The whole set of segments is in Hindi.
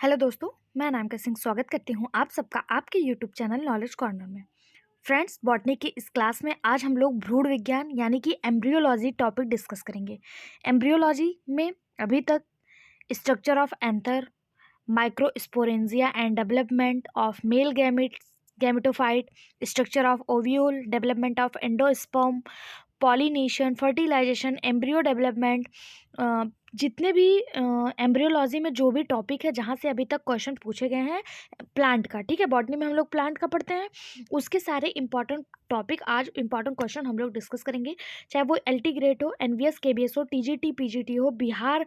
हेलो दोस्तों, मैं अनामिका सिंह स्वागत करती हूँ आप सबका आपके यूट्यूब चैनल नॉलेज कॉर्नर में। फ्रेंड्स, बॉटनी की इस क्लास में आज हम लोग भ्रूण विज्ञान यानी कि एम्ब्रियोलॉजी टॉपिक डिस्कस करेंगे। एम्ब्रियोलॉजी में अभी तक structure of anther, microsporangia and development of male gametophyte, structure of ovule, development of endosperm, pollination, fertilisation, embryo development, जितने भी एम्ब्रियोलॉजी में जो भी टॉपिक है जहाँ से अभी तक क्वेश्चन पूछे गए हैं प्लांट का, ठीक है, बॉटनी में हम लोग प्लांट का पढ़ते हैं, उसके सारे इंपॉर्टेंट टॉपिक आज इंपॉर्टेंट क्वेश्चन हम लोग डिस्कस करेंगे। चाहे वो एलटी ग्रेड हो, एनवीएस केबीएस हो, टीजीटी पीजीटी हो, बिहार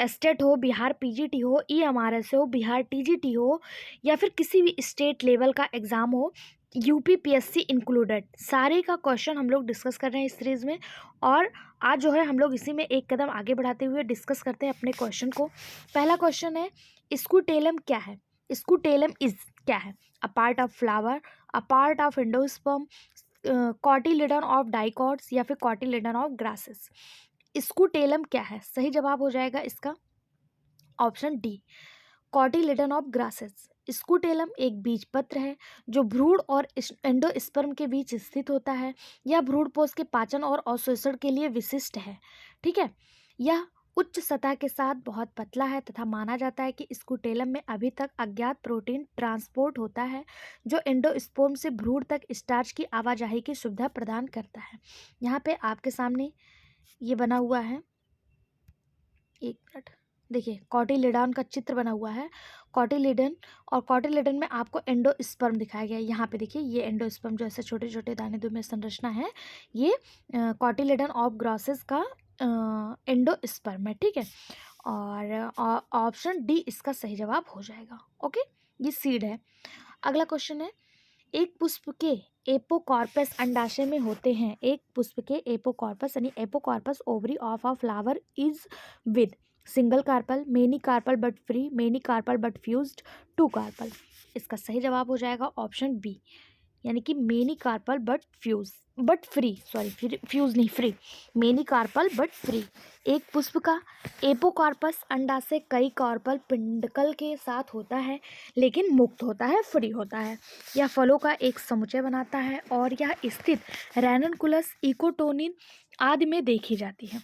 स्टेट हो, बिहार पीजीटी हो, ईएमआरएस हो, बिहार टीजीटी हो, या फिर किसी भी स्टेट लेवल का एग्ज़ाम हो, यूपीपीएससी इंक्लूडेड, सारे का क्वेश्चन हम लोग डिस्कस कर रहे हैं इस सीरीज़ में। और आज जो है हम लोग इसी में एक कदम आगे बढ़ाते हुए डिस्कस करते हैं अपने क्वेश्चन को। पहला क्वेश्चन है, स्कूटेलम क्या है? स्कूटेलम इज क्या है? A part of flower, a part of endosperm, cotyledon of dicots, या फिर कॉटिलिडन ऑफ ग्रासेस। स्कूटेलम क्या है? सही जवाब हो जाएगा इसका option D, cotyledon of grasses. Scutellum एक बीजपत्र है जो भ्रूण और एंडोस्पर्म के बीच स्थित होता है। यह भ्रूणपोष के पाचन और अवशोषण के लिए विशिष्ट है, ठीक है। यह उच्च सतह के साथ बहुत पतला है तथा माना जाता है कि स्कूटेलम में अभी तक अज्ञात प्रोटीन ट्रांसपोर्ट होता है जो एंडोस्पर्म से भ्रूण तक स्टार्च की आवाजाही की सुविधा प्रदान करता है। यहाँ पे आपके सामने ये बना हुआ है, एक मिनट, देखिए कॉटिलिडन का चित्र बना हुआ है। कॉटिलिडन, और कॉटिलिडन में आपको एंडोस्पर्म दिखाया गया है। यहाँ पे देखिए ये एंडोस्पर्म जो ऐसे छोटे छोटे दाने में संरचना है, ये कॉटिलिडन ऑफ ग्रासेस का एंडोस्पर्म है, ठीक है। और ऑप्शन डी इसका सही जवाब हो जाएगा। ओके, ये सीड है। अगला क्वेश्चन है, एक पुष्प के एपोकॉर्पस अंडाशय में होते हैं। एक पुष्प के एपोकॉर्पस यानी apocarpous ovary of a flower is with single carpel, many carpel but free, many carpel but fused, two carpel. इसका सही जवाब हो जाएगा ऑप्शन बी, यानी कि many carpel but free, sorry fuse नहीं, free, many carpel but free. एक पुष्प का एपोकार्पस अंडा से कई कार्पल पिंडकल के साथ होता है लेकिन मुक्त होता है, फ्री होता है। यह फलों का एक समुच्चय बनाता है और यह स्थित रैननकुलस, इकोटोनिन आदि में देखी जाती है।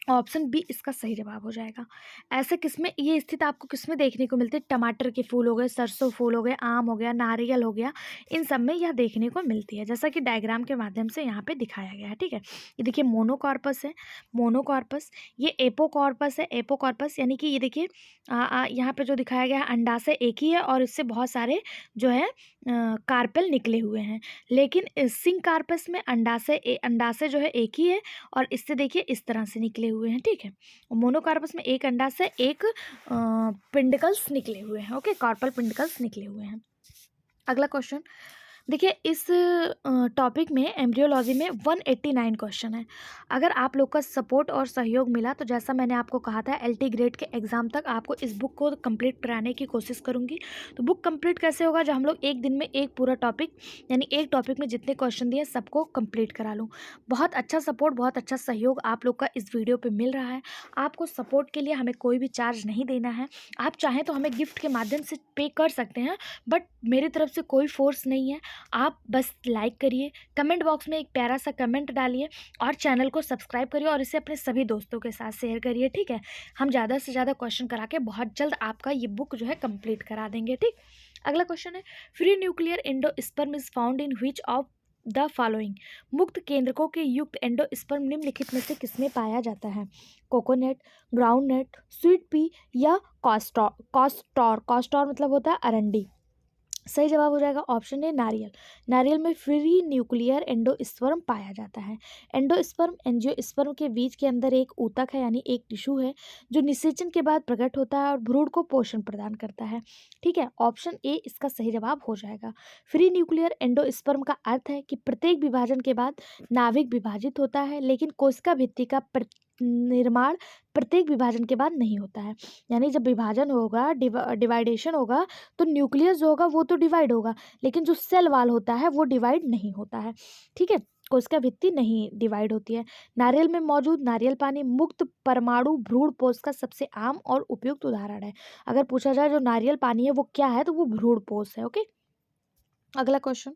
ऑप्शन बी इसका सही जवाब हो जाएगा। ऐसे किसमें ये स्थित आपको किसमें देखने को मिलती है? टमाटर के फूल हो गए, सरसों फूल हो गए, आम हो गया, नारियल हो गया, इन सब में यह देखने को मिलती है, जैसा कि डायग्राम के माध्यम से यहाँ पे दिखाया गया है, ठीक है। ये देखिए मोनोकॉर्पस है, मोनोकॉर्पस, ये एपोकॉर्पस है, एपोकॉर्पस यानी कि ये देखिए यहाँ पे जो दिखाया गया है अंडाशय एक ही है और इससे बहुत सारे जो है कार्पेल निकले हुए हैं। लेकिन सिंग कार्पस में अंडाशय जो है एक ही है और इससे देखिए इस तरह से निकले हुए हैं, ठीक है। मोनोकार्पस में एक अंडा से एक पिंडिकल्स निकले हुए हैं, ओके, कार्पल पिंडिकल्स निकले हुए हैं। अगला क्वेश्चन देखिए, इस टॉपिक में एम्ब्रियोलॉजी में 189 क्वेश्चन है। अगर आप लोग का सपोर्ट और सहयोग मिला तो जैसा मैंने आपको कहा था एलटी ग्रेड के एग्ज़ाम तक आपको इस बुक को कंप्लीट कराने की कोशिश करूंगी। तो बुक कंप्लीट कैसे होगा? जब हम लोग एक दिन में एक पूरा टॉपिक यानी एक टॉपिक में जितने क्वेश्चन दिए सबको कंप्लीट करा लूँ। बहुत अच्छा सपोर्ट, बहुत अच्छा सहयोग आप लोग का इस वीडियो पर मिल रहा है। आपको सपोर्ट के लिए हमें कोई भी चार्ज नहीं देना है। आप चाहें तो हमें गिफ्ट के माध्यम से पे कर सकते हैं, बट मेरी तरफ से कोई फोर्स नहीं है। आप बस लाइक करिए, कमेंट बॉक्स में एक प्यारा सा कमेंट डालिए और चैनल को सब्सक्राइब करिए और इसे अपने सभी दोस्तों के साथ शेयर करिए, ठीक है। हम ज़्यादा से ज़्यादा क्वेश्चन करा के बहुत जल्द आपका ये बुक जो है कंप्लीट करा देंगे, ठीक। अगला क्वेश्चन है, free nuclear endosperm is found in which of the following. मुक्त केंद्रकों के युक्त एंडोस्पर्म निम्नलिखित में से किसमें पाया जाता है? कोकोनट, ग्राउंडनट, स्वीट पी, या कॉस्टॉर मतलब होता है अरंडी। सही जवाब हो जाएगा ऑप्शन ए, नारियल। नारियल में फ्री न्यूक्लियर एंडोस्पर्म पाया जाता है। एंडोस्पर्म एंजियोस्पर्म के बीच के अंदर एक ऊतक है यानी एक टिश्यू है जो निषेचन के बाद प्रकट होता है और भ्रूण को पोषण प्रदान करता है, ठीक है। ऑप्शन ए इसका सही जवाब हो जाएगा। फ्री न्यूक्लियर एंडोस्पर्म का अर्थ है कि प्रत्येक विभाजन के बाद नाभिक विभाजित होता है, लेकिन कोशिका भित्ति का निर्माण प्रत्येक विभाजन के बाद नहीं होता है। यानी जब विभाजन होगा, डिवाइडेशन होगा, तो न्यूक्लियस जो होगा वो तो डिवाइड होगा, लेकिन जो सेल वाल होता है वो डिवाइड नहीं होता है, ठीक है। कोशिका भित्ति नहीं डिवाइड होती है। नारियल में मौजूद नारियल पानी मुक्त परमाणु भ्रूण पोष का सबसे आम और उपयुक्त उदाहरण है। अगर पूछा जाए जो नारियल पानी है वो क्या है, तो वो भ्रूण पोष है। ओके, अगला क्वेश्चन,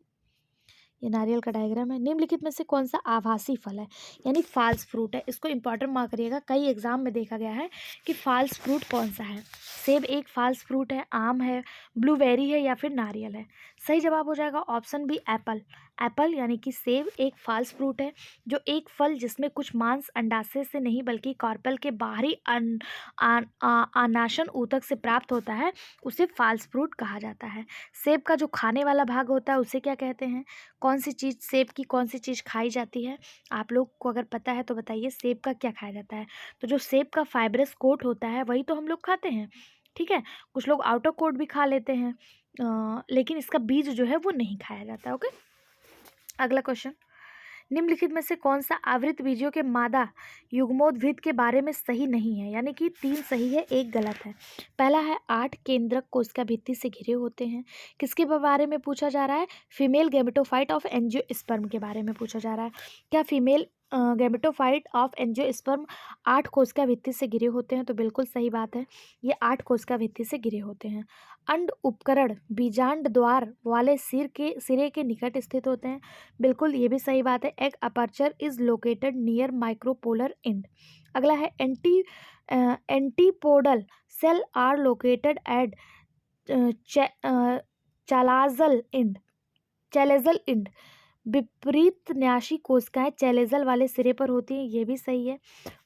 ये नारियल का डायग्राम है। निम्नलिखित में से कौन सा आभासी फल है, यानी फॉल्स फ्रूट है। इसको इंपॉर्टेंट मार्क करिएगा, कई एग्जाम में देखा गया है कि फॉल्स फ्रूट कौन सा है। सेब एक फॉल्स फ्रूट है, आम है, ब्लूबेरी है या फिर नारियल है। सही जवाब हो जाएगा ऑप्शन बी, एप्पल। एप्पल यानी कि सेब एक फॉल्स फ्रूट है, जो एक फल जिसमें कुछ मांस अंडाशय से नहीं बल्कि कार्पेल के बाहरी अनाशन ऊतक से प्राप्त होता है, उसे फॉल्स फ्रूट कहा जाता है। सेब का जो खाने वाला भाग होता है उसे क्या कहते हैं? कौन सी चीज़, सेब की कौन सी चीज़ खाई जाती है? आप लोग को अगर पता है तो बताइए, सेब का क्या खाया जाता है? तो जो सेब का फाइब्रस कोट होता है वही तो हम लोग खाते हैं, ठीक है। कुछ लोग आउटर कोट भी खा लेते हैं, लेकिन इसका बीज जो है वो नहीं खाया जाता। ओके, अगला क्वेश्चन, निम्नलिखित में से कौन सा आवृत बीजों के मादा युग्मोद्भिद के बारे में सही नहीं है, यानी कि 3 सही है 1 गलत है। पहला है 8 केंद्रक कोशिका भित्ति से घिरे होते हैं। किसके बारे में पूछा जा रहा है? फीमेल गैमेटोफाइट ऑफ एंजियोस्पर्म के बारे में पूछा जा रहा है। क्या फीमेल गैमेटोफाइट ऑफ एंजियोस्पर्म 8 कोशिका भित्ति से घिरे होते हैं? तो बिल्कुल सही बात है, ये 8 कोशिका भित्ति से घिरे होते हैं। अंड उपकरण बीजांड द्वार वाले सिरे के निकट स्थित होते हैं। बिल्कुल ये भी सही बात है। Egg aperture is located near micropylar end. अगला है antipodal cell are located at chalazal end. विपरीत न्यासी कोशिकाएं चैलेजल वाले सिरे पर होती हैं, ये भी सही है।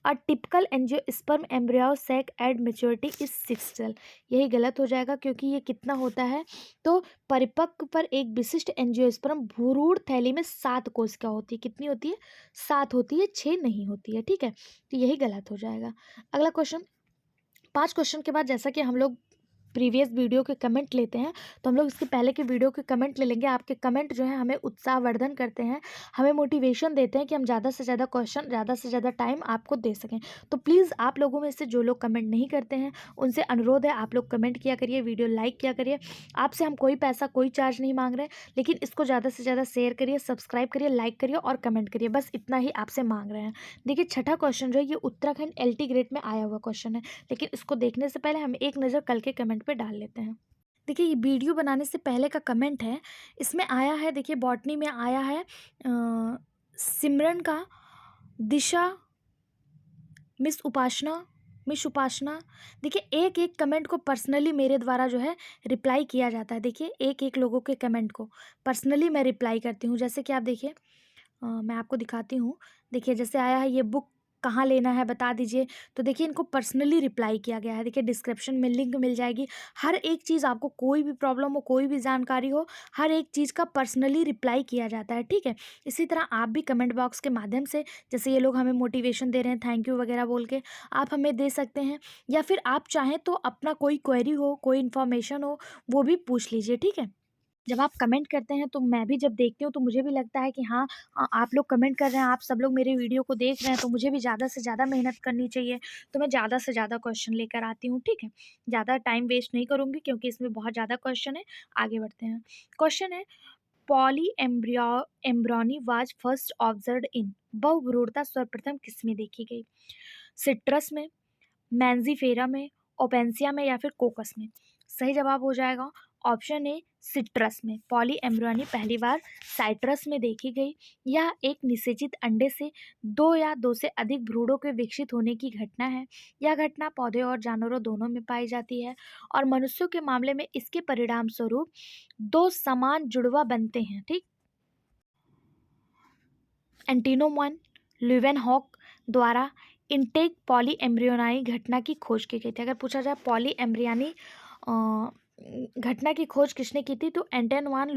और typical angiosperm embryo sac at maturity is 6 cell, यही गलत हो जाएगा क्योंकि ये कितना होता है, तो परिपक्व पर एक विशिष्ट एंजियोस्पर्म भ्रूण थैली में 7 कोशिका होती है। कितनी होती है? 7 होती है, 6 नहीं होती है, ठीक है। तो यही गलत हो जाएगा। अगला क्वेश्चन, 5 क्वेश्चन के बाद जैसा कि हम लोग प्रीवियस वीडियो के कमेंट लेते हैं, तो हम लोग इसके पहले के वीडियो के कमेंट ले लेंगे। आपके कमेंट जो है हमें उत्साहवर्धन करते हैं, हमें मोटिवेशन देते हैं कि हम ज़्यादा से ज़्यादा क्वेश्चन, ज़्यादा से ज़्यादा टाइम आपको दे सकें। तो प्लीज़ आप लोगों में से जो लोग कमेंट नहीं करते हैं उनसे अनुरोध है, आप लोग कमेंट किया करिए, वीडियो लाइक किया करिए। आपसे हम कोई पैसा, कोई चार्ज नहीं मांग रहे, लेकिन इसको ज़्यादा से ज़्यादा शेयर करिए, सब्सक्राइब करिए, लाइक करिए और कमेंट करिए, बस इतना ही आपसे मांग रहे हैं। देखिए, छठा क्वेश्चन जो है ये उत्तराखंड LT ग्रेड में आया हुआ क्वेश्चन है, लेकिन इसको देखने से पहले हम एक नज़र कल के कमेंट पर डाल लेते हैं। देखिए, ये वीडियो बनाने से पहले का कमेंट है, इसमें आया है, देखिए बॉटनी में आया है सिमरन का, दिशा, मिस उपासना। देखिए, एक एक कमेंट को पर्सनली मेरे द्वारा जो है रिप्लाई किया जाता है। देखिए, एक एक लोगों के कमेंट को पर्सनली मैं रिप्लाई करती हूँ। जैसे कि आप देखिए, मैं आपको दिखाती हूँ। देखिए, जैसे आया है, ये बुक कहाँ लेना है बता दीजिए। तो देखिए, इनको पर्सनली रिप्लाई किया गया है। देखिए, डिस्क्रिप्शन में लिंक मिल जाएगी। हर एक चीज़, आपको कोई भी प्रॉब्लम हो, कोई भी जानकारी हो, हर एक चीज़ का पर्सनली रिप्लाई किया जाता है, ठीक है। इसी तरह आप भी कमेंट बॉक्स के माध्यम से, जैसे ये लोग हमें मोटिवेशन दे रहे हैं, थैंक यू वगैरह बोल के, आप हमें दे सकते हैं। या फिर आप चाहें तो अपना कोई क्वेरी हो, कोई इन्फॉर्मेशन हो, वो भी पूछ लीजिए, ठीक है। जब आप कमेंट करते हैं तो मैं भी जब देखती हूँ तो मुझे भी लगता है कि हाँ, आप लोग कमेंट कर रहे हैं, आप सब लोग मेरे वीडियो को देख रहे हैं, तो मुझे भी ज़्यादा से ज़्यादा मेहनत करनी चाहिए। तो मैं ज़्यादा से ज़्यादा क्वेश्चन लेकर आती हूँ, ठीक है। ज़्यादा टाइम वेस्ट नहीं करूँगी क्योंकि इसमें बहुत ज़्यादा क्वेश्चन है। आगे बढ़ते हैं। क्वेश्चन है, polyembryony was first observed in, बहुभ्रूणता सर्वप्रथम किसमें देखी गई? सिट्रस में, मैंजीफेरा में, ओपेंसिया में या फिर कोकस में? सही जवाब हो जाएगा ऑप्शन ए, सिट्रस में। पॉली एम्ब्रियोनी पहली बार साइट्रस में देखी गई। यह एक निषेचित अंडे से 2 या 2 से अधिक भ्रूणों के विकसित होने की घटना है। यह घटना पौधे और जानवरों दोनों में पाई जाती है और मनुष्यों के मामले में इसके परिणाम स्वरूप 2 समान जुड़वा बनते हैं, ठीक। एंटिनो ल्यूवेनहॉक द्वारा इनटेक पॉली एम्ब्रियोनाई घटना की खोज की गई थी। अगर पूछा जाए पॉली एम्ब्रियानी घटना की खोज किसने की थी, तो एंटेनो वान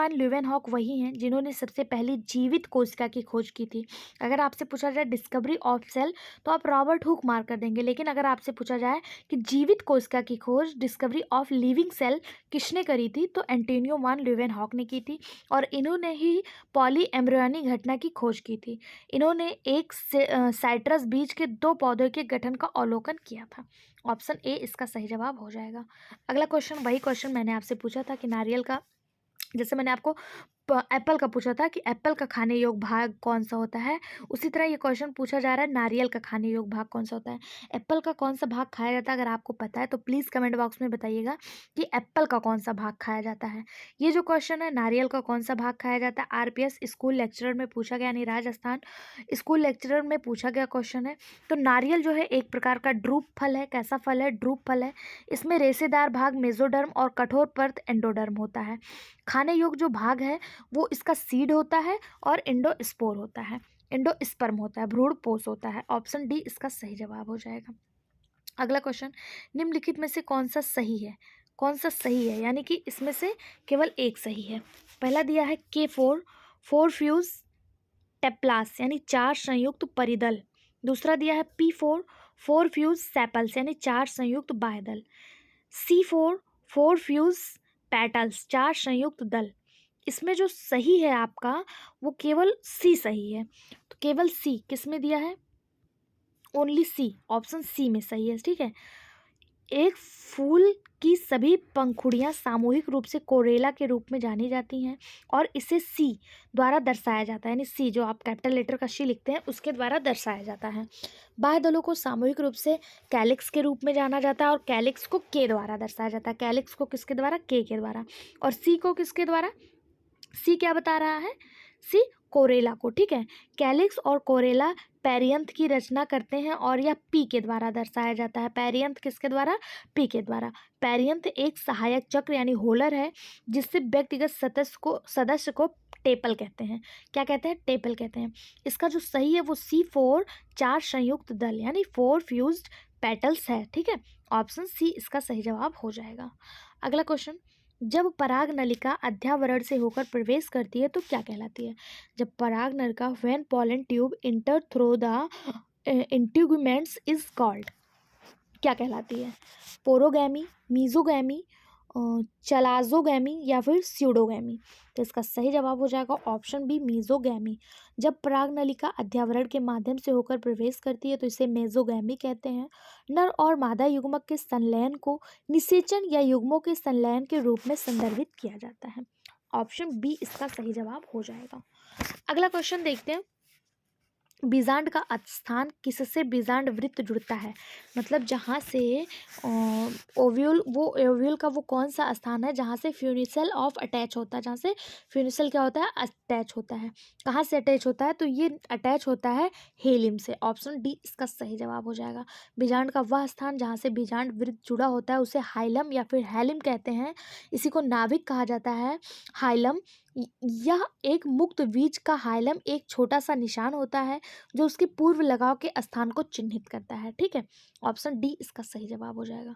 ल्यूवेनहॉक वही हैं जिन्होंने सबसे पहली जीवित कोशिका की खोज की थी। अगर आपसे पूछा जाए डिस्कवरी ऑफ सेल, तो आप रॉबर्ट हुक मार कर देंगे, लेकिन अगर आपसे पूछा जाए कि जीवित कोशिका की खोज, डिस्कवरी ऑफ लिविंग सेल किसने करी थी, तो एंटेनो वान ल्यूवेनहॉक ने की थी और इन्होंने ही पॉली एम्ब्रियोनी घटना की खोज की थी। इन्होंने एक साइट्रस बीज के 2 पौधों के गठन का अवलोकन किया था। ऑप्शन ए इसका सही जवाब हो जाएगा। अगला क्वेश्चन, वही क्वेश्चन मैंने आपसे पूछा था कि नारियल का, जैसे मैंने आपको एप्पल का पूछा था कि एप्पल का खाने योग्य भाग कौन सा होता है। उसी तरह ये क्वेश्चन पूछा जा रहा है नारियल का खाने योग्य भाग कौन सा होता है। एप्पल का कौन सा भाग खाया जाता है, अगर आपको पता है तो प्लीज़ कमेंट बॉक्स में बताइएगा कि एप्पल का कौन सा भाग खाया जाता है। ये जो क्वेश्चन है नारियल का कौन सा भाग खाया जाता है, आरपीएस स्कूल लेक्चरर में पूछा गया, यानी राजस्थान स्कूल लेक्चरर में पूछा गया क्वेश्चन है। तो नारियल जो है एक प्रकार का ड्रूप फल है। कैसा फल है? ड्रूप फल है। इसमें रेशेदार भाग मेसोडर्म और कठोर परत एंडोडर्म होता है। खाने योग्य जो भाग है वो इसका सीड होता है और एंडोस्पोर होता है, एंडोस्पर्म होता है, भ्रूण पोष होता है। ऑप्शन डी इसका सही जवाब हो जाएगा। अगला क्वेश्चन, निम्नलिखित में से कौन सा सही है? कौन सा सही है, यानी कि इसमें से केवल एक सही है। पहला दिया है K4 फोर फ्यूज टेप्लास यानी 4 संयुक्त परिदल। दूसरा दिया है P4 फोर फ्यूज सेपल्स यानी 4 संयुक्त बाह्यदल। C4 फोर फ्यूज पेटल्स 4 संयुक्त दल। इसमें जो सही है आपका वो केवल सी सही है। तो केवल सी किस में दिया है? ओनली सी, ऑप्शन सी में सही है। ठीक है। एक फूल की सभी पंखुड़ियां सामूहिक रूप से कोरेला के रूप में जानी जाती हैं और इसे सी द्वारा दर्शाया जाता है, यानी सी जो आप कैपिटल लेटर का सी लिखते हैं उसके द्वारा दर्शाया जाता है। बाह्य दलों को सामूहिक रूप से कैलिक्स के रूप में जाना जाता है और कैलिक्स को के द्वारा दर्शाया जाता है। कैलिक्स को किसके द्वारा? के द्वारा। और सी को किसके द्वारा? सी क्या बता रहा है? सी कोरेला को। ठीक है। कैलिक्स और कोरेला पेरियंथ की रचना करते हैं और यह पी के द्वारा दर्शाया जाता है। पेरियंथ किसके द्वारा? पी के द्वारा। पेरियंथ एक सहायक चक्र यानी होलर है जिससे व्यक्तिगत सदस्य को टेपल कहते हैं। क्या कहते हैं? टेपल कहते हैं। इसका जो सही है वो C4 4 संयुक्त दल यानी 4 फ्यूज्ड पेटल्स है। ठीक है। ऑप्शन सी इसका सही जवाब हो जाएगा। अगला क्वेश्चन, जब पराग नलिका अध्यावरण से होकर प्रवेश करती है तो क्या कहलाती है? जब पराग नलिका when pollen tube enter through the integuments is called, क्या कहलाती है? पोरोगैमी, मीजोगैमी, चलाजोगैमी या फिर स्यूडोगैमी। तो इसका सही जवाब हो जाएगा ऑप्शन बी मीजोगैमी। जब पराग नलिका अध्यावरण के माध्यम से होकर प्रवेश करती है तो इसे मेजोगैमी कहते हैं। नर और मादा युग्मक के संलयन को निषेचन या युग्मों के संलयन के रूप में संदर्भित किया जाता है। ऑप्शन बी इसका सही जवाब हो जाएगा। अगला क्वेश्चन देखते हैं, बीजांड का स्थान किससे बीजांड वृत्त जुड़ता है? मतलब जहाँ से ओव्यूल, वो ओव्यूल का वो कौन सा स्थान है जहाँ से फ्यूनिसल ऑफ अटैच होता है, जहाँ से फ्यूनिसल क्या होता है? अटैच होता है। कहाँ से अटैच होता है? तो ये अटैच होता है हेलिम से। ऑप्शन डी इसका सही जवाब हो जाएगा। बीजांड का वह स्थान जहाँ से बीजांड वृत्त जुड़ा होता है उसे हाइलम या फिर हेलिम कहते हैं। इसी को नाभिक कहा जाता है। हाइलम यह एक मुक्त बीज का हाइलम एक छोटा सा निशान होता है जो उसके पूर्व लगाव के स्थान को चिन्हित करता है। ठीक है। ऑप्शन डी इसका सही जवाब हो जाएगा।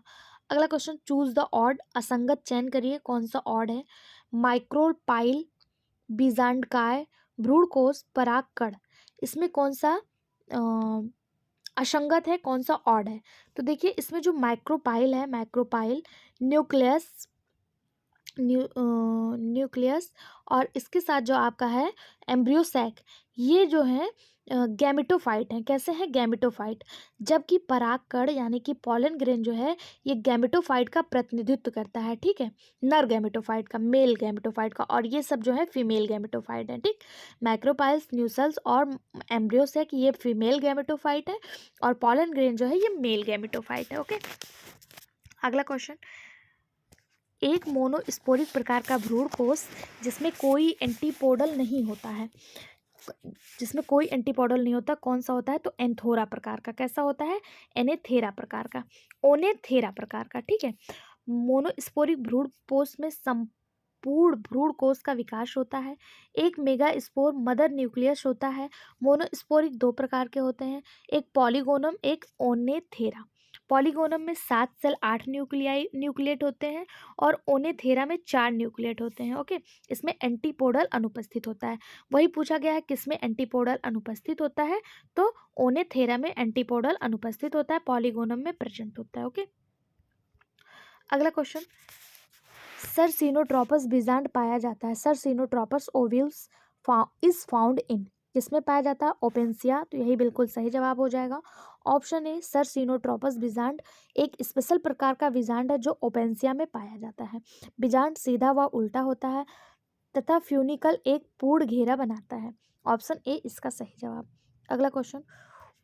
अगला क्वेश्चन, चूज द ऑड, असंगत चयन करिए। कौन सा ऑड है? माइक्रोपाइल, बीजांडकाय, भ्रूणकोश, परागकण। इसमें कौन सा असंगत है, कौन सा ऑड है? तो देखिए इसमें जो माइक्रोपाइल है, माइक्रोपाइल न्यूक्लियस और इसके साथ जो आपका है एम्ब्रियोसैक, ये जो है गैमेटोफाइट हैं। कैसे हैं? गैमेटोफाइट। जबकि परागकण यानी कि पॉलन ग्रेन जो है ये गैमेटोफाइट का प्रतिनिधित्व करता है। ठीक है। नर गैमेटोफाइट का, मेल गैमेटोफाइट का, और ये सब जो है फीमेल गैमेटोफाइट है। ठीक। माइक्रोपाइल्स, न्यूसल्स और एम्ब्रियोसैक ये फीमेल गैमेटोफाइट है और पॉलन ग्रेन जो है ये मेल गैमेटोफाइट है। ओके। अगला क्वेश्चन, एक मोनोस्पोरिक प्रकार का भ्रूणकोश जिसमें कोई एंटीपोडल नहीं होता है, जिसमें कोई एंटीपोडल नहीं होता, कौन सा होता है? तो एंथोरा प्रकार का। कैसा होता है? एनेथेरा प्रकार का, ओनेथेरा प्रकार का। ठीक है। मोनोस्पोरिक भ्रूणकोश में संपूर्ण भ्रूणकोश का विकास होता है। एक मेगा स्पोर मदर न्यूक्लियस होता है। मोनोस्पोरिक 2 प्रकार के होते हैं, एक पॉलीगोनम, एक ओनेथेरा। पॉलीगोनम में 7 सेल 8 न्यूक्लिएट होते हैं और ओनेथेरा में 4 न्यूक्लिएट होते हैं। ओके। इसमें एंटीपोडल अनुपस्थित होता है। वही पूछा गया है किसमें एंटीपोडल अनुपस्थित होता है, तो ओनेथेरा में एंटीपोडल अनुपस्थित होता है, पॉलीगोनम में प्रेजेंट होता है। ओके। अगला क्वेश्चन, सर्सिनोट्रोपस बीजांड पाया जाता है। सर्सिनोट्रोपस ओव्यूल्स इज फाउंड इन, किसमें पाया जाता है? ओपेंसिया। तो यही बिल्कुल सही जवाब हो जाएगा। ऑप्शन ए सर्सिनोट्रोपस बीजांड एक स्पेशल प्रकार का बीजांड है जो ओपेंसिया में पाया जाता है। बीजांड सीधा व उल्टा होता है। तथा फ्यूनिकल एक पूर्ण घेरा बनाता है। ऑप्शन ए इसका सही जवाब। अगला क्वेश्चन,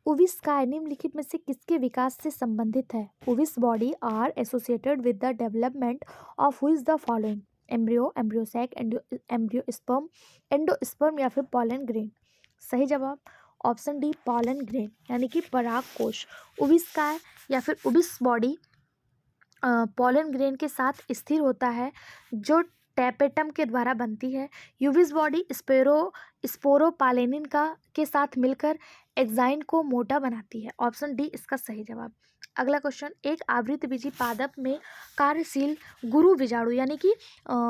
उविस काय निम्नलिखित में से किसके विकास से संबंधित है? उविस body are associated with the development of which is the following? Embryo, embryo sac, embryosperm, endosperm या फिर पॉलन ग्रेन? सही जवाब ऑप्शन डी पॉलन ग्रेन यानी कि पराग कोश। उविस काय या फिर उबिस बॉडी पॉलन ग्रेन के साथ स्थिर होता है जो टैपेटम के द्वारा बनती है। यूविस बॉडी स्पोरोपालेनिन का के साथ मिलकर एक्साइन को मोटा बनाती है। ऑप्शन डी इसका सही जवाब। अगला क्वेश्चन, एक आवृतबीजी पादप में कार्यशील गुरु बीजाणु यानी कि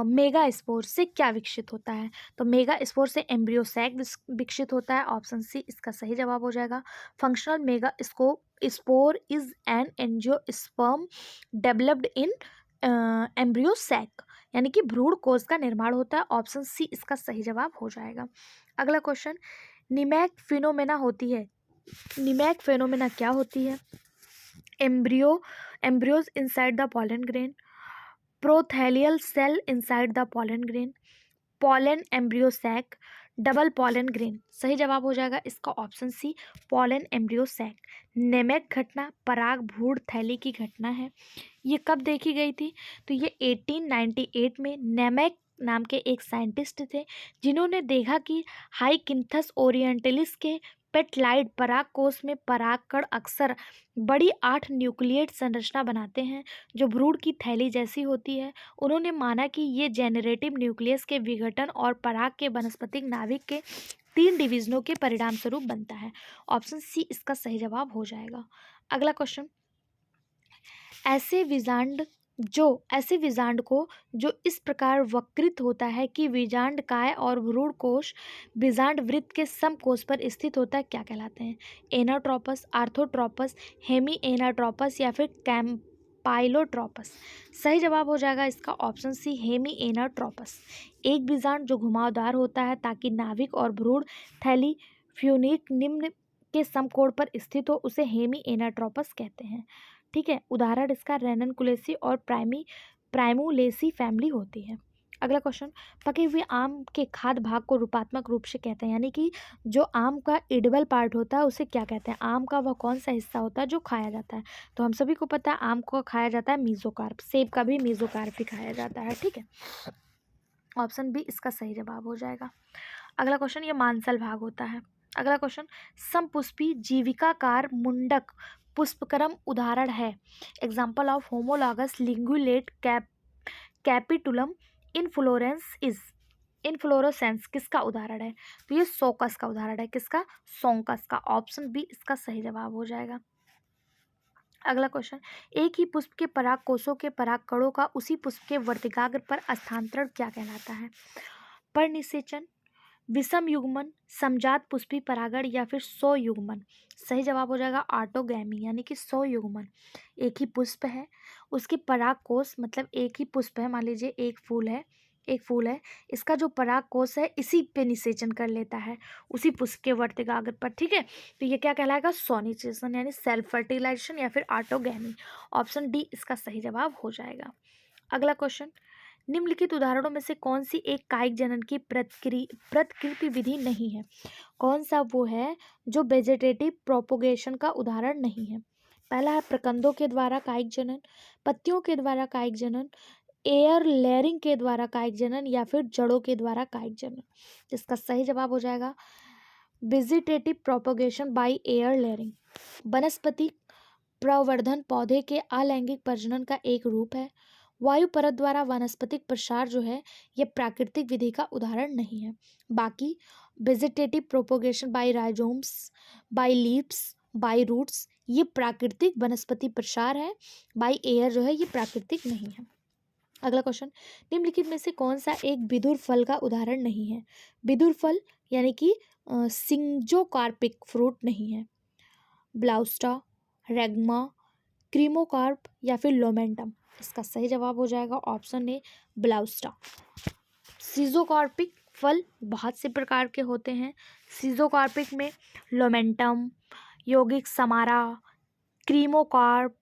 मेगा स्पोर से क्या विकसित होता है? तो मेगा स्पोर से एम्ब्रियोसैक विकसित होता है। ऑप्शन सी इसका सही जवाब हो जाएगा। Functional mega spore is an angiosperm developed in embryo sac यानी कि भ्रूण कोश का निर्माण होता है। ऑप्शन सी इसका सही जवाब हो जाएगा। अगला क्वेश्चन, निमैक फिनोमेना होती है। निमैक फिनोमेना क्या होती है? Embryos inside the pollen grain, prothallial cell inside the pollen grain, pollen embryo sac, double pollen grain? सही जवाब हो जाएगा इसका ऑप्शन सी पॉलन एम्ब्रियोसैक। नेमेक घटना पराग भ्रूण थैली की घटना है। ये कब देखी गई थी? तो ये 1898 में नेमेक नाम के एक साइंटिस्ट थे जिन्होंने देखा कि हाइकिन्थस ओरिएंटलिस के पेटलाइड पराग कोश में परागकण अक्सर बड़ी 8 न्यूक्लिएट संरचना बनाते हैं जो भ्रूण की थैली जैसी होती है। उन्होंने माना कि ये जेनरेटिव न्यूक्लियस के विघटन और पराग के वनस्पतिक नाभिक के 3 डिवीजनों के परिणाम स्वरूप बनता है। ऑप्शन सी इसका सही जवाब हो जाएगा। अगला क्वेश्चन, ऐसे विजांड को जो इस प्रकार वक्रित होता है कि विजांड काय और भ्रूण कोश विजांड वृत्त के समकोश पर स्थित होता है क्या कहलाते हैं? एनाट्रोपस, आर्थोट्रोपस, हेमी एनाट्रोपस या फिर कैम्पाइलोट्रोपस? सही जवाब हो जाएगा इसका ऑप्शन सी हेमी एनाट्रोपस। एक विजांड जो घुमावदार होता है ताकि नाभिक और भ्रूण थैली फ्यूनिक निम्न के समकोण पर स्थित हो उसे हेमी एनाट्रोपस कहते हैं। ठीक है, उदाहरण इसका रेननकुलेसी और प्राइमुलेसी फैमिली होती है। अगला क्वेश्चन, पके हुए आम के खाद्य भाग को रूपात्मक रूप से कहते हैं यानी कि जो आम का एडिबल पार्ट होता है उसे क्या कहते हैं? आम का वह कौन सा हिस्सा होता है जो खाया जाता है? तो हम सभी को पता है आम को खाया जाता है मीजोकार्प, सेब का भी मीजोकार्प ही खाया जाता है। ठीक है, ऑप्शन बी इसका सही जवाब हो जाएगा। अगला क्वेश्चन, ये मांसल भाग होता है। अगला क्वेश्चन, समपुष्पी जीविकाकार मुंडक पुष्पक्रम उदाहरण है। Example of homologous ligulate capitulum inflorescence किसका उदाहरण है? तो ये सोकस का उदाहरण है। किसका? सोंकस का। ऑप्शन बी इसका सही जवाब हो जाएगा। अगला क्वेश्चन, एक ही पुष्प के पराग कोशों के परागकणों का उसी पुष्प के वर्तिकाग्र पर स्थानांतरण क्या कहलाता है? परनिषेचन, विषम युग्मन, समजात पुष्पी परागण या फिर स्वयुग्मन? सही जवाब हो जाएगा ऑटोगैमी यानी कि स्वयुग्मन। एक ही पुष्प है, उसके पराग कोश मतलब एक ही पुष्प है, मान लीजिए एक फूल है, इसका जो पराग कोश है इसी पे निषेचन कर लेता है उसी पुष्प के वर्तिकाग्र पर। ठीक है, तो ये क्या कहलाएगा? स्वनिषेचन यानी सेल्फ फर्टिलाइजेशन या फिर ऑटोगैमी। ऑप्शन डी इसका सही जवाब हो जाएगा। अगला क्वेश्चन, निम्नलिखित उदाहरणों में से कौन सी एक कायिक जनन की प्रतिकृति विधि नहीं है? कौन सा वो है जो वेजिटेटिव प्रोपोगेशन का उदाहरण नहीं है? पहला है प्रकंदों के द्वारा कायिक जनन, पत्तियों के द्वारा कायिक जनन, एयर लेयरिंग के द्वारा कायिक जनन या फिर जड़ों के द्वारा कायिक जनन? इसका सही जवाब हो जाएगा vegetative propagation by air layering. वनस्पति प्रवर्धन पौधे के अलैंगिक प्रजनन का एक रूप है। वायु परत द्वारा वनस्पतिक प्रसार जो है यह प्राकृतिक विधि का उदाहरण नहीं है। बाकी vegetative propagation by rhizomes, by leaves, by roots ये प्राकृतिक वनस्पति प्रसार है। बाय एयर जो है ये प्राकृतिक नहीं है। अगला क्वेश्चन, निम्नलिखित में से कौन सा एक विदुर फल का उदाहरण नहीं है? विदुर फल यानी कि सिंजोकार्पिक फ्रूट नहीं है। ब्लाउस्टा, रेगमा, क्रीमोकार्प या फिर लोमेंटम? इसका सही जवाब हो जाएगा ऑप्शन ए ब्लाउस्टा। सीजोकार्पिक फल बहुत से प्रकार के होते हैं। सीजोकार्पिक में लोमेंटम, यौगिक समारा, क्रीमोकार्प,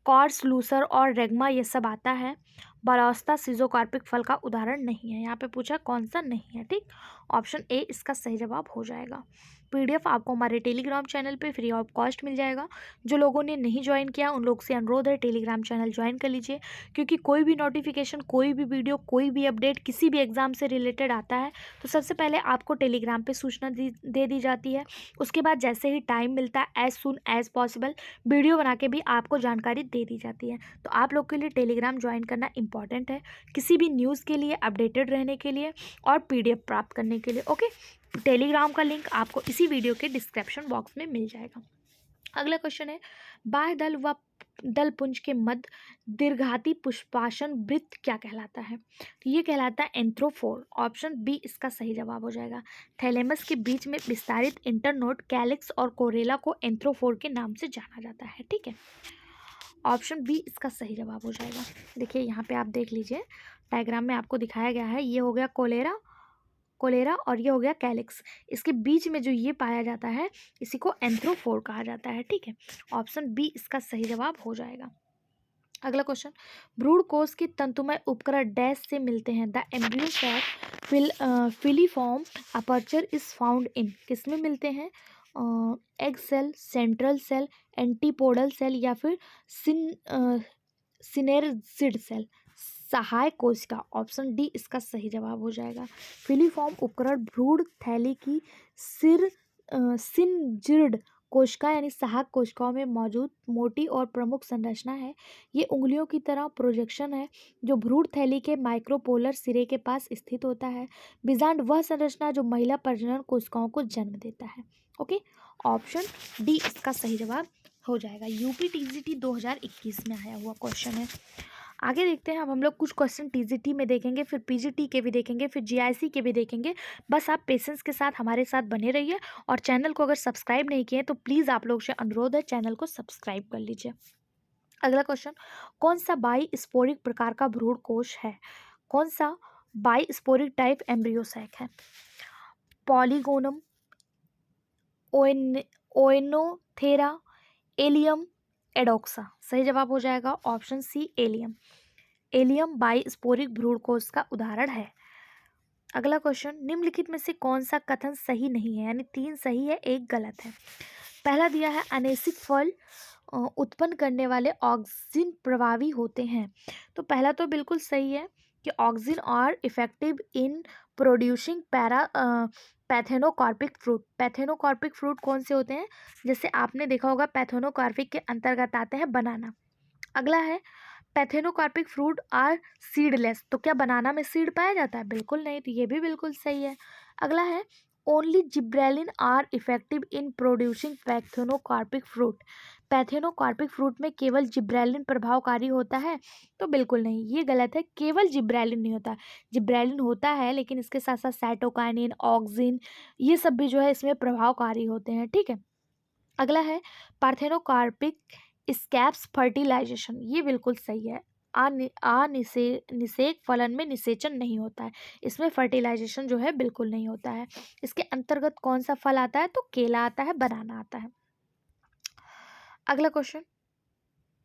कॉर्स लूसर और रेगमा ये सब आता है। बालोस्ता सिजोकार्पिक फल का उदाहरण नहीं है। यहाँ पे पूछा कौन सा नहीं है, ठीक। ऑप्शन ए इसका सही जवाब हो जाएगा। पीडीएफ आपको हमारे टेलीग्राम चैनल पे फ्री ऑफ कॉस्ट मिल जाएगा। जो लोगों ने नहीं ज्वाइन किया उन लोग से अनुरोध है टेलीग्राम चैनल ज्वाइन कर लीजिए, क्योंकि कोई भी नोटिफिकेशन, कोई भी वीडियो, कोई भी अपडेट किसी भी एग्जाम से रिलेटेड आता है तो सबसे पहले आपको टेलीग्राम पे सूचना दे दी जाती है। उसके बाद जैसे ही टाइम मिलता है as soon as possible video बना के भी आपको जानकारी दे दी जाती है। तो आप लोग के लिए टेलीग्राम ज्वाइन करना इंपॉर्टेंट है, किसी भी न्यूज़ के लिए, अपडेटेड रहने के लिए और पीडीएफ प्राप्त करने के लिए। ओके, टेलीग्राम का लिंक आपको इसी वीडियो के डिस्क्रिप्शन बॉक्स में मिल जाएगा। अगला क्वेश्चन है, बाह्य दल व दल पुंज के मध्य दीर्घाती पुष्पासन वृत्त क्या कहलाता है? तो ये कहलाता है एंथ्रोफोर। ऑप्शन बी इसका सही जवाब हो जाएगा। थैलेमस के बीच में विस्तारित इंटरनोड कैलिक्स और कोरेला को एंथ्रोफोर के नाम से जाना जाता है, ठीक है। ऑप्शन बी इसका सही जवाब हो जाएगा। देखिए यहाँ पे आप देख लीजिए, डायग्राम में आपको दिखाया गया है, ये हो गया कोलेरा और ये हो गया कैलिक्स। इसके बीच में जो ये पाया जाता है इसी को एंथ्रोफोर कहा जाता है, ठीक है। ऑप्शन बी इसका सही जवाब हो जाएगा। अगला क्वेश्चन, भ्रूण कोश के तंतुमय उपकरण डैश से मिलते हैं? The embryo sac filiform aperture is found in, किसमें मिलते हैं? Egg cell, central cell, antipodal cell या फिर सिनेर्जिड सेल, सहायक कोशिका। ऑप्शन डी इसका सही जवाब हो जाएगा। फिलीफॉर्म उपकरण भ्रूण थैली की सिनजिड कोशिका यानी सहायक कोशिकाओं में मौजूद मोटी और प्रमुख संरचना है। ये उंगलियों की तरह प्रोजेक्शन है जो भ्रूण थैली के माइक्रोपोलर सिरे के पास स्थित होता है। बीजांड वह संरचना जो महिला प्रजनन कोशिकाओं को जन्म देता है। ओके, ऑप्शन डी इसका सही जवाब हो जाएगा। यूपी टीजीटी 2021 में आया हुआ क्वेश्चन है। आगे देखते हैं, अब हम लोग कुछ क्वेश्चन टीजीटी में देखेंगे, फिर पीजीटी के भी देखेंगे, फिर जीआईसी के भी देखेंगे। बस आप पेशेंस के साथ हमारे साथ बने रहिए और चैनल को अगर सब्सक्राइब नहीं किए तो प्लीज़ आप लोग से अनुरोध है चैनल को सब्सक्राइब कर लीजिए। अगला क्वेश्चन, कौन सा बाई स्पोरिक प्रकार का भ्रूण कोश है? कौन सा बाई स्पोरिक टाइप एम्ब्रियोसैक है? Polygonum, Oenothera, Allium, Adoxa. सही जवाब हो जाएगा option C Allium. Allium bisporic भ्रूण कोश का उदाहरण है। अगला क्वेश्चन, निम्नलिखित में से कौन सा कथन सही नहीं है? यानी 3 सही है, 1 गलत है। पहला दिया है अनेसिक फल उत्पन्न करने वाले ऑक्सिन प्रभावी होते हैं। तो पहला तो बिल्कुल सही है कि auxin are effective in producing parthenocarpic fruit. Parthenocarpic fruit कौन से होते हैं? जैसे आपने देखा होगा पैथेनोकार्पिक के अंतर्गत आते हैं बनाना। अगला है पैथेनोकार्पिक फ्रूट आर सीडलेस। तो क्या बनाना में सीड पाया जाता है? बिल्कुल नहीं, तो ये भी बिल्कुल सही है। अगला है only gibberellin are effective in producing parthenocarpic fruit. Parthenocarpic fruit में केवल जिब्रेलिन प्रभावकारी होता है? तो बिल्कुल नहीं, ये गलत है। केवल जिब्रेलिन नहीं होता, जिब्रेलिन होता है लेकिन इसके साथ साथ साइटोकाइनिन, ऑक्सिन, ये सब भी जो है इसमें प्रभावकारी होते हैं, ठीक है। अगला है पार्थेनोकार्पिक स्कैप्स फर्टिलाइजेशन। ये बिल्कुल सही है। निषेक फलन में निषेचन नहीं होता है, इसमें फर्टिलाइजेशन जो है बिल्कुल नहीं होता है। इसके अंतर्गत कौन सा फल आता है? तो केला आता है, बनाना आता है। अगला question,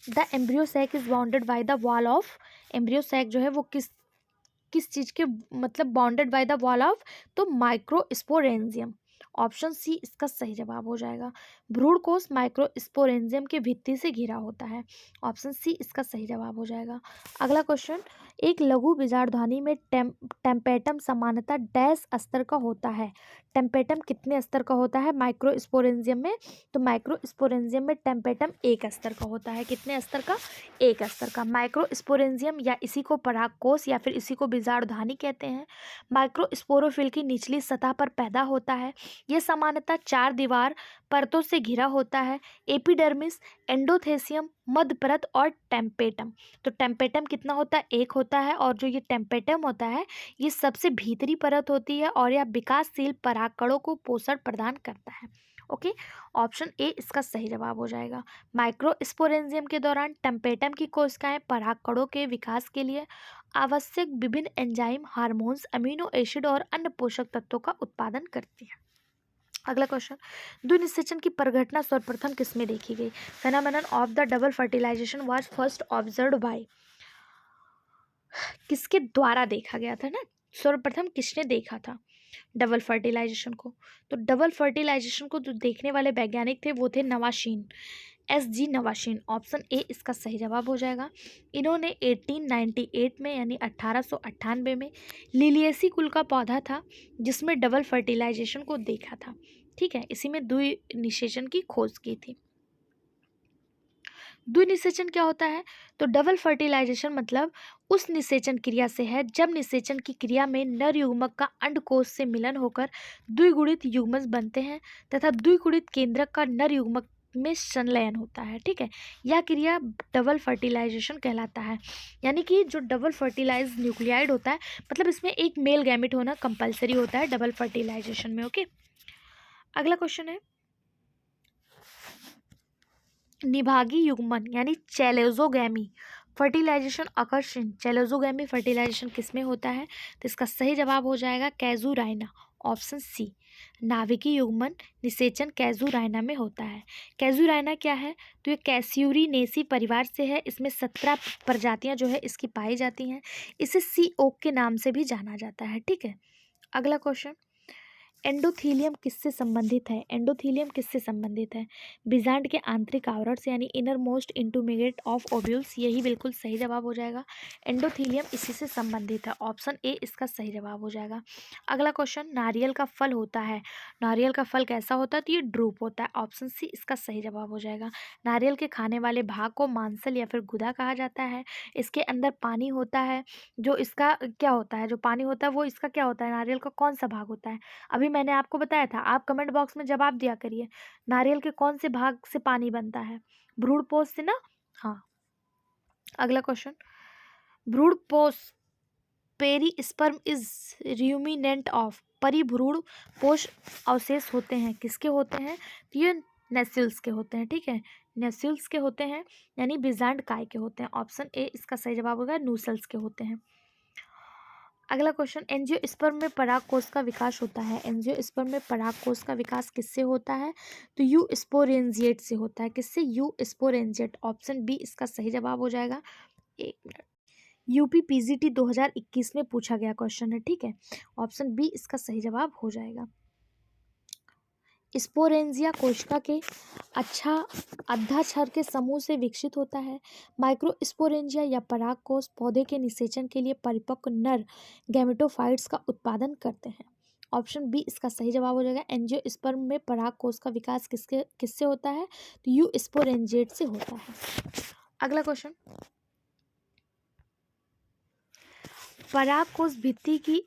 the embryo sac is bounded by the wall of. Embryo sac जो है वो किस चीज के मतलब bounded by the wall of? तो माइक्रोस्पोरेंजियम। ऑप्शन सी इसका सही जवाब हो जाएगा। भ्रूण कोश माइक्रोस्पोरेंजियम के भित्ति से घिरा होता है। ऑप्शन सी इसका सही जवाब हो जाएगा। अगला क्वेश्चन, एक लघु बीजाणुधानी में टेम्पेटम सामान्यतः डैश स्तर का होता है? टेम्पेटम कितने स्तर का होता है माइक्रोस्पोरेंजियम में? तो माइक्रोस्पोरेंजियम में टेम्पेटम 1 स्तर का होता है। कितने स्तर का? 1 स्तर का। माइक्रोस्पोरेंजियम या इसी को परागकोश या फिर इसी को बीजाणुधानी कहते हैं। माइक्रोस्पोरोफिल की निचली सतह पर पैदा होता है। यह सामान्यतः 4 दीवार परतों से घिरा होता है, एपिडर्मिस, एंडोथेसियम, मध्य परत और टेम्पेटम। तो टेम्पेटम कितना होता है? 1 होता है। और जो ये टेम्पेटम होता है ये सबसे भीतरी परत होती है और यह विकासशील परागकणों को पोषण प्रदान करता है। ओके, ऑप्शन ए इसका सही जवाब हो जाएगा। माइक्रोस्पोरेंजियम के दौरान टेम्पेटम की कोशिकाएं परागकणों के विकास के लिए आवश्यक विभिन्न एंजाइम, हार्मोन्स, अमीनो एसिड और अन्य पोषक तत्वों का उत्पादन करती हैं। अगला क्वेश्चन, द्विनिषेचन की परिघटना सर्वप्रथम किसमें देखी गई? Phenomenon of the double fertilisation was first observed by. किसके द्वारा देखा गया था ना, सर्वप्रथम किसने देखा था डबल फर्टिलाइजेशन को? तो डबल फर्टिलाइजेशन को जो देखने वाले वैज्ञानिक थे वो थे नवाशीन, SG नवाशीन। ऑप्शन ए इसका सही जवाब हो जाएगा। इन्होंने 1898 में यानी 1898 में लिलियेसी कुल का पौधा था जिसमें डबल फर्टिलाइजेशन को देखा था। ठीक है, इसी में द्विनिषेचन की खोज की थी। द्विनिषेचन क्या होता है? तो डबल फर्टिलाइजेशन मतलब उस निषेचन क्रिया से है जब निषेचन की क्रिया में नर युग्मक का अंडकोश से मिलन होकर द्विगुणित युग्मज बनते हैं तथा द्विगुणित केंद्रक का नर युग्मक में संलयन होता है। ठीक है, यह क्रिया डबल फर्टिलाइजेशन कहलाता है। यानी कि जो डबल फर्टिलाइज न्यूक्लियाइड होता है मतलब इसमें एक मेल गैमेट होना कंपलसरी होता है डबल फर्टिलाइजेशन में। ओके, अगला क्वेश्चन है, निभागी युग्मन यानी चैलेजोगैमी फर्टिलाइजेशन आकर्षण, चैलेजोगैमी फर्टिलाइजेशन किसमें होता है? तो इसका सही जवाब हो जाएगा कैजुराइना, ऑप्शन सी। नाभिकीय युग्मन निषेचन कैजुराइना में होता है। कैजुराइना क्या है? तो ये कैस्यूरिनेसी परिवार से है। इसमें 17 प्रजातियां जो है इसकी पाई जाती हैं। इसे सी ओक के नाम से भी जाना जाता है। ठीक है, अगला क्वेश्चन, एंडोथीलियम किससे संबंधित है? एंडोथीलियम किससे संबंधित है? बीजांड के आंतरिक आवरण से यानी inner most intermediate of ovules, यही बिल्कुल सही जवाब हो जाएगा। एंडोथीलियम इसी से संबंधित है, ऑप्शन ए इसका सही जवाब हो जाएगा। अगला क्वेश्चन, नारियल का फल होता है, नारियल का फल कैसा होता है? तो ये ड्रूप होता है, ऑप्शन सी इसका सही जवाब हो जाएगा। नारियल के खाने वाले भाग को मांसल या फिर गुदा कहा जाता है। इसके अंदर पानी होता है, जो इसका क्या होता है, जो पानी होता है वो इसका क्या होता है, नारियल का कौन सा भाग होता है? अभी मैंने आपको बताया था, आप कमेंट बॉक्स में जवाब दिया करिए, नारियल के कौन से भाग से पानी बनता है? भ्रूणपोष से ना। हाँ, अगला क्वेश्चन, भ्रूणपोष पेरिस्पर्म इज रूमिनेंट ऑफ, परिभ्रूण पोष अवशेष होते हैं, किसके होते हैं? तो ये नेस्यूल्स के होते हैं। ठीक है, नेस्यूल्स के होते हैं यानी बीजांड काय के होते हैं, ऑप्शन ए इसका सही जवाब होगा, नूसल्स के होते हैं। अगला क्वेश्चन, एंजियोस्पर्म में परागकोश का विकास होता है, एंजियोस्पर्म में परागकोश का विकास किससे होता है? तो यू स्पोरेंजिएट से होता है, किससे? यू स्पोरेंजिएट, ऑप्शन बी इसका सही जवाब हो जाएगा। एक मिनट, यूपी पीजीटी 2021 में पूछा गया क्वेश्चन है। ठीक है, ऑप्शन बी इसका सही जवाब हो जाएगा। स्पोरेंजिया कोशिका के अच्छा अद्धाक्षर के समूह से विकसित होता है। माइक्रोस्पोरेंजिया या परागकोश पौधे के निषेचन के लिए परिपक्व नर गैमेटोफाइट्स का उत्पादन करते हैं, ऑप्शन बी इसका सही जवाब हो जाएगा। एंजियोस्पर्म में परागकोश का विकास किससे होता है? तो यू स्पोरेंजिएट से होता है। अगला क्वेश्चन, परागकोश भित्ति की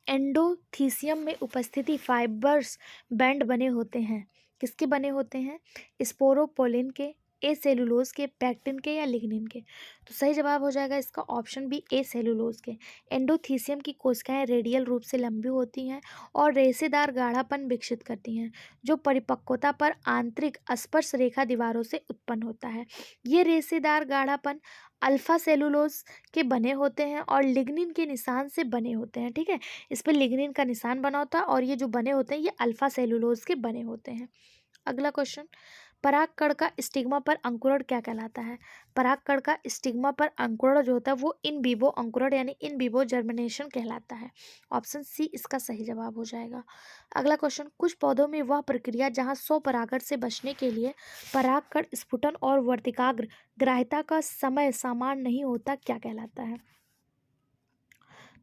एंडोथीसियम में उपस्थिति फाइबर्स बैंड बने होते हैं, किसके बने होते हैं? स्पोरोपोलिन के, ए सेलुलोज के, पैक्टिन के या लिग्निन के? तो सही जवाब हो जाएगा इसका ऑप्शन बी, ए सेलुलोज के। एंडोथीसियम की कोशिकाएं रेडियल रूप से लंबी होती हैं और रेशेदार गाढ़ापन विकसित करती हैं जो परिपक्वता पर आंतरिक स्पर्श रेखा दीवारों से उत्पन्न होता है। ये रेशेदार गाढ़ापन अल्फा सेलुलोज के बने होते हैं और लिग्निन के निशान से बने होते हैं। ठीक है, इस पर लिग्निन का निशान बना होता है और ये जो बने होते हैं ये अल्फा सेलुलोज के बने होते हैं। अगला क्वेश्चन, परागकण का स्टिग्मा पर अंकुरण क्या कहलाता है? परागकण का स्टिग्मा पर अंकुरण जो होता है वो इन विवो अंकुरण यानी इन विवो जर्मिनेशन कहलाता है, ऑप्शन सी इसका सही जवाब हो जाएगा। अगला क्वेश्चन, कुछ पौधों में वह प्रक्रिया जहां स्वपरागण से बचने के लिए परागकण स्फुटन और वर्तिकाग्र ग्राह्यता का समय समान नहीं होता, क्या कहलाता है?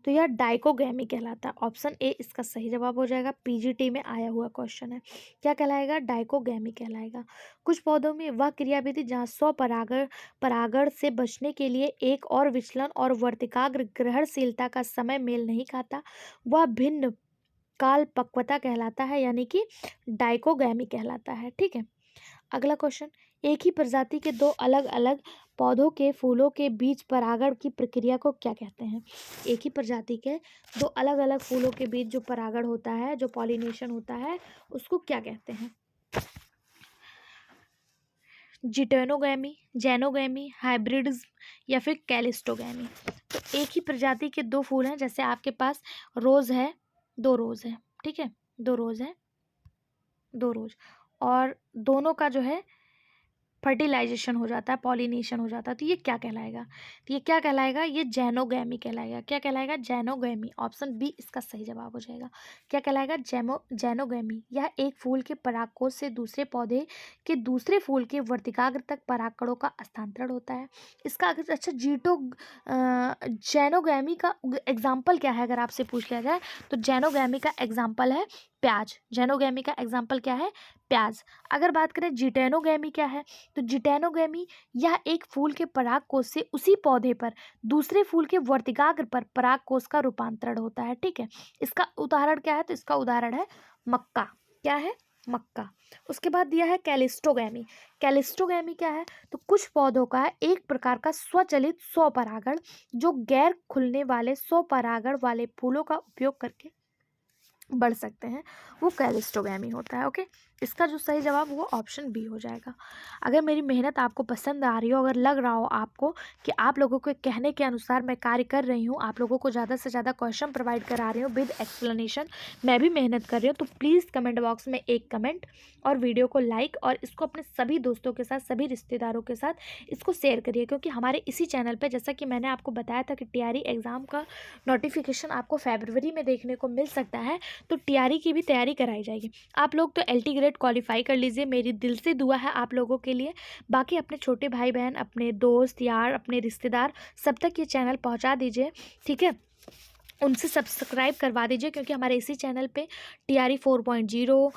तो यह डाइकोगैमी कहलाता है, ऑप्शन ए इसका सही जवाब हो जाएगा। पीजीटी में आया हुआ क्वेश्चन है, क्या कहलाएगा? डाइकोगैमी कहलाएगा। कुछ पौधों में वह क्रियाविधि जहाँ परागण से बचने के लिए एक और विचलन और वर्तिकाग्र ग्रहणशीलता का समय मेल नहीं खाता, वह भिन्न काल पक्वता कहलाता है यानी कि डाइकोगैमी कहलाता है। ठीक है, अगला क्वेश्चन, एक ही प्रजाति के दो अलग अलग पौधों के फूलों के बीच परागण की प्रक्रिया को क्या कहते हैं? एक ही प्रजाति के दो अलग अलग फूलों के बीच जो परागण होता है, जो पॉलिनेशन होता है, उसको क्या कहते हैं? जिटेनोगैमी, जेनोगैमी, हाइब्रिडिज्म या फिर कैलिस्टोगैमी? तो एक ही प्रजाति के दो फूल हैं, जैसे आपके पास रोज है, दो रोज है, ठीक है, दो रोज है, दो रोज, और दोनों का जो है फर्टिलाइजेशन हो जाता है, पॉलिनेशन हो जाता है, तो ये क्या कहलाएगा? तो ये क्या कहलाएगा? ये जेनोगैमी कहलाएगा। क्या कहलाएगा? जेनोगैमी। ऑप्शन बी इसका सही जवाब हो जाएगा। क्या कहलाएगा? जेनोगैमी। यह एक फूल के परागकोश से दूसरे पौधे के दूसरे फूल के वर्तिकाग्र तक परागकणों का स्थानांतरण होता है। इसका अगर अच्छा जेनोगैमी का एग्जाम्पल क्या है अगर आपसे पूछ लिया जाए, तो जेनोगैमी का एग्जाम्पल है प्याज। जेनोगैमी का एग्जाम्पल क्या है? प्याज। अगर बात करें जिटेनोगैमी क्या है, तो जिटेनोगैमी यह एक फूल के परागकोश से उसी पौधे पर दूसरे फूल के वर्तिकाग्र पर परागकोश का रूपांतरण होता है। ठीक है, इसका उदाहरण क्या है? तो इसका उदाहरण है मक्का। क्या है? मक्का। उसके बाद दिया है कैलिस्टोगैमी। कैलिस्टोगैमी क्या है? तो कुछ पौधों का एक प्रकार का स्वचलित स्वपरागण जो गैर खुलने वाले स्वपरागण वाले फूलों का उपयोग करके बढ़ सकते हैं, वो कैलिस्टोगैमी होता है। ओके, इसका जो सही जवाब वो ऑप्शन बी हो जाएगा। अगर मेरी मेहनत आपको पसंद आ रही हो, अगर लग रहा हो आपको कि आप लोगों के कहने के अनुसार मैं कार्य कर रही हूँ, आप लोगों को ज़्यादा से ज़्यादा क्वेश्चन प्रोवाइड करा रही हूँ विद एक्सप्लेनेशन, मैं भी मेहनत कर रही हूँ, तो प्लीज़ कमेंट बॉक्स में एक कमेंट और वीडियो को लाइक और इसको अपने सभी दोस्तों के साथ, सभी रिश्तेदारों के साथ इसको शेयर करिए, क्योंकि हमारे इसी चैनल पर, जैसा कि मैंने आपको बताया था कि टीआरई एग्ज़ाम का नोटिफिकेशन आपको फरवरी में देखने को मिल सकता है, तो टीआरई की भी तैयारी कराई जाएगी। आप लोग तो एलटी ग्रेड क्वालिफाई कर लीजिए, मेरी दिल से दुआ है आप लोगों के लिए। बाकी अपने छोटे भाई बहन, अपने दोस्त यार, अपने रिश्तेदार सब तक ये चैनल पहुंचा दीजिए। ठीक है, उनसे सब्सक्राइब करवा दीजिए, क्योंकि हमारे इसी चैनल पे टीआरई 4.0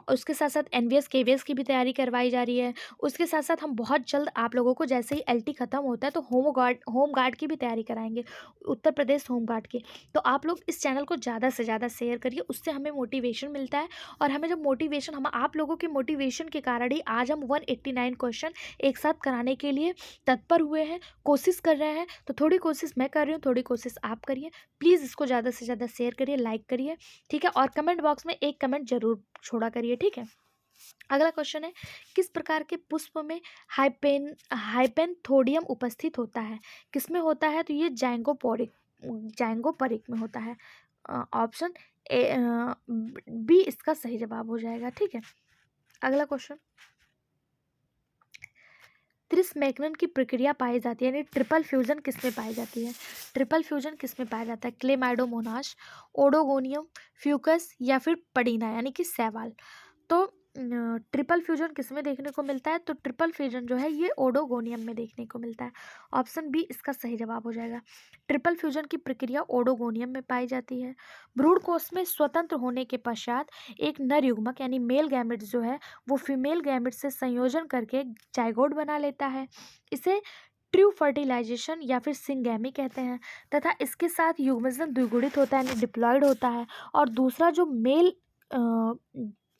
उसके साथ साथ एनवीएस केवीएस की भी तैयारी करवाई जा रही है। उसके साथ साथ हम बहुत जल्द आप लोगों को, जैसे ही एलटी ख़त्म होता है, तो होम गार्ड की भी तैयारी कराएंगे, उत्तर प्रदेश होम गार्ड की। तो आप लोग इस चैनल को ज़्यादा से ज़्यादा शेयर करिए, उससे हमें मोटिवेशन मिलता है। और हमें जब मोटिवेशन, हम आप लोगों के मोटिवेशन के कारण ही आज हम 189 क्वेश्चन एक साथ कराने के लिए तत्पर हुए हैं, कोशिश कर रहे हैं। तो थोड़ी कोशिश मैं कर रही हूँ, थोड़ी कोशिश आप करिए। प्लीज़ इसको ज़्यादा से ज़्यादा शेयर करिए, लाइक करिए। ठीक है, और कमेंट बॉक्स में एक कमेंट जरूर छोड़ा करिए। ठीक है, अगला क्वेश्चन है, किस प्रकार के पुष्प में हाइपेनथोडियम उपस्थित होता है? किस में होता है? तो ये जाइंगोपरिक में होता है। ऑप्शन बी इसका सही जवाब हो जाएगा। ठीक है, अगला क्वेश्चन, त्रिस्मैग्नन की प्रक्रिया पाई जाती है, यानी ट्रिपल फ्यूजन किस में पाई जाती है? ट्रिपल फ्यूजन किस में पाया जाता है? क्लेमाइडोमोनास, ओडोगोनियम, फ्यूकस या फिर पडीना यानी कि शैवाल। तो ट्रिपल फ्यूजन किस में देखने को मिलता है? तो ट्रिपल फ्यूजन जो है ये ओडोगोनियम में देखने को मिलता है। ऑप्शन बी इसका सही जवाब हो जाएगा। ट्रिपल फ्यूजन की प्रक्रिया ओडोगोनियम में पाई जाती है। भ्रूण कोश में स्वतंत्र होने के पश्चात एक नर युग्मक यानी मेल गैमेट जो है वो फीमेल गैमेट से संयोजन करके जाइगोट बना लेता है। इसे ट्रू फर्टिलाइजेशन या फिर सिंगैमी कहते हैं, तथा इसके साथ युग्मजन द्विगुणित होता है यानी डिप्लॉयड होता है। और दूसरा जो मेल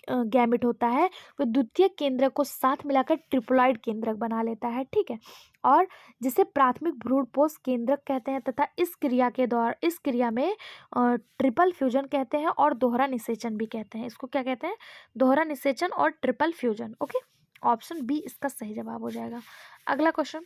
गैमेट होता है वो द्वितीय केंद्रक को साथ मिलाकर ट्रिप्लॉइड केंद्रक बना लेता है। ठीक है, और जिसे प्राथमिक भ्रूणपोष केंद्रक कहते हैं, तथा इस क्रिया में ट्रिपल फ्यूजन कहते हैं और दोहरा निषेचन भी कहते हैं। इसको क्या कहते हैं? दोहरा निषेचन और triple fusion. Okay, option B इसका सही जवाब हो जाएगा। अगला question,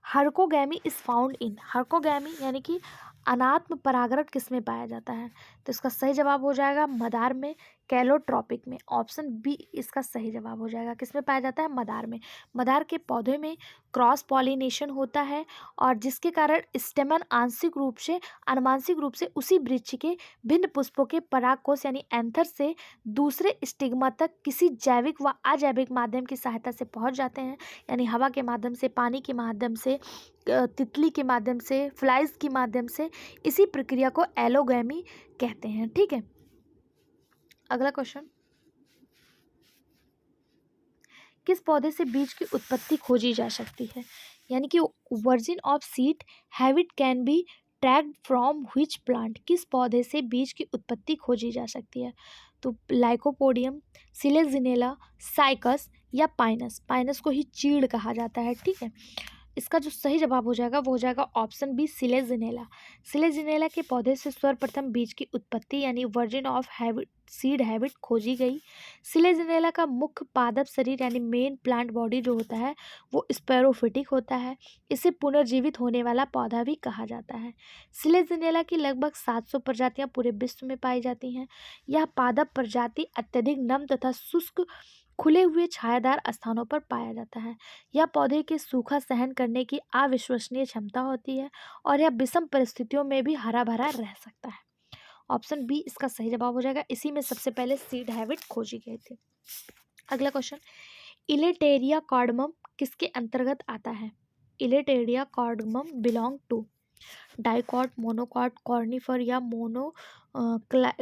herkogamy is found in, herkogamy यानी कि अनात्म परागण किस में पाया जाता है? तो इसका सही जवाब हो जाएगा मदार में, कैलोट्रॉपिक में। ऑप्शन बी इसका सही जवाब हो जाएगा। किस में पाया जाता है? मदार में। मदार के पौधे में क्रॉस पॉलिनेशन होता है, और जिसके कारण स्टेमन आंशिक रूप से अनुवांशिक रूप से उसी वृक्ष के भिन्न पुष्पों के परागकोश यानी एंथर से दूसरे स्टिग्मा तक किसी जैविक व अजैविक माध्यम की सहायता से पहुंच जाते हैं, यानी हवा के माध्यम से, पानी के माध्यम से, तितली के माध्यम से, फ्लाइज के माध्यम से। इसी प्रक्रिया को एलोगैमी कहते हैं। ठीक है, अगला क्वेश्चन, किस पौधे से बीज की उत्पत्ति खोजी जा सकती है? यानी कि virgin of seed habit can be tracked from which plant, किस पौधे से बीज की उत्पत्ति खोजी जा सकती है? तो लाइकोपोडियम, सिलेजिनेला, साइकस या पाइनस। पाइनस को ही चीड़ कहा जाता है। ठीक है, इसका जो सही जवाब हो जाएगा वो हो जाएगा ऑप्शन बी सिलेजिनेला। सिलेजिनेला के पौधे से सर्वप्रथम बीज की उत्पत्ति यानी वर्जिन ऑफ सीड हैबिट खोजी गई। सिलेजिनेला का मुख्य पादप शरीर यानी मेन प्लांट बॉडी जो होता है वो स्पैरोफिटिक होता है। इसे पुनर्जीवित होने वाला पौधा भी कहा जाता है। सिलेजिनेला की लगभग 700 प्रजातियां पूरे विश्व में पाई जाती हैं। यह पादप प्रजाति अत्यधिक नम तथा शुष्क खुले हुए छायादार स्थानों पर पाया जाता है। यह पौधे के सूखा सहन करने की अविश्वसनीय क्षमता होती है और यह विषम परिस्थितियों में भी हरा भरा रह सकता है। ऑप्शन बी इसका सही जवाब हो जाएगा। इसी में सबसे पहले सीड हैबिट खोजी गई थी। अगला क्वेश्चन, इलेटेरिया कार्डमम किसके अंतर्गत आता है? Elettaria cardamom belong to dicot, monocot, conifer या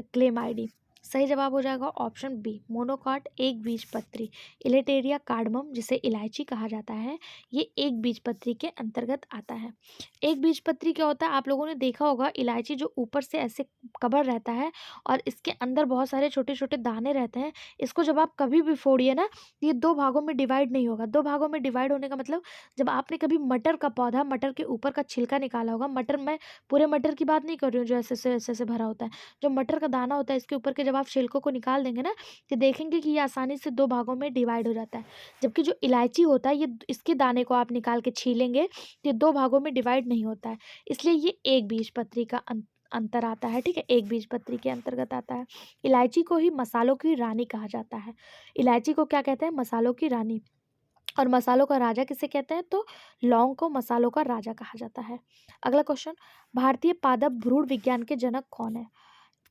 क्लेमाइडी। सही जवाब हो जाएगा ऑप्शन बी मोनोकॉट, एक बीजपत्री। इलेटेरिया कार्डमम जिसे इलायची कहा जाता है ये एक बीजपत्री के अंतर्गत आता है। एक बीजपत्री क्या होता है? आप लोगों ने देखा होगा इलायची जो ऊपर से ऐसे कवर रहता है और इसके अंदर बहुत सारे छोटे छोटे दाने रहते हैं। इसको जब आप कभी भी फोड़िए ना ये दो भागों में डिवाइड नहीं होगा। दो भागों में डिवाइड होने का मतलब जब आपने कभी मटर का पौधा, मटर के ऊपर का छिलका निकाला होगा, मटर मैं पूरे मटर की बात नहीं कर रही हूँ जो ऐसे भरा होता है, जो मटर का दाना होता है इसके ऊपर के जब आप छिलकों को निकाल देंगे ना तो देखेंगे कि ये आसानी से दो भागों में डिवाइड हो जाता है। जबकि जो इलायची होता है ये इसके दाने को आप निकाल के छीलेंगे तो ये दो भागों में डिवाइड नहीं होता है, इसलिए ये एक बीजपत्री का अंतर आता है। ठीक है, एक बीजपत्री के अंतर्गत आता है। इलायची को ही मसालों की रानी कहा जाता है। इलायची को क्या कहते हैं? मसालों की रानी। और मसालों का राजा किसे कहते हैं? तो लौंग को मसालों का राजा कहा जाता है। अगला क्वेश्चन, भारतीय पादप भ्रूण विज्ञान के जनक कौन है?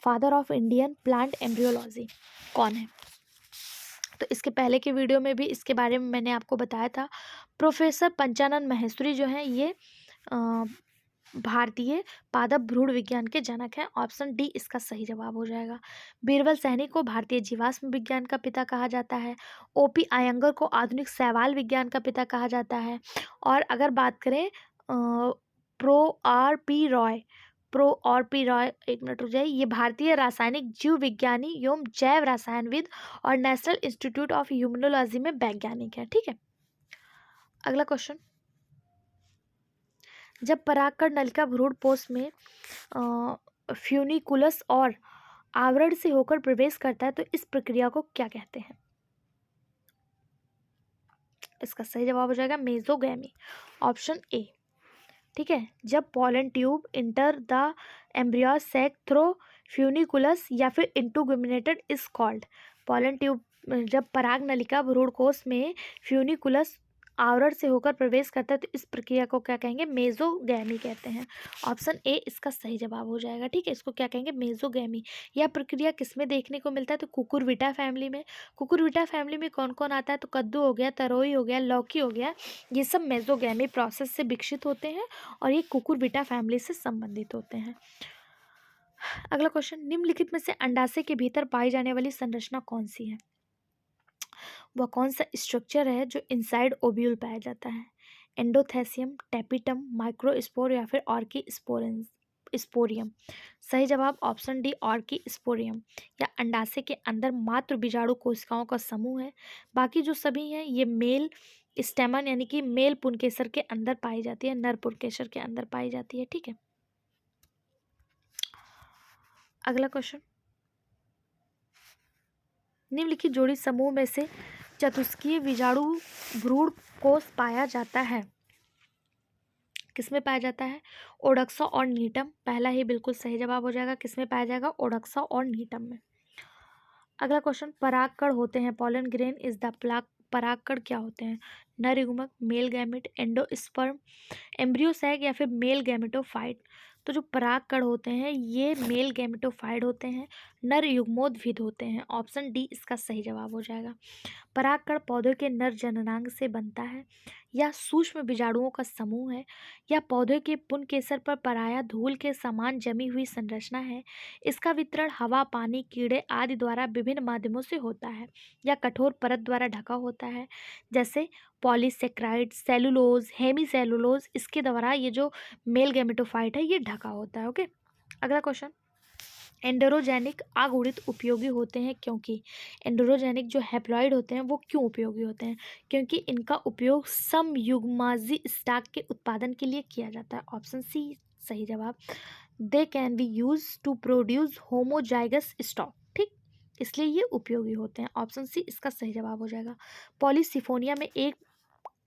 Father of Indian plant embryology कौन है? तो इसके पहले के वीडियो में भी इसके बारे में मैंने आपको बताया था। प्रोफेसर पंचानन माहेश्वरी जो हैं ये भारतीय पादप भ्रूण विज्ञान के जनक हैं। ऑप्शन डी इसका सही जवाब हो जाएगा। बीरबल सैनी को भारतीय जीवाश्म विज्ञान का पिता कहा जाता है। ओपी अयंगर को आधुनिक शैवाल विज्ञान का पिता कहा जाता है। और अगर बात करें प्रो आर पी रॉय, एक मिनट रुक जाइए, ये भारतीय रासायनिक जीव विज्ञानी एवं जैव रसायनविद और नेशनल इंस्टीट्यूट ऑफ ह्यूमनोलॉजी में वैज्ञानिक है। ठीक है, अगला क्वेश्चन, जब परागकण नलिका भ्रूणपोष में फ्यूनिकुलस और आवरण से होकर प्रवेश करता है तो इस प्रक्रिया को क्या कहते हैं? इसका सही जवाब हो जाएगा मेसोगैमी, ऑप्शन ए। ठीक है, जब pollen tube enter the embryo sac through funiculus या फिर integument is called. Pollen tube जब पराग नलिका भ्रूणकोश में फ्यूनिकुलस आवरण से होकर प्रवेश करता है तो इस प्रक्रिया को क्या कहेंगे? मेसोगैमी कहते हैं। ऑप्शन ए इसका सही जवाब हो जाएगा। ठीक है, इसको क्या कहेंगे? मेसोगैमी। यह प्रक्रिया किसमें देखने को मिलता है? तो कुकुरविटा फैमिली में। कुकुरविटा फैमिली में कौन कौन आता है? तो कद्दू हो गया, तरोई हो गया, लौकी हो गया, ये सब मेसोगैमी प्रोसेस से विकसित होते हैं और ये कुकुरविटा फैमिली से संबंधित होते हैं। अगला क्वेश्चन, निम्नलिखित में से अंडाशय के भीतर पाई जाने वाली संरचना कौन सी है? वह कौन सा स्ट्रक्चर है जो इनसाइड ओव्यूल पाया जाता है? एंडोथेसियम, टेपिटम, माइक्रोस्पोर या फिर ऑर्की स्पोरियम। सही जवाब ऑप्शन डी ऑर्की स्पोरियम। या अंडाशय के अंदर मात्र बीजाणु कोशिकाओं का समूह है, बाकी जो सभी हैं ये मेल स्टेमन यानी कि मेल पुंकेसर के अंदर पाई जाती है, नर पुंकेसर के अंदर पाई जाती है। ठीक है, अगला क्वेश्चन, निम्नलिखित जोड़ी समूह में से चतुष्कीय बीजाणु भ्रूण कोष पाया जाता है? किसमें पाया जाता है? ओडक्सा और नीटम। पहला ही बिल्कुल सही जवाब हो जाएगा। किसमें पाया जाएगा? ओडक्सा और नीटम में। अगला क्वेश्चन, परागकण होते हैं पॉलन ग्रेन इज द परागकण क्या होते हैं? नर युग्मक, male gamete, endosperm, embryo sac या फिर मेल गैमेटोफाइट। तो जो परागकण होते हैं ये मेल गैमेटोफाइट होते हैं, नर युग्मोद्भिद होते हैं। ऑप्शन डी इसका सही जवाब हो जाएगा। परागकण पौधे के नर जननांग से बनता है। यह सूक्ष्म बीजाणुओं का समूह है। यह पौधे के पुंकेसर पर पराया धूल के समान जमी हुई संरचना है। इसका वितरण हवा, पानी, कीड़े आदि द्वारा विभिन्न माध्यमों से होता है। यह कठोर परत द्वारा ढका होता है जैसे पॉलीसेक्राइड, सेलुलोज, हेमीसेलुलोज, इसके द्वारा ये जो मेल गैमेटोफाइट है ये ढका होता है। ओके, अगला क्वेश्चन, एंडोरोजेनिक अगुणित उपयोगी होते हैं क्योंकि? एंडोरोजेनिक जो हैप्लॉइड होते हैं वो क्यों उपयोगी होते हैं? क्योंकि इनका उपयोग समयुग्माजी स्टॉक के उत्पादन के लिए किया जाता है। ऑप्शन सी सही जवाब। They can be used to produce homozygous stock. ठीक, इसलिए ये उपयोगी होते हैं। ऑप्शन सी इसका सही जवाब हो जाएगा। पॉलीसिफोनिया में एक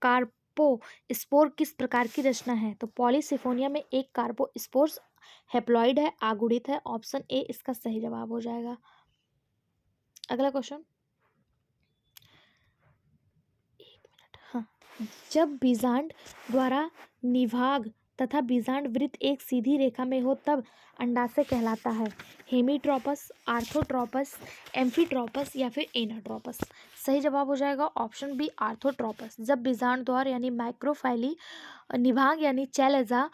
कार्पोस्पोर किस प्रकार की रचना है? तो पॉलीसिफोनिया में एक कार्पोस्पोर हैप्लॉइड है, आगुणित है। ऑप्शन ए इसका सही जवाब हो जाएगा। अगला क्वेश्चन, हाँ, जब बीजांड द्वारा निभाग तथा बीजांड वृत्त एक सीधी रेखा में हो तब अंडाशय कहलाता है। हेमीट्रोपस, आर्थोट्रोपस, एम्फीट्रोपस या फिर एनाट्रोपस? सही जवाब हो जाएगा ऑप्शन बी आर्थोट्रोपस। जब बीजांड द्वार यानी माइक्रोफाइली निभाग यानी चैलेजा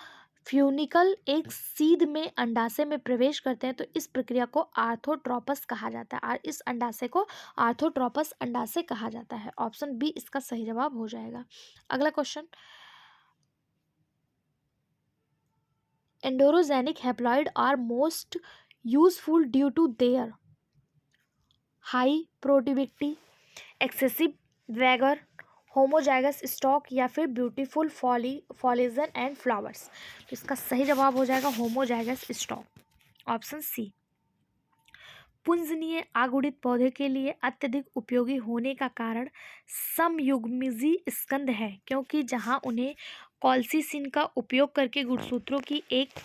फ्यूनिकल एक सीध में अंडाशय में प्रवेश करते हैं तो इस प्रक्रिया को आर्थोट्रोपस कहा जाता है और इस अंडाशय को आर्थोट्रोपस अंडाशय कहा जाता है। ऑप्शन बी इसका सही जवाब हो जाएगा। अगला question, androgenic haploid are most useful due to their high productivity, excessive vigour, homozygous stock या फिर ब्यूटीफुल फॉलिजन एंड फ्लावर्स? तो इसका सही जवाब हो जाएगा होमोजाइगस स्टॉक। Option C. पुंजनीय आगुणित पौधे के लिए अत्यधिक उपयोगी होने का कारण समयुग्मजी स्कंद है, क्योंकि जहां उन्हें कॉल्सिसिन का उपयोग करके गुणसूत्रों की एक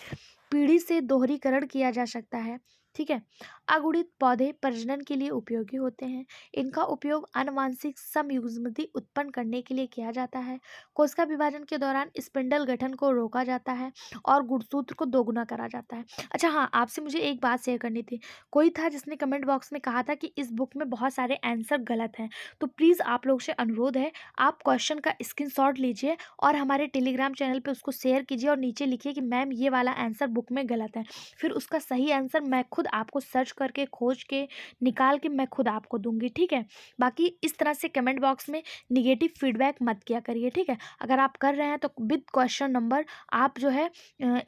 पीढ़ी से दोहरीकरण किया जा सकता है। ठीक है, अगुणित पौधे प्रजनन के लिए उपयोगी होते हैं। इनका उपयोग आनुवंशिक समयुग्मजी उत्पन्न करने के लिए किया जाता है। कोशिका विभाजन के दौरान स्पिंडल गठन को रोका जाता है और गुणसूत्र को दोगुना करा जाता है। अच्छा हाँ, आपसे मुझे एक बात शेयर करनी थी। कोई था जिसने कमेंट बॉक्स में कहा था कि इस बुक में बहुत सारे आंसर गलत हैं, तो प्लीज़ आप लोग से अनुरोध है, आप क्वेश्चन का स्क्रीनशॉट लीजिए और हमारे टेलीग्राम चैनल पे उसको शेयर कीजिए और नीचे लिखिए कि मैम ये वाला आंसर बुक में गलत है। फिर उसका सही आंसर मैं खुद आपको सर्च करके खोज के निकाल के मैं खुद आपको दूंगी। ठीक है, बाकी इस तरह से कमेंट बॉक्स में निगेटिव फीडबैक मत किया करिए। ठीक है, अगर आप कर रहे हैं तो विद क्वेश्चन नंबर आप जो है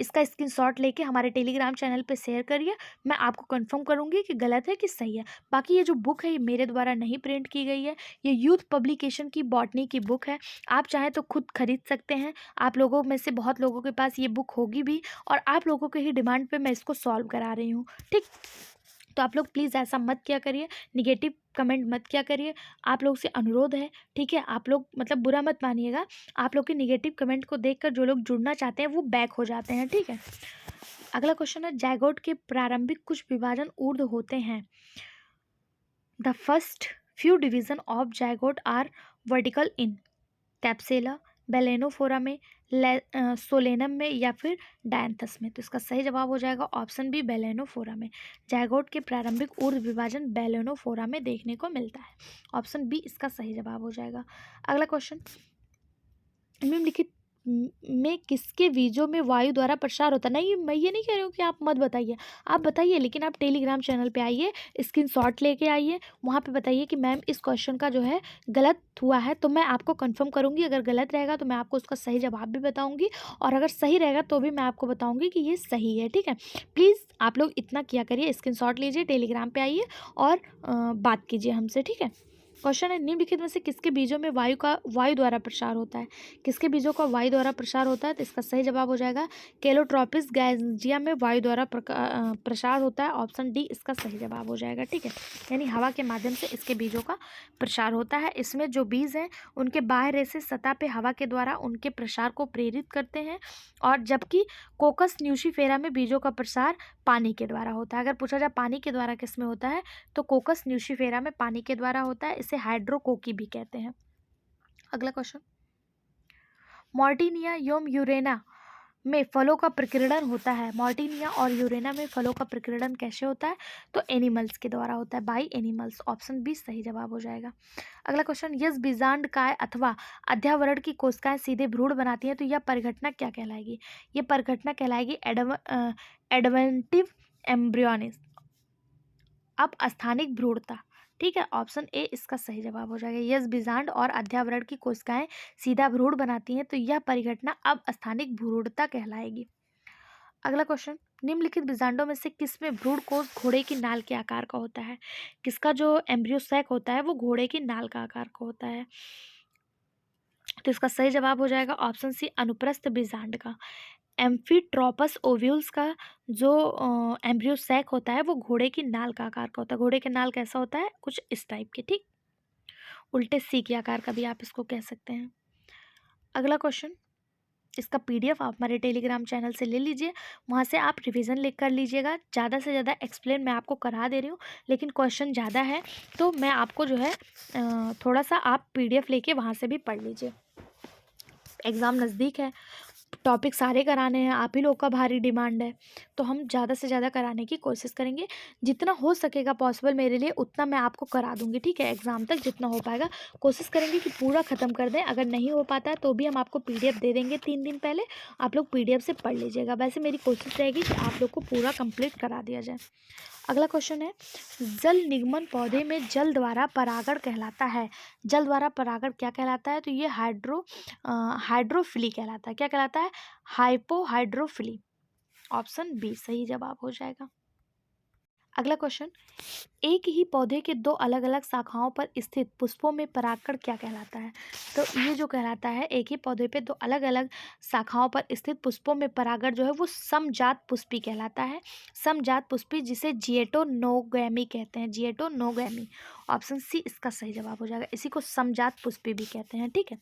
इसका स्क्रीनशॉट लेके हमारे टेलीग्राम चैनल पे शेयर करिए। मैं आपको कंफर्म करूंगी कि गलत है कि सही है। बाकी ये जो बुक है ये मेरे द्वारा नहीं प्रिंट की गई है, ये यूथ पब्लिकेशन की बॉटनी की बुक है। आप चाहें तो खुद खरीद सकते हैं। आप लोगों में से बहुत लोगों के पास ये बुक होगी भी और आप लोगों के ही डिमांड पे मैं इसको सॉल्व करा रही हूँ। ठीक, तो आप लोग प्लीज़ ऐसा मत किया करिए, निगेटिव कमेंट मत किया करिए, आप लोग से अनुरोध है। ठीक है, आप लोग मतलब बुरा मत मानिएगा, आप लोग के निगेटिव कमेंट को देखकर जो लोग जुड़ना चाहते हैं वो बैक हो जाते हैं। ठीक है, अगला क्वेश्चन है, जायगोट के प्रारंभिक कुछ विभाजन ऊर्ध्व होते हैं। The first few division of zygote are vertical in Capsella, Balanophora में, सोलेनम में या फिर डायंथस में? तो इसका सही जवाब हो जाएगा ऑप्शन बी बेलेनोफोरा में। जायगोट के प्रारंभिक ऊर्ध्व विभाजन बेलेनोफोरा में देखने को मिलता है। ऑप्शन बी इसका सही जवाब हो जाएगा। अगला क्वेश्चन, निम्नलिखित में किसके बीजों में वायु द्वारा प्रसार होता है? नहीं, मैं ये नहीं कह रही हूँ कि आप मत बताइए, आप बताइए, लेकिन आप टेलीग्राम चैनल पे आइए, स्क्रीनशॉट लेके आइए, वहाँ पे बताइए कि मैम इस क्वेश्चन का जो है गलत हुआ है, तो मैं आपको कंफर्म करूँगी। अगर गलत रहेगा तो मैं आपको उसका सही जवाब भी बताऊँगी और अगर सही रहेगा तो भी मैं आपको बताऊँगी कि ये सही है। ठीक है, प्लीज़ आप लोग इतना किया करिए, स्क्रीनशॉट लीजिए, टेलीग्राम पे आइए और बात कीजिए हमसे। ठीक है, क्वेश्चन है, निम्नलिखित में से किसके बीजों में वायु द्वारा प्रसार होता है? किसके बीजों का वायु द्वारा प्रसार होता है? तो इसका सही जवाब हो जाएगा केलोट्रोपिस गैंजिया में वायु द्वारा प्रसार होता है। ऑप्शन डी इसका सही जवाब हो जाएगा। ठीक है, यानी हवा के माध्यम से इसके बीजों का प्रसार होता है। इसमें जो बीज हैं उनके बाह्य रेशे सतह पे हवा के द्वारा उनके प्रसार को प्रेरित करते हैं और जबकि कोकस न्यूशिफेरा में बीजों का प्रसार पानी के द्वारा होता है। अगर पूछा जाए पानी के द्वारा किस में होता है तो कोकस न्यूशिफेरा में पानी के द्वारा होता है। इसे हाइड्रोकोकी भी कहते हैं। अगला क्वेश्चन, मॉर्टिनिया एवं यूरेना में फलों का प्रकीर्णन होता है। मॉर्टिनिया और यूरेना में फलों का प्रकीर्णन कैसे होता है? तो एनिमल्स के द्वारा होता है, बाई एनिमल्स। ऑप्शन बी सही जवाब हो जाएगा। अगला क्वेश्चन, यस बीजांडकाय अथवा अध्यावरण की कोशिकाएं सीधे भ्रूण बनाती हैं तो यह परिघटना क्या कहलाएगी? ये परिघटना कहलाएगी एडवेंटिव एम्ब्रियोनिस, अब स्थानिक भ्रूणता। ठीक है, ऑप्शन ए इसका सही जवाब हो जाएगा। यस बीजांड और अध्यावरण की कोशिकाएं सीधा भ्रूण बनाती हैं तो यह परिघटना अब स्थानिक भ्रूणता कहलाएगी। अगला क्वेश्चन, निम्नलिखित बीजांडों में से किसमें भ्रूण कोष घोड़े की नाल के आकार का होता है? किसका जो एम्ब्रियो सैक होता है वो घोड़े की नाल का आकार का होता है? तो इसका सही जवाब हो जाएगा ऑप्शन सी अनुप्रस्थ बीजांड का। एम्फीट्रोपस ओव्यूल्स का जो एम्ब्रियो सैक होता है वो घोड़े की नाल का आकार का होता है। घोड़े की नाल कैसा होता है? कुछ इस टाइप के, ठीक, उल्टे सी के आकार का भी आप इसको कह सकते हैं। अगला क्वेश्चन, इसका पीडीएफ आप हमारे टेलीग्राम चैनल से ले लीजिए, वहाँ से आप रिवीजन लिख कर लीजिएगा। ज़्यादा से ज़्यादा एक्सप्लेन मैं आपको करा दे रही हूँ, लेकिन क्वेश्चन ज़्यादा है तो मैं आपको जो है थोड़ा सा आप पीडीएफ लेके वहाँ से भी पढ़ लीजिए। एग्ज़ाम नज़दीक है, टॉपिक सारे कराने हैं, आप ही लोग का भारी डिमांड है, तो हम ज़्यादा से ज़्यादा कराने की कोशिश करेंगे। जितना हो सकेगा पॉसिबल मेरे लिए उतना मैं आपको करा दूंगी, ठीक है। एग्ज़ाम तक जितना हो पाएगा कोशिश करेंगे कि पूरा ख़त्म कर दें। अगर नहीं हो पाता है तो भी हम आपको पीडीएफ दे देंगे 3 दिन पहले, आप लोग पीडीएफ से पढ़ लीजिएगा। वैसे मेरी कोशिश रहेगी कि आप लोग को पूरा कंप्लीट करा दिया जाए। अगला क्वेश्चन है, जल निगमन पौधे में जल द्वारा परागण कहलाता है। जल द्वारा परागण क्या कहलाता है? तो ये हाइड्रोफिली कहलाता है। क्या कहलाता है? हाइपोहाइड्रोफिली। ऑप्शन बी सही जवाब हो जाएगा। अगला क्वेश्चन, एक ही पौधे के दो अलग अलग शाखाओं पर स्थित पुष्पों में परागण क्या कहलाता है? तो ये जो कहलाता है, एक ही पौधे पे दो अलग अलग शाखाओं पर स्थित पुष्पों में परागण जो है वो समजात पुष्पी कहलाता है। समजात पुष्पी, जिसे जिएटोनोगैमी कहते हैं। जिएटोनोगैमी, ऑप्शन सी इसका सही जवाब हो जाएगा। इसी को समजात पुष्पी भी कहते हैं, ठीक है।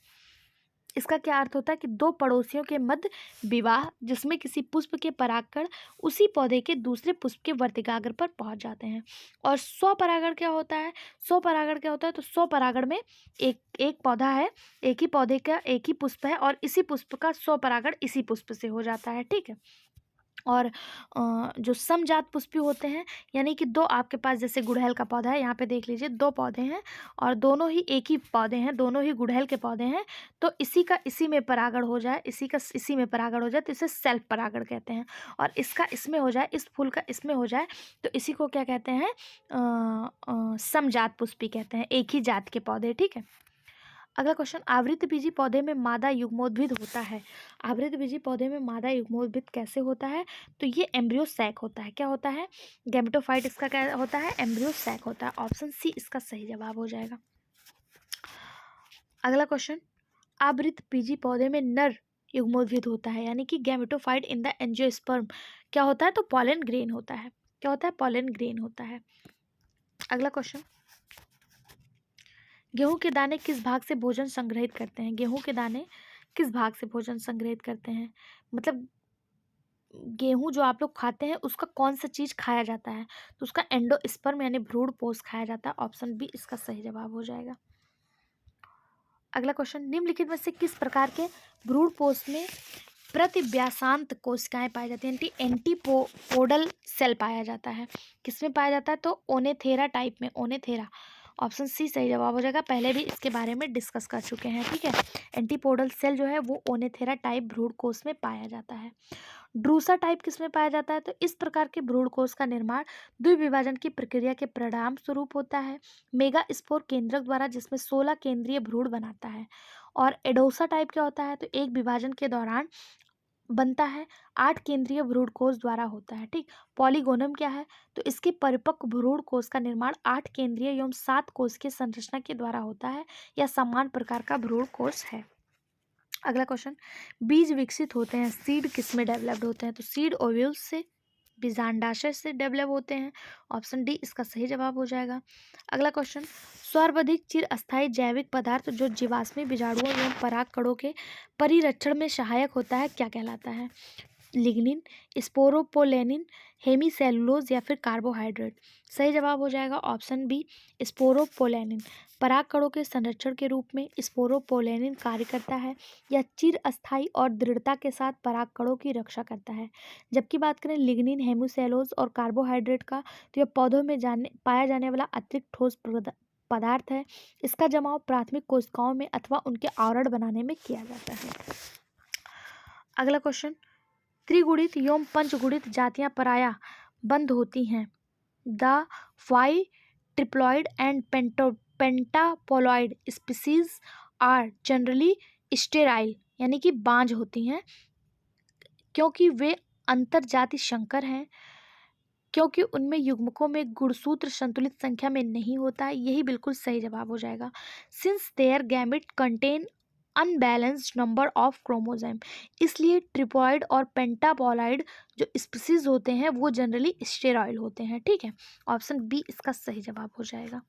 इसका क्या अर्थ होता है कि दो पड़ोसियों के मध्य विवाह, जिसमें किसी पुष्प के परागकण उसी पौधे के दूसरे पुष्प के वर्तिकाग्र पर पहुंच जाते हैं। और स्वपरागण क्या होता है? स्वपरागण क्या होता है? तो स्वपरागण में एक एक पौधा है, एक ही पौधे का एक ही पुष्प है और इसी पुष्प का स्वपरागण इसी पुष्प से हो जाता है, ठीक है। और जो समजात पुष्पी होते हैं, यानी कि दो आपके पास जैसे गुड़हल का पौधा है, यहाँ पे देख लीजिए दो पौधे हैं और दोनों ही एक ही पौधे हैं, दोनों ही गुड़हल के पौधे हैं, तो इसी का इसी में परागण हो जाए, इसी का इसी में परागण हो जाए तो इसे सेल्फ परागण कहते हैं। और इसका इसमें हो जाए, इस फूल का इसमें हो जाए तो इसी को क्या कहते हैं? समजात पुष्पी कहते हैं, एक ही जात के पौधे, ठीक है। अगला क्वेश्चन, आवृतबीजी पौधे में मादा युग्मोद्भिद होता है। आवृतबीजी पौधे में मादा युग्मोद्भिद कैसे होता है? तो ये एम्ब्रियो सैक होता है। क्या होता है? गैमेटोफाइट इसका क्या होता है? एम्ब्रियो सैक होता है। ऑप्शन सी इसका सही जवाब हो जाएगा। अगला क्वेश्चन, आवृतबीजी पौधे में नर युग्मोद्भिद होता है, यानी कि गैमेटोफाइट इन द एंजियोस्पर्म क्या होता है? तो पॉलन ग्रेन होता है। क्या होता है? पॉलन ग्रेन होता है। अगला क्वेश्चन, गेहूं के दाने किस भाग से भोजन संग्रहित करते हैं? गेहूं के दाने किस भाग से भोजन संग्रहित करते हैं? मतलब गेहूं जो आप लोग खाते हैं उसका कौन सा चीज खाया जाता है? तो उसका एंडोस्पर्म यानी भ्रूणपोष खाया जाता है। ऑप्शन बी इसका सही जवाब हो जाएगा। अगला क्वेश्चन, निम्नलिखित में से किस प्रकार के भ्रूणपोष में प्रतिव्यासांत कोशिकाएं पाई जाती हैं? एंटीपोडल सेल पाया जाता है। किसमें पाया जाता है? तो ओनेथेरा टाइप में, ओनेथेरा। ऑप्शन सी सही जवाब हो जाएगा। पहले भी इसके बारे में डिस्कस कर चुके हैं, ठीक है। एंटीपोडल सेल जो है वो ओनेथेरा टाइप भ्रूणकोष में पाया जाता है। ड्रूसा टाइप किसमें पाया जाता है? तो इस प्रकार के भ्रूणकोष का निर्माण द्विविभाजन की प्रक्रिया के परिणाम स्वरूप होता है। मेगा स्पोर केंद्रक द्वारा, जिसमें 16 केंद्रीय भ्रूण बनाता है। और एडोसा टाइप क्या होता है? तो एक विभाजन के दौरान बनता है, 8 केंद्रीय भ्रूणकोष द्वारा होता है, ठीक। पॉलीगोनम क्या है? तो इसके परिपक्व भ्रूणकोष का निर्माण 8 केंद्रीय एवं 7 कोष के संरचना के द्वारा होता है। यह समान प्रकार का भ्रूणकोष है। अगला क्वेश्चन, बीज विकसित होते हैं, सीड किस में डेवलप्ड होते हैं? तो सीड ओव्यूल्स से, बीजांडाशय से डेवलप होते हैं। ऑप्शन डी इसका सही जवाब हो जाएगा। अगला क्वेश्चन, सर्वाधिक चिर अस्थायी जैविक पदार्थ जो जीवाश्मी बीजाणुओं एवं परागकणों के परिरक्षण में सहायक होता है क्या कहलाता है? लिग्निन, स्पोरोपोलेनिन, हेमीसेलुलोज या फिर कार्बोहाइड्रेट। सही जवाब हो जाएगा ऑप्शन बी स्पोरोपोलेनिन। परागकणों के संरक्षण के रूप में स्पोरोपोलेनिन कार्य करता है। यह चिर अस्थायी और दृढ़ता के साथ परागकणों की रक्षा करता है। जबकि बात करें लिग्निन, हेमीसेलुलोज और कार्बोहाइड्रेट का, तो यह पौधों में पाया जाने वाला अतिरिक्त ठोस पदार्थ है। इसका जमाव प्राथमिक कोशिकाओं में अथवा उनके आवरण बनाने में किया जाता है। अगला क्वेश्चन, त्रिगुणित एवं पंचगुणित जातियां प्रायः बंद होती हैं। The five triploid and pentaploid species are generally sterile, यानी कि बांझ होती हैं, क्योंकि वे अंतरजाति संकर हैं, क्योंकि उनमें युग्मकों में गुणसूत्र संतुलित संख्या में नहीं होता है। यही बिल्कुल सही जवाब हो जाएगा। Since their gamete contain unbalanced number of chromosome. इसलिए ट्रिपॉइड और पेंटापॉलाइड जो स्पीसीज होते हैं वो जनरली स्टेरॉयल होते हैं। ठीक है, ऑप्शन बी इसका सही जवाब हो जाएगा।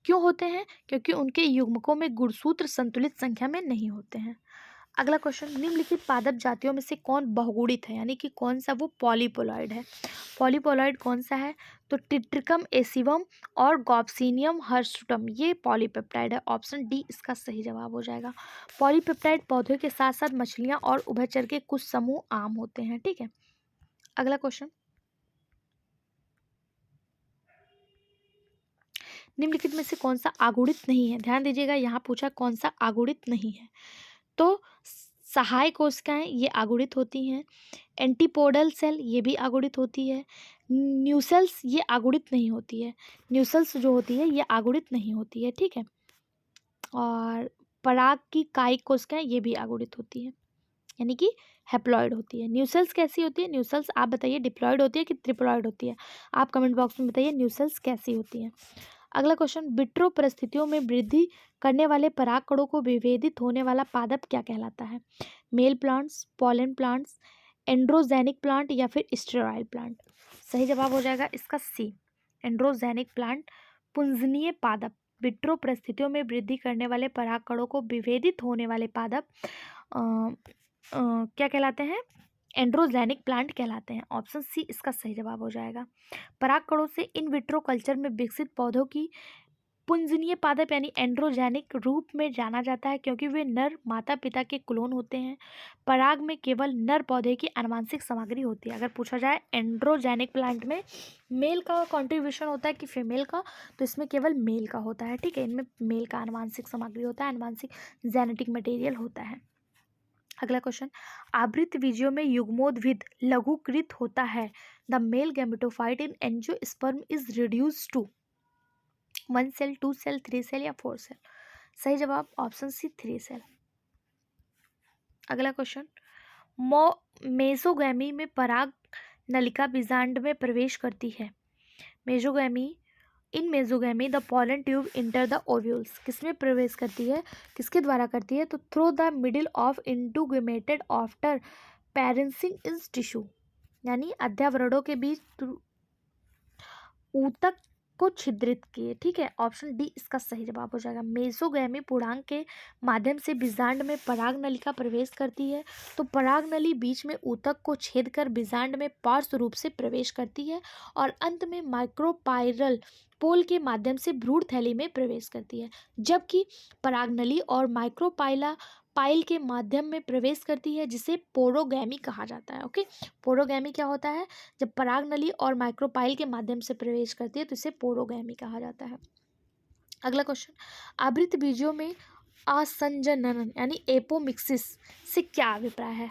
क्यों होते हैं? क्योंकि उनके युग्मकों में गुणसूत्र संतुलित संख्या में नहीं होते हैं। अगला क्वेश्चन, निम्नलिखित पादप जातियों में से कौन बहुगुणित है, यानी कि कौन सा वो पॉलीपोलॉइड है? पॉलीपोलॉइड कौन सा है? तो टिट्रिकम एसिवम और गॉब्सीनियम हर्सुटम, ये पॉलीपेप्टाइड है। ऑप्शन डी इसका सही जवाब हो जाएगा। पॉलीपेप्टाइड पौधों के साथ साथ मछलियां और उभयचर के कुछ समूह आम होते हैं। ठीक है, अगला क्वेश्चन, निम्नलिखित में से कौन सा आगुणित नहीं है? ध्यान दीजिएगा, यहाँ पूछा कौन सा आगुणित नहीं है। तो सहायक कोशिकाएं ये आगुणित होती हैं। एंटीपोडल सेल ये भी आगुणित होती है। न्यूसेल्स ये आगुणित नहीं होती है। न्यूसेल्स जो होती है ये आगुणित नहीं होती है। ठीक है, और पराग की कायिक कोशिकाएं ये भी आगुणित होती है, यानी कि हैप्लॉइड होती है। न्यूसेल्स कैसी होती है? न्यूसेल्स आप बताइए, डिप्लॉइड होती है कि ट्रिप्लॉइड होती है? आप कमेंट बॉक्स में बताइए न्यूसेल्स कैसी होती है। अगला क्वेश्चन, विट्रो परिस्थितियों में वृद्धि करने वाले परागकणों को विभेदित होने वाला पादप क्या कहलाता है? Male plants, pollen plants, androgenic plant या फिर स्टेरॉयल प्लांट? सही जवाब हो जाएगा इसका सी, एंड्रोजेनिक प्लांट। पुंजनीय पादप, विट्रो परिस्थितियों में वृद्धि करने वाले परागकणों को विभेदित होने वाले पादप क्या कहलाते हैं? एंड्रोजेनिक प्लांट कहलाते हैं। ऑप्शन सी इसका सही जवाब हो जाएगा। परागकणों से इन विट्रो कल्चर में विकसित पौधों की पुंजनीय पादप यानी एंड्रोजेनिक रूप में जाना जाता है, क्योंकि वे नर माता पिता के क्लोन होते हैं। पराग में केवल नर पौधे की आनुवंशिक सामग्री होती है। अगर पूछा जाए एंड्रोजेनिक प्लांट में मेल का कंट्रीब्यूशन होता है कि फीमेल का, तो इसमें केवल मेल का होता है। ठीक है, इनमें मेल का आनुवंशिक सामग्री होता है, आनुवंशिक जेनेटिक मटेरियल होता है। अगला क्वेश्चन, आवृत बीजों में युग्मोद्भिद लघुकृत होता है। The male gametophyte in angiosperm is reduced to 1 cell, 2 cell, 3 cell या 4 सेल? सही जवाब ऑप्शन सी 3 सेल। अगला क्वेश्चन, मेसोगैमी में पराग नलिका बीजांड में प्रवेश करती है। Mesogamy, in mesogamy the pollen tube enter the ovules, किसमें प्रवेश करती है? किसके द्वारा करती है? तो through the middle of integumented after piercing in tissue, यानी अध्यावरणों के बीच ऊतक को छिद्रित किए। ठीक है, ऑप्शन डी इसका सही जवाब हो जाएगा। मेसोगैमी पूर्णांक के माध्यम से बीजांड में पराग नली का प्रवेश करती है। तो पराग नली बीच में ऊतक को छेद कर बीजांड में पार्श्व रूप से प्रवेश करती है और अंत में माइक्रोपाइरल पोल के माध्यम से भ्रूण थैली में प्रवेश करती है, जबकि पराग नली और माइक्रोपाइला पाइल के माध्यम में प्रवेश करती है, जिसे पोरोगैमी कहा जाता है। ओके, पोरोगैमी क्या होता है? जब पराग नली और माइक्रोपाइल के माध्यम से प्रवेश करती है तो इसे पोरोगैमी कहा जाता है। अगला क्वेश्चन, आवृत बीजों में असंजनन यानी एपोमिक्सिस से क्या अभिप्राय है?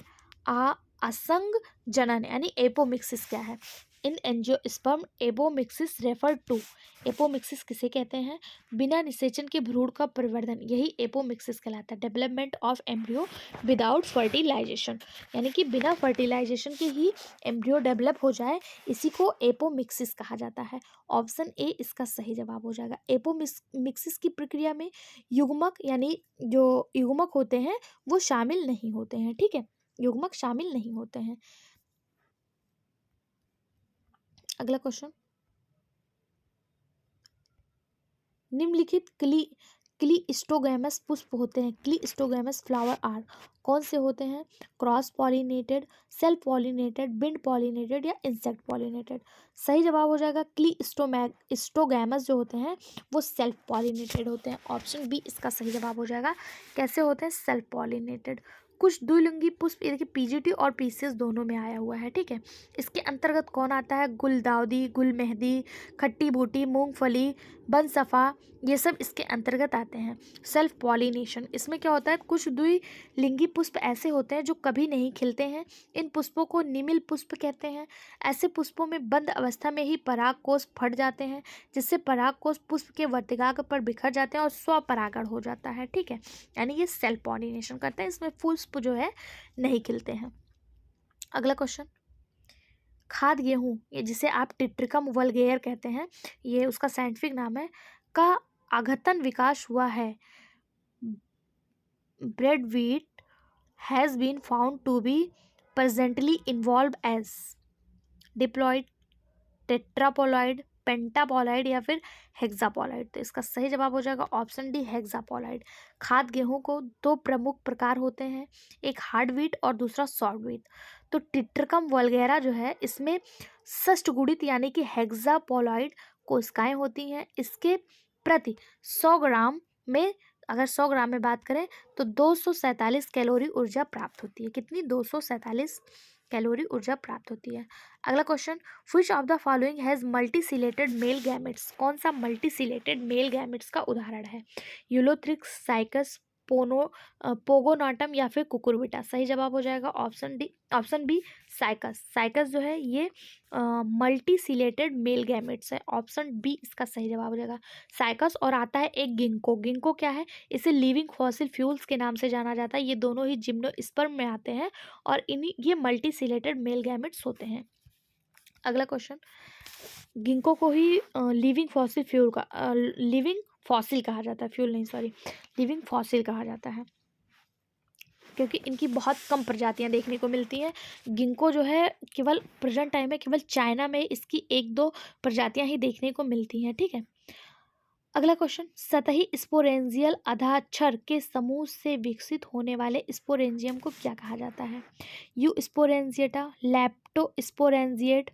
असंग जनन यानी एपोमिक्सिस क्या है? In angiosperm apomixis refer to, apomixis किसे कहते हैं? बिना निषेचन के भ्रूण का परिवर्धन, यही एपोमिक्सिस कहलाता है। Development of embryo without fertilisation, यानी कि बिना फर्टिलाइजेशन के ही एम्ब्रियो डेवलप हो जाए, इसी को एपोमिक्सिस कहा जाता है। ऑप्शन ए इसका सही जवाब हो जाएगा। एपोमिक्सिस की प्रक्रिया में युग्मक यानी जो युग्मक होते हैं वो शामिल नहीं होते हैं। ठीक है, युग्मक शामिल नहीं होते हैं। अगला क्वेश्चन, निम्नलिखित क्लीस्टोगैमस पुष्प होते हैं। क्लीस्टोगैमस फ्लावर आर कौन से होते हैं? Cross pollinated, self pollinated, bind pollinated या इंसेक्ट पॉलिनेटेड? सही जवाब हो जाएगा क्लीस्टोगैमस जो होते हैं वो सेल्फ पॉलिनेटेड होते हैं। ऑप्शन बी इसका सही जवाब हो जाएगा। कैसे होते हैं? Self pollinated. कुछ द्विलिंगी पुष्प, ये देखिए पीजीटी और पीसीएस दोनों में आया हुआ है। ठीक है, इसके अंतर्गत कौन आता है? गुलदाउदी, गुल मेहंदी, खट्टी बूटी, मूंगफली, बनसफा, ये सब इसके अंतर्गत आते हैं। सेल्फ पॉलिनेशन, इसमें क्या होता है? कुछ द्विलिंगी पुष्प ऐसे होते हैं जो कभी नहीं खिलते हैं, इन पुष्पों को निमिल पुष्प कहते हैं। ऐसे पुष्पों में बंद अवस्था में ही परागकोश फट जाते हैं, जिससे परागकोश पुष्प के वर्तिकाग्र पर बिखर जाते हैं और स्वपरागण हो जाता है। ठीक है, यानी ये सेल्फ पॉलिनेशन करते हैं, इसमें पुष्प जो है नहीं खिलते हैं। अगला क्वेश्चन, खाद गेहूं, ये जिसे आप टिट्रिकम वल्गेयर कहते हैं, ये उसका साइंटिफिक नाम है, का अघतन विकास हुआ है bread wheat has been found to be presently involved as diploid, tetraploid, pentaploid या फिर हेक्सापोलॉइड। तो इसका सही जवाब हो जाएगा ऑप्शन डी हेक्सापोलॉइड। खाद्य गेहूं को दो प्रमुख प्रकार होते हैं, एक हार्ड व्हीट और दूसरा सॉफ्ट व्हीट। तो टिट्रिकम वल्गैरा जो है इसमें षष्ठगुणित यानी कि हेक्सापोलॉइड कोशिकाएं होती हैं। इसके प्रति 100 ग्राम में, अगर 100 ग्राम में बात करें तो 247 कैलोरी ऊर्जा प्राप्त होती है। कितनी? 247 कैलोरी ऊर्जा प्राप्त होती है। अगला question, which of the following has multiciliated male gametes? कौन सा मल्टीसिलेटेड मेल गैमेट्स का उदाहरण है? यूलोथ्रिक्स, साइकस, पोगोनाटम या फिर कुकुरबिटा। सही जवाब हो जाएगा ऑप्शन बी साइकस। साइकस जो है ये मल्टीसिलेटेड मेल गैमेट्स है। ऑप्शन बी इसका सही जवाब हो जाएगा साइकस। और आता है एक गिंको। गिंको क्या है? इसे लिविंग फॉसिल फ्यूल्स के नाम से जाना जाता है। ये दोनों ही जिम्नोस्पर्म में आते हैं और इन्हीं ये मल्टीसिलेटेड मेल गैमेट्स होते हैं। अगला क्वेश्चन, गिंको को ही लिविंग फॉसिल फ्यूल का लिविंग फॉसिल कहा जाता है, फ्यूल नहीं सॉरी, लिविंग फॉसिल कहा जाता है क्योंकि इनकी बहुत कम प्रजातियां देखने को मिलती हैं। गिंको जो है केवल प्रेजेंट टाइम में केवल चाइना में इसकी 1-2 प्रजातियां ही देखने को मिलती हैं। ठीक है। अगला क्वेश्चन, सतही स्पोरेंजियल आधाक्षर के समूह से विकसित होने वाले स्पोरेंजियम को क्या कहा जाता है? यू स्पोरेंजिएटा, लैप्टो स्पोरेंजिएट,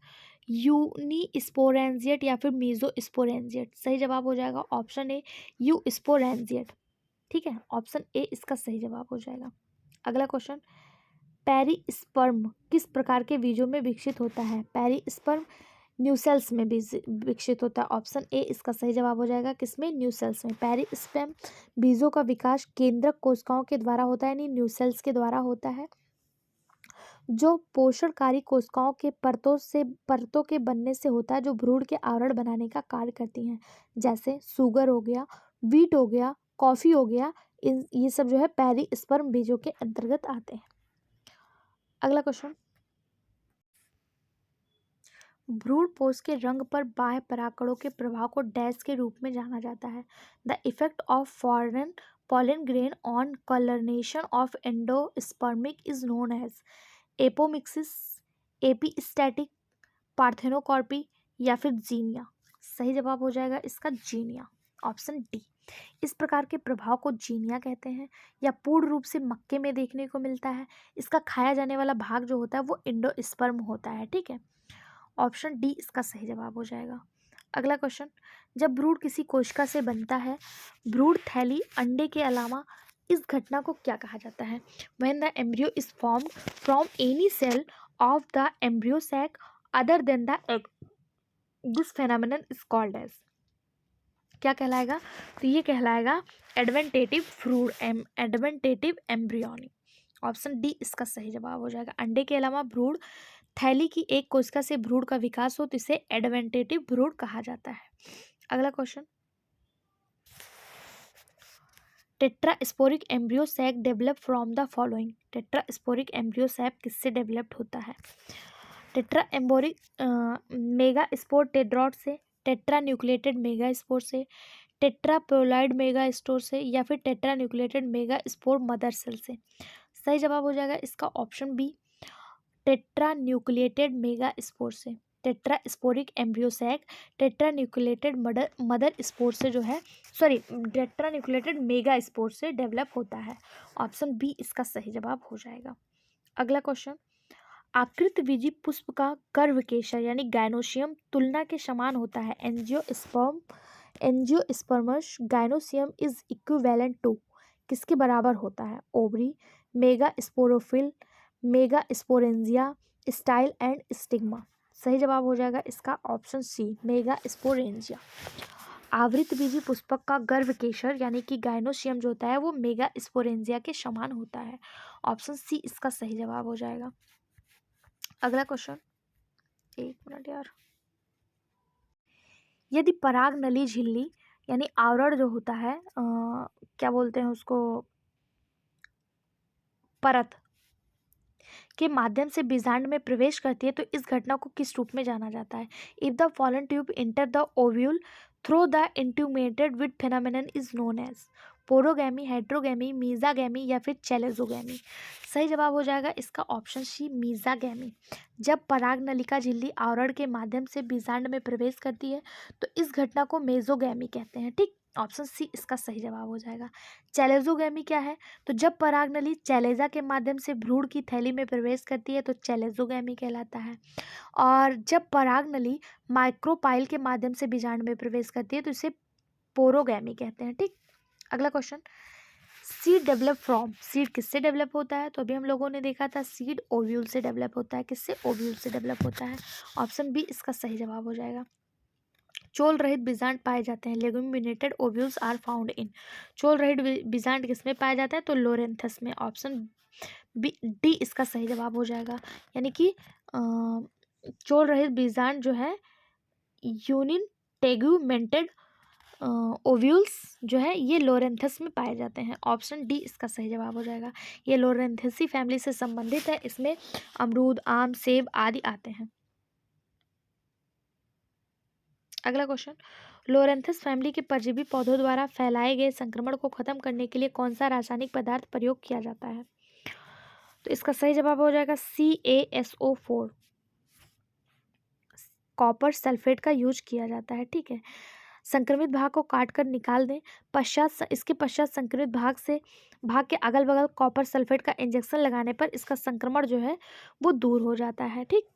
यूनी स्पोरेंजिएट या फिर मीजो स्पोरेंजिएट। सही जवाब हो जाएगा ऑप्शन ए यू स्पोरेंजिएट। ठीक है, ऑप्शन ए इसका सही जवाब हो जाएगा। अगला क्वेश्चन, पेरिस्पर्म किस प्रकार के बीजों में विकसित होता है? पेरिस्पर्म न्यूसेल्स में विकसित होता है। ऑप्शन ए इसका सही जवाब हो जाएगा किसमें? न्यूसेल्स में। पेरिस्पर्म बीजों का विकास केंद्रक कोशिकाओं के द्वारा होता है, यानी न्यूसेल्स के द्वारा होता है, जो पोषणकारी कोशिकाओं के परतों के बनने से होता है, जो भ्रूण के आवरण बनाने का कार्य करती हैं, जैसे सुगर हो गया, वीट हो गया, कॉफी हो गया। ये सब जो है पेरिस्पर्म बीजों के अंतर्गत आते हैं। अगला क्वेश्चन, भ्रूणपोष के रंग पर बाह्य परागकणों के प्रभाव को डैश के रूप में जाना जाता है? The effect of foreign pollen grain on coloration of endospermic is known as apomixis, epistatic, parthenocarpy या फिर जीनिया। सही जवाब हो जाएगा इसका जीनिया, ऑप्शन डी। इस प्रकार के प्रभाव को जीनिया कहते हैं या पूर्ण रूप से मक्के में देखने को मिलता है। इसका खाया जाने वाला भाग जो होता है वो एंडोस्पर्म होता है। ठीक है, ऑप्शन डी इसका सही जवाब हो जाएगा। अगला क्वेश्चन, जब भ्रूण किसी कोशिका से बनता है, भ्रूण थैली अंडे के अलावा, इस घटना को क्या कहा जाता है? When the embryo is formed from any cell of the embryo sac other than the egg, this phenomenon is called as, क्या कहलाएगा? तो ये कहलाएगा एडवेंटेटिव भ्रूण, एडवेंटेटिव एम्ब्रियोनी। ऑप्शन डी इसका सही जवाब हो जाएगा। अंडे के अलावा भ्रूण थैली की एक कोशिका से भ्रूण का विकास हो तो इसे एडवेंटेटिव भ्रूण कहा जाता है। अगला question, tetrasporic embryo sac develop from the following. Tetrasporic embryo sac किससे डेवलप्ड होता है? टेट्रा एम्बोरिक मेगा स्पोर टेड्रॉट से, टेट्रा न्यूक्लिएटेड मेगा स्पोर से, टेट्रापोलाइड मेगा स्टोर से या फिर tetranucleated megaspore mother cell से। सही जवाब हो जाएगा इसका option B, tetranucleated megaspore से। Tetrasporic embryo sac tetranucleated mother spore से जो है, sorry, tetranucleated megaspore से डेवलप होता है। ऑप्शन बी इसका सही जवाब हो जाएगा। अगला क्वेश्चन, आकृतिबीजी पुष्प का गर्भकेशर यानी गायनोसियम तुलना के समान होता है। एंजियोस्पर्मस गायनोसियम इज इक्विवेलेंट टू, किसके बराबर होता है? Ovary, mega sporophyll, mega sporangia, style and stigma. सही जवाब हो जाएगा इसका ऑप्शन सी, मेगा स्पोरेंजिया। आवृतबीजी पुष्पक का गर्भकेशर यानी कि गायनोसियम जो होता है वो मेगा स्पोरेंजिया के समान होता है। ऑप्शन सी इसका सही जवाब हो जाएगा। अगला क्वेश्चन, एक मिनट यार, यदि पराग नली झिल्ली यानी आवरण जो होता है क्या बोलते हैं उसको, परत के माध्यम से बीजांड में प्रवेश करती है तो इस घटना को किस रूप में जाना जाता है? If the pollen tube enter the ovule through the integumented with phenomenon is known as. Porogamy, heterogamy, mesogamy या फिर चैलेजोगैमी। सही जवाब हो जाएगा इसका ऑप्शन सी, मीज़ागैमी। जब पराग नलिका झिल्ली आवरण के माध्यम से बीजांड में प्रवेश करती है तो इस घटना को मेसोगैमी कहते हैं। ठीक, ऑप्शन सी इसका सही जवाब हो जाएगा। चैलेजोगैमी क्या है? तो जब परागनली चैलेजा के माध्यम से भ्रूण की थैली में प्रवेश करती है तो चैलेजोगैमी कहलाता है। और जब परागनली माइक्रोपाइल के माध्यम से बीजांड में प्रवेश करती है तो इसे पोरोगैमी कहते हैं। ठीक, अगला question, seed develop from, seed किससे डेवलप होता है? तो अभी हम लोगों ने देखा था सीड ओव्यूल से डेवलप होता है। किससे? ओव्यूल से डेवलप होता है। ऑप्शन बी इसका सही जवाब हो जाएगा। चोल रहित बीजांड पाए जाते हैं, leguminated ovules are found in. चोल रहित बीजांड किसमें पाए जाते हैं? तो लोरेंथस में। ऑप्शन बी, डी इसका सही जवाब हो जाएगा। यानी कि चोल रहित बीजांड जो है यूनिन टेगुमेंटेड ओव्यूल्स जो है ये लोरेंथस में पाए जाते हैं। ऑप्शन डी इसका सही जवाब हो जाएगा। ये लोरेंथेसी फैमिली से संबंधित है। इसमें अमरूद, आम, सेब आदि आते हैं। अगला क्वेश्चन, लोरेंथस फैमिली के परजीवी पौधों द्वारा फैलाए गए संक्रमण को खत्म करने के लिए कौन सा रासायनिक पदार्थ प्रयोग किया जाता है? तो इसका सही जवाब हो जाएगा CaSO4, कॉपर सल्फेट का यूज किया जाता है। ठीक है, संक्रमित भाग को काट कर निकाल दें, इसके पश्चात संक्रमित भाग के अगल बगल कॉपर सल्फेट का इंजेक्शन लगाने पर इसका संक्रमण जो है वो दूर हो जाता है। ठीक,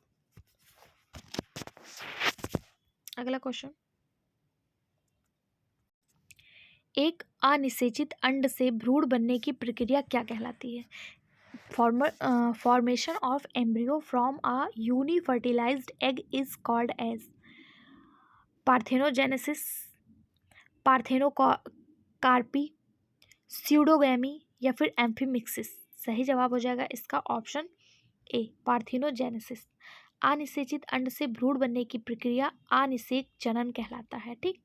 अगला क्वेश्चन, एक अनिषेचित अंड से भ्रूण बनने की प्रक्रिया क्या कहलाती है? Formation of embryo from a unfertilised egg is called as parthenogenesis, parthenocarpy, pseudogamy या फिर एम्फीमिक्सिस। सही जवाब हो जाएगा इसका ऑप्शन ए, पार्थेनोजेनेसिस। अनिषेचित अंड से भ्रूण बनने की प्रक्रिया अनिषेक जनन कहलाता है। ठीक,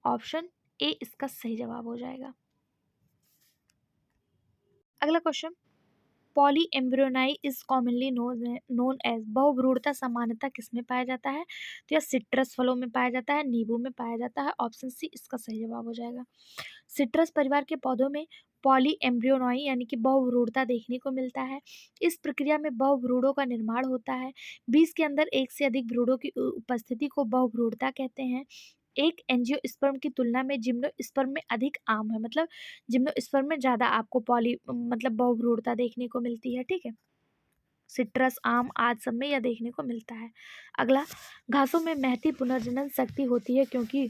ऑप्शन ए इसका सही जवाब हो जाएगा। अगला question, polyembryony is commonly known as, बहुभ्रूणता सामान्यतः किसमें पाया जाता है? तो यह सिट्रस फलों में पाया जाता है, नींबू में पाया जाता है। ऑप्शन सी इसका सही जवाब हो जाएगा। सिट्रस परिवार के पौधों में पॉली एम्ब्रियोनाई यानी कि बहुभ्रूणता देखने को मिलता है। इस प्रक्रिया में बहुभ्रूणों का निर्माण होता है। बीज के अंदर एक से अधिक भ्रूणों की उपस्थिति को बहुभ्रूणता कहते हैं। एक एंजियोस्पर्म की तुलना में जिम्नोस्पर्म में अधिक आम है, मतलब जिम्नोस्पर्म में ज़्यादा आपको मतलब बहुभ्रूणता देखने को मिलती है। ठीक है, सिट्रस, आम आदि सब में यह देखने को मिलता है। अगला, घासों में महती पुनर्जनन शक्ति होती है क्योंकि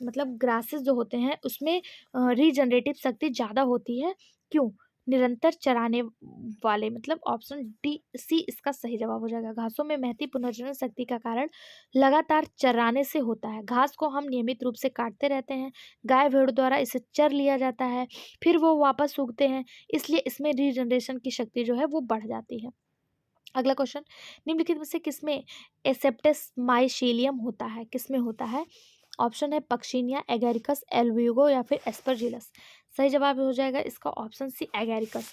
मतलब ग्रासेस जो होते हैं उसमें रीजनरेटिव शक्ति ज़्यादा होती है। क्यों? निरंतर चराने वाले, मतलब ऑप्शन सी इसका सही जवाब हो जाएगा। घासों में महती पुनर्जनन शक्ति का कारण लगातार चराने से होता है। घास को हम नियमित रूप से काटते रहते हैं, गाय भेड़ द्वारा इसे चर लिया जाता है, फिर वो वापस उगते हैं, इसलिए इसमें रीजनरेशन की शक्ति जो है वो बढ़ जाती है। अगला क्वेश्चन, निम्नलिखित में से किसमें एसेप्टस माइसीलियम होता है? किसमें होता है? ऑप्शन है पक्शिनिया, एगेरिकस, एल्ब्यूगो या फिर एस्परजिलस। सही जवाब हो जाएगा इसका option C, agaricus,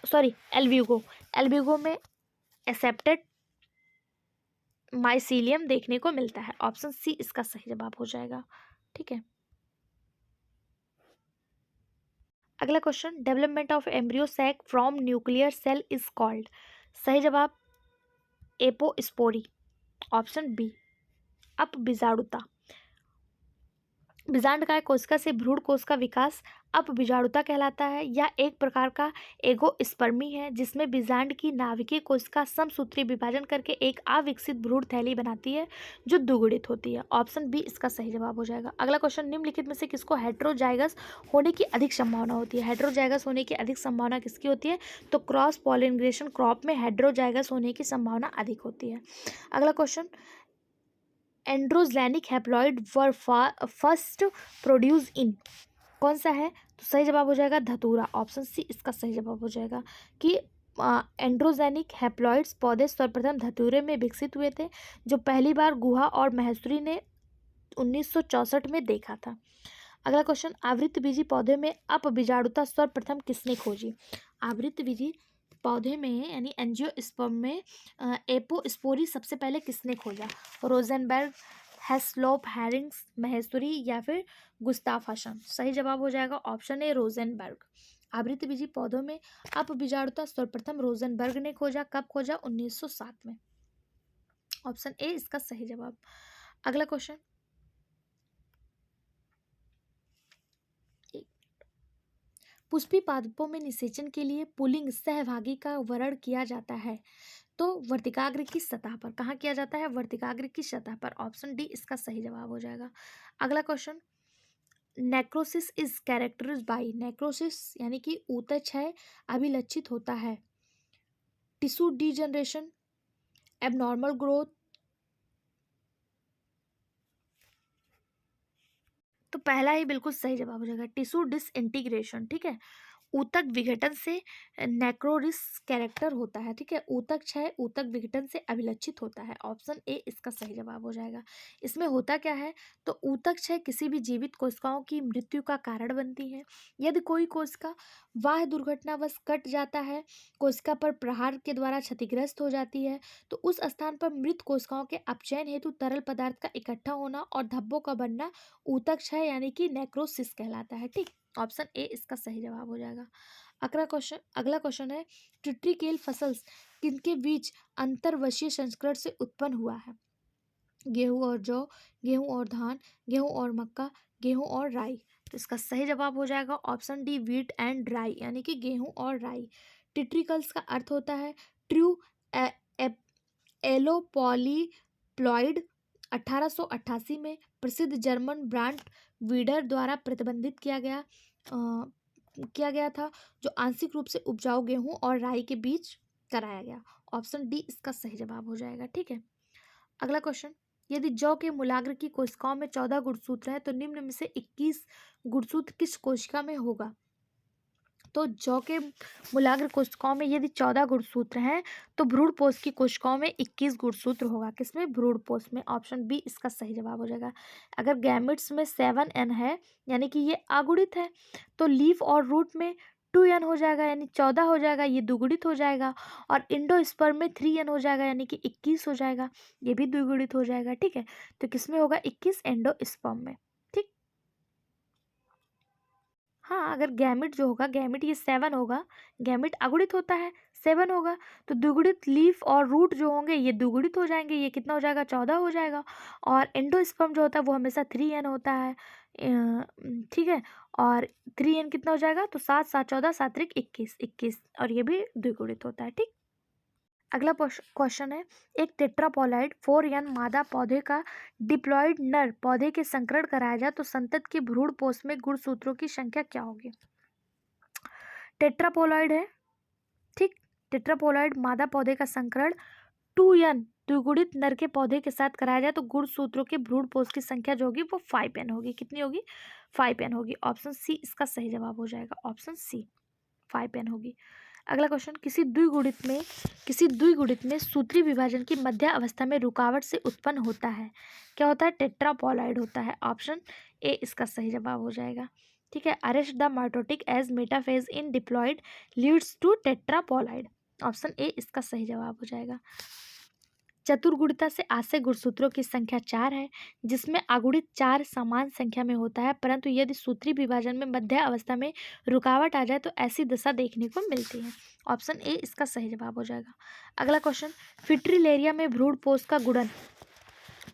sorry albugo. Albugo में एसेप्टेड माइसीलियम देखने को मिलता है। ऑप्शन सी इसका सही जवाब हो जाएगा। ठीक है, अगला question, development of embryo sac from nuclear cell is called. सही जवाब एपोस्पोरी। ऑप्शन बी, अपबीजाणुता। बीजांडकाय कोशिका से भ्रूण कोश का विकास अपबीजाणुता कहलाता है। यह एक प्रकार का एगोस्पर्मी है जिसमें बीजांड की नाभिकीय कोशिका समसूत्री विभाजन करके एक अविकसित भ्रूण थैली बनाती है जो द्विगुणित होती है। ऑप्शन बी इसका सही जवाब हो जाएगा। अगला क्वेश्चन, निम्नलिखित में से किसको हेट्रोजाइगस होने की अधिक संभावना होती है? हेट्रोजाइगस होने की अधिक संभावना किसकी होती है? तो क्रॉस पॉलिनेशन क्रॉप में हेट्रोजाइगस होने की संभावना अधिक होती है। अगला question, androgenic haploid were first produce in, कौन सा है? तो सही जवाब हो जाएगा धतूरा। ऑप्शन सी इसका सही जवाब हो जाएगा कि एंड्रोजेनिक हैप्लॉइड्स पौधे सर्वप्रथम धतूरे में विकसित हुए थे, जो पहली बार गुहा और महेश्वरी ने 1964 में देखा था। अगला क्वेश्चन, आवृतबीजी पौधे में अपबीजाणुता सर्वप्रथम किसने खोजी? आवृतबीजी पौधे में यानी एंजियोस्पर्म में एपोस्पोरी सबसे पहले किसने खोजा? रोजेनबर्ग, हेस्लोप हैरिंग्स, महेश्वरी या फिर गुस्ताफासन? सही जवाब हो जाएगा ऑप्शन ए रोजेनबर्ग। आवृतबीजी पौधों में अपबीजाणुता सर्वप्रथम रोजेनबर्ग ने खोजा। कब खोजा? 1907 में। ऑप्शन ए इसका सही जवाब। अगला क्वेश्चन, पुष्पी पादपों में निषेचन के लिए पुलिंग सहभागी का वर्ण किया जाता है तो वर्तिकाग्र की सतह पर। कहाँ किया जाता है? वर्तिकाग्र की सतह पर। ऑप्शन डी इसका सही जवाब हो जाएगा। अगला question, necrosis is characterised by, necrosis यानी कि ऊतक अभिलक्षित होता है टिश्यू डीजनरेशन, एबनॉर्मल ग्रोथ, तो पहला ही बिल्कुल सही जवाब हो जाएगा टिश्यू डिसइंटीग्रेशन। ठीक है, ऊतक विघटन से नेक्रोरिस कैरेक्टर होता है। ठीक है, ऊतक क्षय ऊतक विघटन से अभिलक्षित होता है। ऑप्शन ए इसका सही जवाब हो जाएगा। इसमें होता क्या है? तो ऊतक क्षय किसी भी जीवित कोशिकाओं की मृत्यु का कारण बनती है। यदि कोई कोशिका वाह दुर्घटनावश कट जाता है, कोशिका पर प्रहार के द्वारा क्षतिग्रस्त हो जाती है, तो उस स्थान पर मृत कोशिकाओं के अपचयन हेतु तरल पदार्थ का इकट्ठा होना और धब्बों का बनना ऊतक क्षय यानी कि नेक्रोसिस कहलाता है। ठीक, ऑप्शन ए इसका सही जवाब हो जाएगा। अगला क्वेश्चन है, ट्रिटिकेल फसल किनके बीच अंतर्वशीय संस्करण से उत्पन्न हुआ है? गेहूं और जौ, गेहूं और धान, गेहूं और मक्का, गेहूं और राई? तो इसका सही जवाब हो जाएगा ऑप्शन डी वीट एंड राई यानी कि गेहूं और राई। टिट्रिकल्स का अर्थ होता है ट्रू एलोपॉलीप्लॉइड। 1888 में प्रसिद्ध जर्मन ब्रांड वीडर द्वारा प्रतिबंधित किया गया था, जो आंशिक रूप से उपजाऊ गेहूं और राई के बीच कराया गया। ऑप्शन डी इसका सही जवाब हो जाएगा। ठीक है, अगला क्वेश्चन, यदि जौ के मूलाग्र की कोशिकाओं में 14 गुणसूत्र हैं तो निम्न में से 21 गुणसूत्र किस कोशिका में होगा? तो जौ के मूलाग्र कोशिकाओं में यदि 14 गुणसूत्र हैं तो भ्रूणपोष की कोशिकाओं में 21 गुणसूत्र होगा। किसमें? भ्रूणपोष में। ऑप्शन बी इसका सही जवाब हो जाएगा। अगर गैमेट्स में 7n है यानी कि ये अगुणित है, तो लीफ और रूट में 2n हो जाएगा यानी 14 हो जाएगा, ये द्विगुणित हो जाएगा। और इंडोस्पर्म में 3n हो जाएगा यानी कि 21 हो जाएगा, ये भी द्विगुणित हो जाएगा। ठीक है, तो किसमें होगा? 21 एंडोस्पर्म में। ठीक, हाँ, अगर गैमेट जो होगा, गैमेट ये 7 होगा, गैमेट अगुणित होता है 7 होगा, तो द्विगुणित लीफ और रूट जो होंगे ये द्विगुणित हो जाएंगे, ये कितना हो जाएगा? 14 हो जाएगा। और एंडोस्पर्म जो होता है वो हमेशा 3n होता है। ठीक है, और 3n कितना हो जाएगा? तो 7 7 14 7 त्रिक 21 21, और ये भी द्विगुणित होता है। ठीक, अगला क्वेश्चन है, एक टेट्रापोलाइड 4n मादा पौधे का डिप्लॉइड नर पौधे के संकरण कराया जाए तो संतत के भ्रूणपोष में गुणसूत्रों की संख्या क्या होगी? टेट्रापोलाइड है। ठीक, टेट्रापोलाइड मादा पौधे का संकरण 2n द्विगुणित नर के पौधे के साथ कराया जाए तो गुणसूत्रों के भ्रूणपोष की संख्या जो होगी वो 5n होगी। कितनी होगी? 5n होगी। ऑप्शन सी इसका सही जवाब हो जाएगा। ऑप्शन सी 5n होगी। अगला क्वेश्चन, किसी द्विगुणित में सूत्री विभाजन की मध्य अवस्था में रुकावट से उत्पन्न होता है, क्या होता है? टेट्रापोलाइड होता है। ऑप्शन ए इसका सही जवाब हो जाएगा। ठीक है, arrest the mitotic as metaphase in diploid leads to tetraploid. Option A इसका सही जवाब हो जाएगा। चतुर्गुणिता से आशय गुणसूत्रों की संख्या 4 है, जिसमें अगुणित 4 समान संख्या में होता है, परंतु यदि सूत्री विभाजन में मध्य अवस्था में रुकावट आ जाए तो ऐसी दशा देखने को मिलती है। ऑप्शन ए इसका सही जवाब हो जाएगा। अगला क्वेश्चन, फिट्रिलेरिया में भ्रूणपोष का गुणन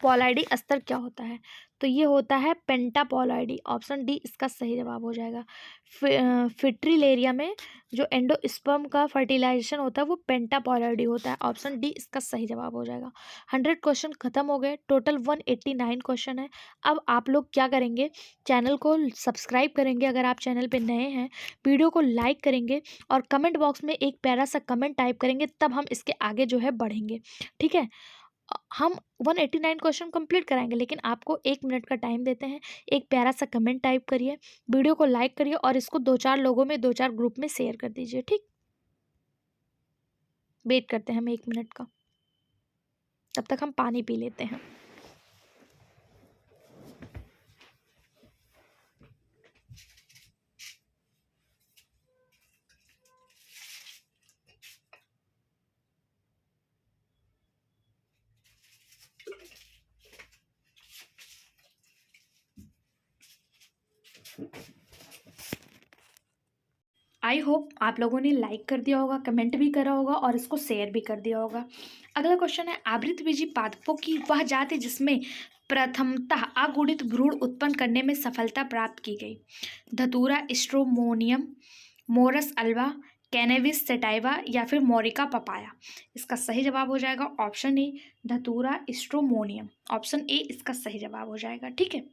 पॉलाइडी स्तर क्या होता है? तो ये होता है पेंटापोलाइडी। ऑप्शन डी इसका सही जवाब हो जाएगा। फिट्रिलेरिया में जो एंडोस्पर्म का फर्टिलाइजेशन होता है वो पेंटापोलाइडी होता है। ऑप्शन डी इसका सही जवाब हो जाएगा। 100 क्वेश्चन खत्म हो गए, टोटल 189 क्वेश्चन है। अब आप लोग क्या करेंगे? चैनल को सब्सक्राइब करेंगे अगर आप चैनल पे नए हैं, वीडियो को लाइक करेंगे और कमेंट बॉक्स में एक प्यारा सा कमेंट टाइप करेंगे, तब हम इसके आगे जो है बढ़ेंगे। ठीक है, हम 189 क्वेश्चन कंप्लीट कराएंगे, लेकिन आपको 1 मिनट का टाइम देते हैं। एक प्यारा सा कमेंट टाइप करिए, वीडियो को लाइक करिए और इसको 2-4 लोगों में 2-4 ग्रुप में शेयर कर दीजिए। ठीक, वेट करते हैं हम 1 मिनट का, तब तक हम पानी पी लेते हैं। आई होप आप लोगों ने लाइक कर दिया होगा, कमेंट भी करा होगा और इसको शेयर भी कर दिया होगा। अगला क्वेश्चन है, आवृतबीजी पादपों की वह जाति जिसमें प्रथमतः अगुणित भ्रूण उत्पन्न करने में सफलता प्राप्त की गई। धतूरा, स्ट्रोमोनियम, मोरस अल्वा, कैनेविस सेटाइवा या फिर मोरिका पपाया। इसका सही जवाब हो जाएगा ऑप्शन ए, धतूरा स्ट्रोमोनियम। ऑप्शन ए इसका सही जवाब हो जाएगा। ठीक है।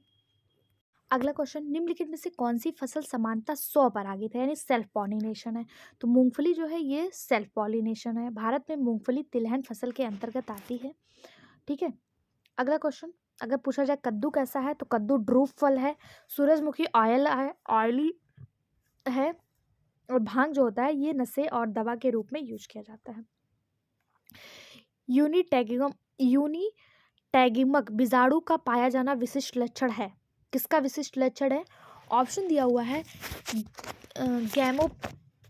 अगला क्वेश्चन, निम्नलिखित में से कौन सी फसल समानता स्वपरागित है यानी सेल्फ पॉलिनेशन है। तो मूंगफली जो है ये सेल्फ पॉलिनेशन है। भारत में मूंगफली तिलहन फसल के अंतर्गत आती है। ठीक है। अगला क्वेश्चन, अगर पूछा जाए कद्दू कैसा है, तो कद्दू ड्रूप फल है। सूरजमुखी ऑयली है। और भांग जो होता है ये नशे और दवा के रूप में यूज किया जाता है। यूनिटैगिमक बीजाणु का पाया जाना विशिष्ट लक्षण है। किसका विशिष्ट लक्षण है? ऑप्शन दिया हुआ है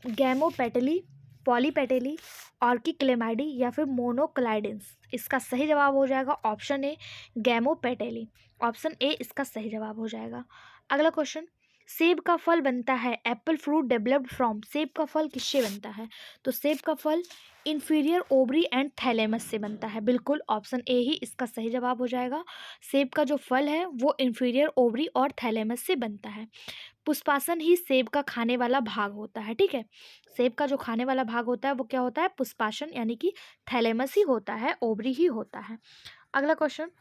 गैमोपेटली, पॉलीपेटेली, ऑर्किक्लेमाइडी या फिर मोनोक्लाइडेंस। इसका सही जवाब हो जाएगा ऑप्शन ए, गैमोपेटेली। ऑप्शन ए इसका सही जवाब हो जाएगा। अगला क्वेश्चन, सेब का फल बनता है, एप्पल फ्रूट डेवलप्ड फ्रॉम। सेब का फल किससे बनता है? तो सेब का फल इंफीरियर ओवरी एंड थैलेमस से बनता है। बिल्कुल ऑप्शन ए ही इसका सही जवाब हो जाएगा। सेब का जो फल है वो इंफीरियर ओवरी और थैलेमस से बनता है। पुष्पासन ही सेब का खाने वाला भाग होता है। ठीक है। सेब का जो खाने वाला भाग होता है वो क्या होता है? पुष्पासन यानी कि थैलेमस ही होता है, ओवरी ही होता है। अगला क्वेश्चन,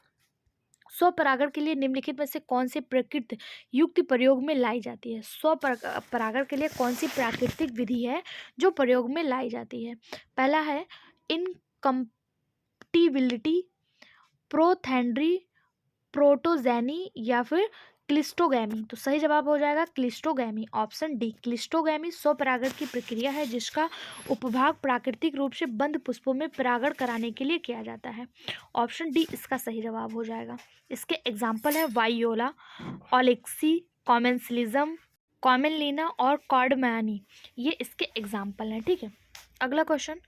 स्वपरागण के लिए निम्नलिखित में से कौन से प्रकृति युक्ति प्रयोग में लाई जाती है? स्वपरागण के लिए कौन सी प्राकृतिक विधि है जो प्रयोग में लाई जाती है? पहला है इनकम्पटिबिलिटी, प्रोथेंड्री, प्रोटोजेनी या फिर क्लिस्टोगैमी। तो सही जवाब हो जाएगा क्लिस्टोगैमी। ऑप्शन डी, क्लिस्टोगैमी स्वपरागण की प्रक्रिया है जिसका उपभाग प्राकृतिक रूप से बंद पुष्पों में परागण कराने के लिए किया जाता है। ऑप्शन डी इसका सही जवाब हो जाएगा। इसके एग्जाम्पल है वाइयोला, ओलेक्सी, कॉमेंसलिज्म, कॉमेनलिना और कॉर्डमैनी। ये इसके एग्जाम्पल हैं। ठीक है। अगला क्वेश्चन,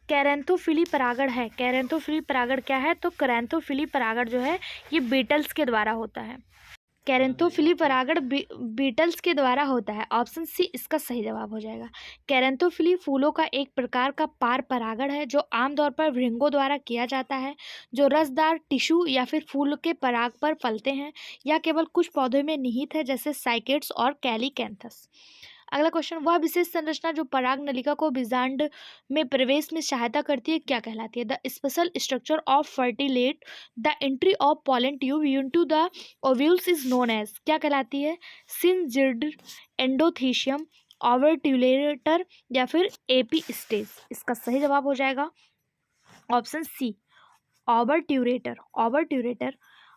कैरेंथोफिली परागण है। कैरेंथोफिली परागण क्या है? तो कैरेंथोफिली परागण जो है ये बीटल्स के द्वारा होता है। कैरेंथोफिली परागण बीटल्स के द्वारा होता है। ऑप्शन सी इसका सही जवाब हो जाएगा। कैरेंथोफिली फूलों का एक प्रकार का पार परागण है जो आमतौर पर भृंगों द्वारा किया जाता है, जो रसदार टिश्यू या फिर फूल के पराग पर फलते हैं या केवल कुछ पौधों में निहित है जैसे साइकेड्स और कैलीकैंथस। अगला क्वेश्चन, वह विशेष संरचना जो पराग नलिका को बीजांड में प्रवेश में सहायता करती है क्या कहलाती है? The special structure of facilitate the entry of pollen tube into the ovules is known as. क्या कहलाती है? सिनजिड, एंडोथीशियम, ओवर्ट्यूलेटर या फिर एपी स्टेज। इसका सही जवाब हो जाएगा ऑप्शन सी, ओवर्ट्यूरेटर।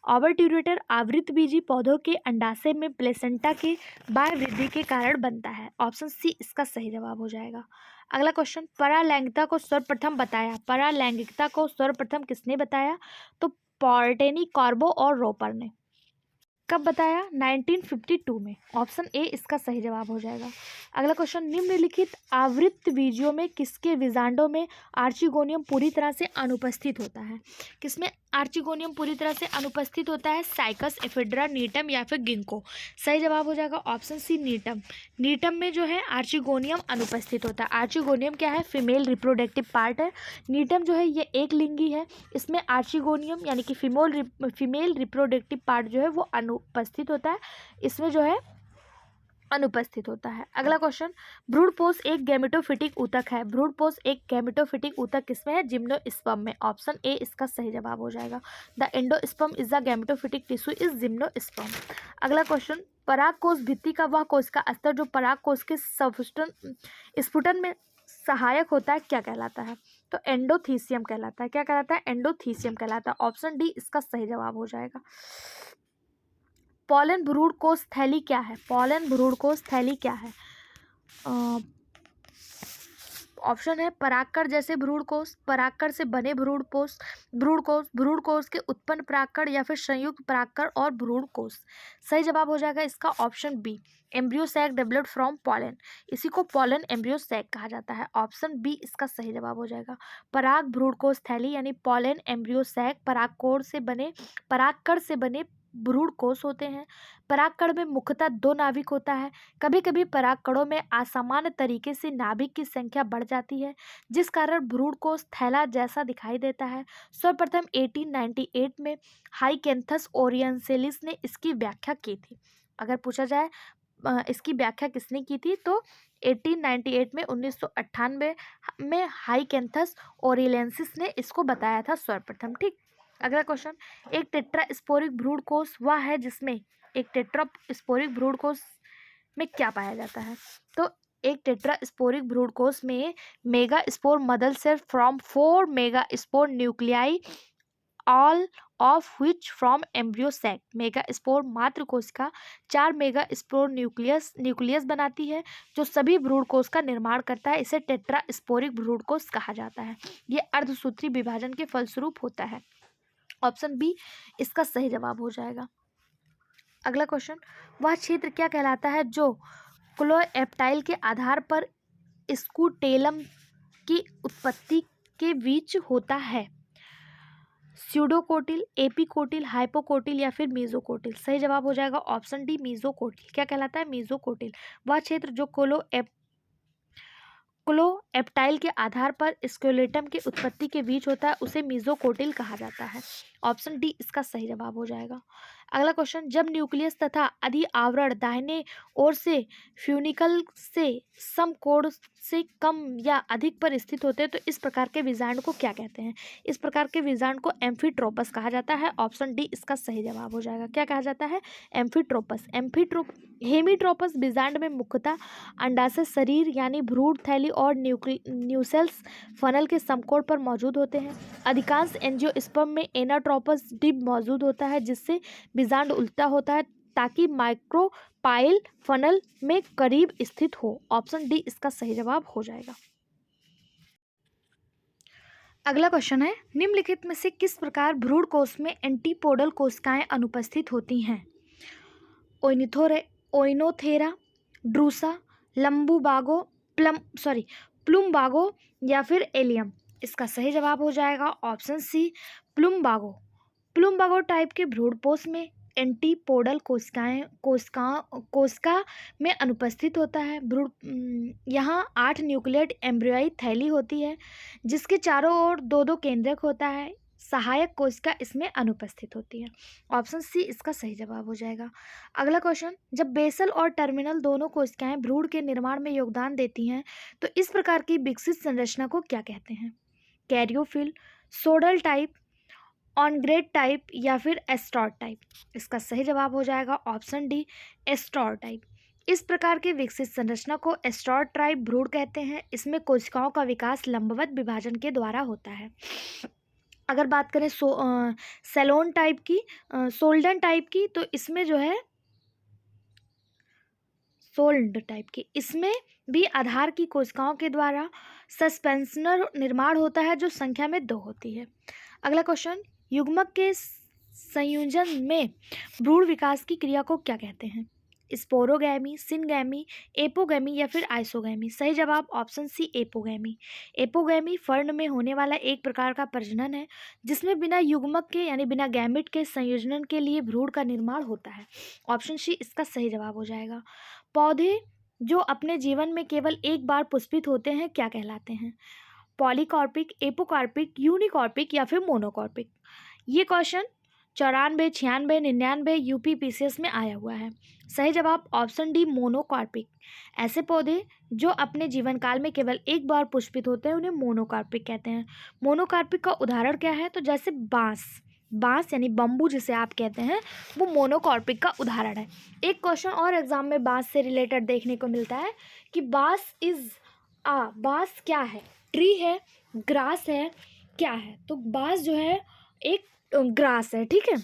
ओवर्ट्यूरेटर आवृतबीजी पौधों के अंडाशय में प्लेसेंटा के बाह्य वृद्धि के कारण बनता है। ऑप्शन सी इसका सही जवाब हो जाएगा। अगला क्वेश्चन, परालैंगिकता को सर्वप्रथम बताया। परालैंगिकता को सर्वप्रथम किसने बताया? तो पॉर्टेनी, कार्बो और रोपर ने। कब बताया? 1952 में। ऑप्शन ए इसका सही जवाब हो जाएगा। अगला क्वेश्चन, निम्नलिखित आवृत बीजों में किसके बीजांडों में आर्चिगोनियम पूरी तरह से अनुपस्थित होता है? किसमें आर्चिगोनियम पूरी तरह से अनुपस्थित होता है? साइकस, एफिड्रा, नीटम या फिर गिंको। सही जवाब हो जाएगा ऑप्शन सी, नीटम। नीटम में जो है आर्चिगोनियम अनुपस्थित होता है। आर्चिगोनियम क्या है? फीमेल रिप्रोडक्टिव पार्ट है। नीटम जो है ये एक लिंगी है। इसमें आर्चिगोनियम यानी कि फीमेल रिप्रोडक्टिव पार्ट जो है वो अनुपस्थित होता है, इसमें जो है अनुपस्थित होता है। अगला क्वेश्चन, भ्रूणपोष एक गैमेटोफिटिक ऊतक है। भ्रूणपोष एक गैमेटोफिटिक ऊतक किसमें है? जिम्नोस्पर्म में। ऑप्शन ए इसका सही जवाब हो जाएगा। The endosperm is the gametophytic tissue is gymnosperm. अगला क्वेश्चन, परागकोश भित्ति का वह कोशिका स्तर जो परागकोश के स्फुटन में सहायक होता है क्या कहलाता है? तो एंडोथीसियम कहलाता है। क्या कहलाता है? एंडोथीसियम कहलाता है। ऑप्शन डी इसका सही जवाब हो जाएगा। पॉलन भ्रूणकोश थैली क्या है? पॉलन भ्रूणकोश थैली क्या है? ऑप्शन है परागकण जैसे भ्रूणकोश, परागकण से बने भ्रूणकोश के उत्पन्न परागकण या फिर संयुक्त परागकण और भ्रूणकोश। सही जवाब हो जाएगा इसका option B, embryo sac developed from pollen. इसी को पॉलन एम्ब्रियो सैक कहा जाता है। ऑप्शन बी इसका सही जवाब हो जाएगा। पराग भ्रूणकोश थैली यानी पॉलन एम्ब्रियो सैक परागकण से बने भ्रूण कोष होते हैं। परागकण में मुख्यतः 2 नाभिक होता है। कभी कभी परागकणों में असामान्य तरीके से नाभिक की संख्या बढ़ जाती है, जिस कारण भ्रूण कोष थैला जैसा दिखाई देता है। सर्वप्रथम 1898 में हाइकेन्थस ओरिएंटलिस ने इसकी व्याख्या की थी। अगर पूछा जाए इसकी व्याख्या किसने की थी, तो 1898 में 1998 में हाइकेन्थस ओरिएंटलिस ने इसको बताया था सर्वप्रथम। ठीक, अगला क्वेश्चन, एक टेट्रास्पोरिक भ्रूण कोष वह है जिसमें एक टेट्रास्पोरिक भ्रूण कोष में क्या पाया जाता है, तो एक टेट्रास्पोरिक भ्रूण कोष में megaspore mother cell from 4 megaspore nuclei all of which from embryo sac. Megaspore मातृ कोशिका 4 मेगास्पोर न्यूक्लियस बनाती है जो सभी भ्रूण कोष का निर्माण करता है। इसे टेट्रास्पोरिक भ्रूण कोष कहा जाता है। यह अर्धसूत्री विभाजन के फलस्वरूप होता है। ऑप्शन बी इसका सही जवाब हो जाएगा। अगला क्वेश्चन, वह क्षेत्र क्या कहलाता है जो क्लोएप्टाइल के आधार पर स्कूटेलम की उत्पत्ति के बीच होता है? स्यूडोकोटिल, एपिकोटिल, हाइपोकोटिल या फिर मीजोकोटिल? सही जवाब हो जाएगा ऑप्शन डी मीजोकोटिल। क्या कहलाता है? मीजोकोटिल। वह क्षेत्र जो क्लोएप्टाइल के आधार पर स्केलेटम की उत्पत्ति के बीच होता है उसे मीजोकोटिल कहा जाता है। ऑप्शन डी इसका सही जवाब हो जाएगा। अगला क्वेश्चन, जब न्यूक्लियस तथा अधि आवरण दाहिने ओर से फ्यूनिकल से समकोण से कम या अधिक पर स्थित होते हैं तो इस प्रकार के बीजांड को क्या कहते हैं? इस प्रकार के बीजांड को एम्फीट्रोपस कहा जाता है। ऑप्शन डी इसका सही जवाब हो जाएगा। क्या कहा जाता है? एम्फीट्रोपस। हेमीट्रोपस बीजांड में मुख्यतः अंडाशय शरीर यानी भ्रूण थैली और न्यूसेल्स फनल के समकोण पर मौजूद होते हैं। अधिकांश एंजियोस्पर्म में एनाट्रोपस डिब मौजूद होता है जिससे बीजांड उल्टा होता है ताकि माइक्रोपाइल फनल में करीब स्थित हो। ऑप्शन डी इसका सही जवाब हो जाएगा। अगला क्वेश्चन है, निम्नलिखित में से किस प्रकार भ्रूण कोष में एंटीपोडल कोशिकाएं अनुपस्थित होती हैं? ओइनोथेरा, ड्रूसा, प्लुम्बागो या फिर एलियम? इसका सही जवाब हो जाएगा ऑप्शन सी प्लुम्बागो। प्लुम्बागो टाइप के भ्रूणपोष में एंटीपोडल कोशिका में अनुपस्थित होता है। यहाँ 8 न्यूक्लियेट एम्ब्रियोई थैली होती है जिसके चारों ओर 2-2 केंद्रक होता है। सहायक कोशिका इसमें अनुपस्थित होती है। ऑप्शन सी इसका सही जवाब हो जाएगा। अगला क्वेश्चन, जब बेसल और टर्मिनल दोनों कोशिकाएं भ्रूण के निर्माण में योगदान देती हैं तो इस प्रकार की विकसित संरचना को क्या कहते हैं? कैरियोफिल, सोडल टाइप, ऑनग्रेड टाइप या फिर एस्टॉर टाइप? इसका सही जवाब हो जाएगा ऑप्शन डी एस्टॉर टाइप। इस प्रकार की विकसित संरचना को एस्टॉर टाइप भ्रूण कहते हैं। इसमें कोशिकाओं का विकास लंबवत विभाजन के द्वारा होता है। अगर बात करें सोल्डन टाइप की तो इसमें जो है सोल्ड टाइप की, इसमें भी आधार की कोशिकाओं के द्वारा सस्पेंशनर निर्माण होता है जो संख्या में 2 होती है। अगला क्वेश्चन, युग्मक के संयोजन में भ्रूण विकास की क्रिया को क्या कहते हैं? स्पोरोगैमी, सिनगैमी, एपोगैमी या फिर आइसोगैमी? सही जवाब option C apogamy. Apogamy fern में होने वाला एक प्रकार का प्रजनन है जिसमें बिना युग्मक के यानी बिना गैमिट के संयोजन के लिए भ्रूण का निर्माण होता है। ऑप्शन सी इसका सही जवाब हो जाएगा। पौधे जो अपने जीवन में केवल एक बार पुष्पित होते हैं क्या कहलाते हैं? पॉलीकॉर्पिक, एपोकॉर्पिक, यूनिकॉर्पिक या फिर मोनोकॉर्पिक? ये क्वेश्चन 94, 96, 99 यूपीपीसीएस में आया हुआ है। सही जवाब ऑप्शन डी मोनोकॉर्पिक। ऐसे पौधे जो अपने जीवन काल में केवल एक बार पुष्पित होते हैं उन्हें मोनोकॉर्पिक कहते हैं। मोनोकॉर्पिक का उदाहरण क्या है? तो जैसे बांस यानी बम्बू जिसे आप कहते हैं वो मोनोकॉर्पिक का उदाहरण है। एक क्वेश्चन और एग्जाम में बांस से रिलेटेड देखने को मिलता है कि बांस क्या है? ट्री है, ग्रास है, क्या है? तो बांस जो है एक ग्रास है। ठीक है,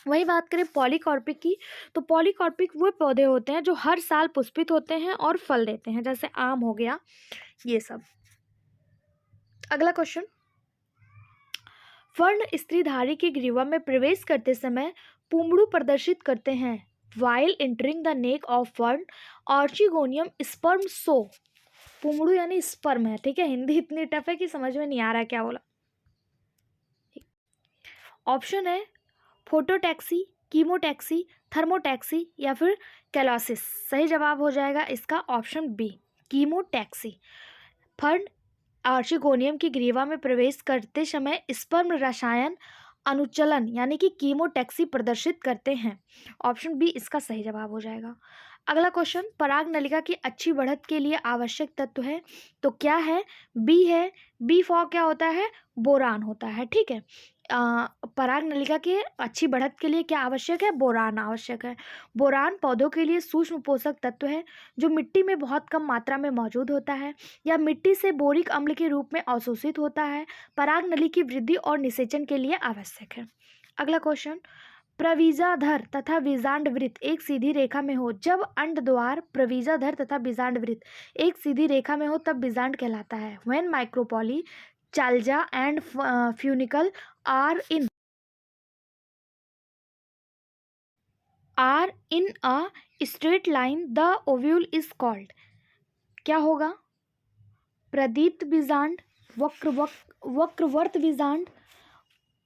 वही बात करें पॉलीकॉर्पिक की तो पॉलीकॉर्पिक वो पौधे होते हैं जो हर साल पुष्पित होते हैं और फल देते हैं, जैसे आम हो गया ये सब। अगला क्वेश्चन, फर्न स्त्रीधारी की ग्रीवा में प्रवेश करते समय पुंबड़ू प्रदर्शित करते हैं। While entering the neck of fern archegonium sperm show. पुंबड़ू यानी स्पर्म है। ठीक है, हिंदी इतनी टफ है कि समझ में नहीं आ रहा क्या बोला। ऑप्शन है फोटोटैक्सी, कीमोटैक्सी, थर्मोटैक्सी या फिर कैलोसिस। सही जवाब हो जाएगा इसका ऑप्शन बी, कीमोटैक्सी। फंड आर्चिगोनियम की ग्रीवा में प्रवेश करते समय स्पर्म रसायन अनुचलन यानी कि कीमोटैक्सी प्रदर्शित करते हैं। ऑप्शन बी इसका सही जवाब हो जाएगा। अगला क्वेश्चन, पराग नलिका की अच्छी बढ़त के लिए आवश्यक तत्व है, तो क्या है? बी है, बी फॉर क्या होता है? बोरान होता है। ठीक है, पराग नलिका की अच्छी बढ़त के लिए क्या आवश्यक है? बोरान आवश्यक है। बोरान पौधों के लिए सूक्ष्म पोषक तत्व है जो मिट्टी में बहुत कम मात्रा में मौजूद होता है या मिट्टी से बोरिक अम्ल के रूप में अवशोषित होता है। पराग नली की वृद्धि और निषेचन के लिए आवश्यक है। अगला क्वेश्चन, प्रवीजाधर तथा बीजांड वृत्त एक सीधी रेखा में हो। जब अंड द्वार प्रवीजाधर तथा बीजांड वृत्त एक सीधी रेखा में हो तब बीजांड कहलाता है। When micropyle chalaza and funicle are in a straight line the ovule is called. क्या होगा? प्रदीप्त बीजांड, वक्रवर्त बीजांड,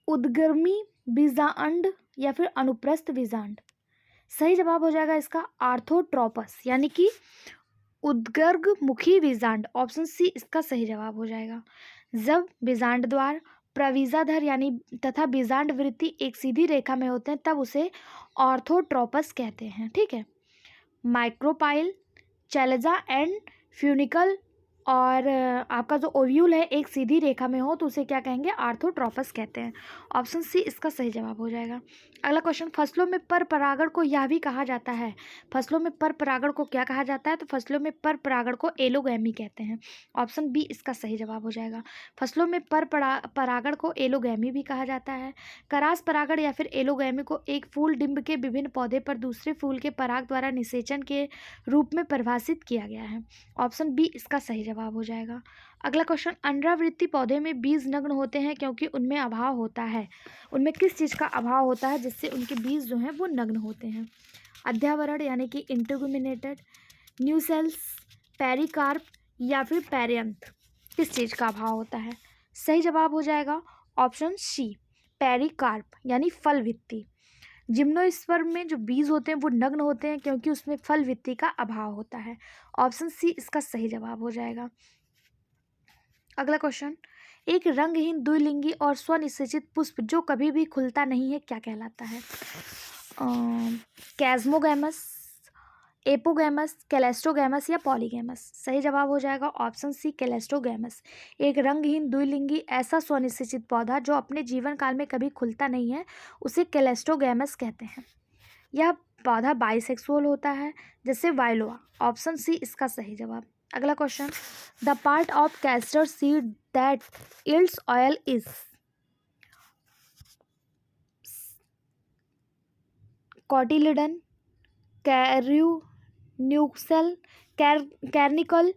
उद्गर्मी बीजांड या फिर अनुप्रस्थ बीजांड। सही जवाब हो जाएगा इसका आर्थोट्रोपस यानी कि उद्गर्ग मुखी बीजांड। ऑप्शन सी इसका सही जवाब हो जाएगा। जब बीजांड द्वार प्रवीजाधर यानी तथा बीजांड वृत्ति एक सीधी रेखा में होते हैं तब उसे ऑर्थोट्रोपस कहते हैं। ठीक है, माइक्रोपाइल, चैलेजा एंड फ्यूनिकल और आपका जो ओव्यूल है एक सीधी रेखा में हो तो उसे क्या कहेंगे? आर्थोट्रोपस कहते हैं। ऑप्शन सी इसका सही जवाब हो जाएगा। अगला क्वेश्चन, फसलों में पर परागण को यह भी कहा जाता है। फसलों में पर परागण को क्या कहा जाता है? तो फसलों में पर परागण को एलोगैमी कहते हैं। ऑप्शन बी इसका सही जवाब हो जाएगा। फसलों में पर परागण को एलोगैमी भी कहा जाता है। करास परागण या फिर एलोगैमी को एक फूल डिंब के विभिन्न पौधे पर दूसरे फूल के पराग द्वारा निषेचन के रूप में परिभाषित किया गया है। ऑप्शन बी इसका सही जवाब हो जाएगा। अगला क्वेश्चन, अंडावृत्ति पौधे में बीज नग्न होते हैं क्योंकि उनमें अभाव होता है। उनमें किस चीज़ का अभाव होता है जिससे उनके बीज जो हैं वो नग्न होते हैं? अध्यावरण यानी कि इंटरग्यूमिनेटेड, न्यूसेल्स, पेरिकार्प या फिर पेरियंथ। किस चीज़ का अभाव होता है? सही जवाब हो जाएगा ऑप्शन सी, पेरिकार्प यानी फल भित्ति। जिम्नोस्पर्म में जो बीज होते हैं वो नग्न होते हैं क्योंकि उसमें फल भित्ति का अभाव होता है। ऑप्शन सी इसका सही जवाब हो जाएगा। अगला क्वेश्चन, एक रंगहीन द्विलिंगी और स्वनिषेचित पुष्प जो कभी भी खुलता नहीं है क्या कहलाता है? कैस्मोगैमस, एपोगैमस, कैलेस्टोगैमस या पॉलीगैमस। सही जवाब हो जाएगा ऑप्शन सी, कैलेस्टोगैमस। एक रंगहीन द्विलिंगी ऐसा स्वनिषेचित पौधा जो अपने जीवन काल में कभी खुलता नहीं है उसे कैलेस्टोगैमस कहते हैं। यह पौधा बाइसेक्सुअल होता है जैसे वायलोआ। ऑप्शन सी इसका सही जवाब। अगला question, the part of castor seed that yields oil is. Cotyledon, कैर्यू, न्यूसेल, कैर्निकल,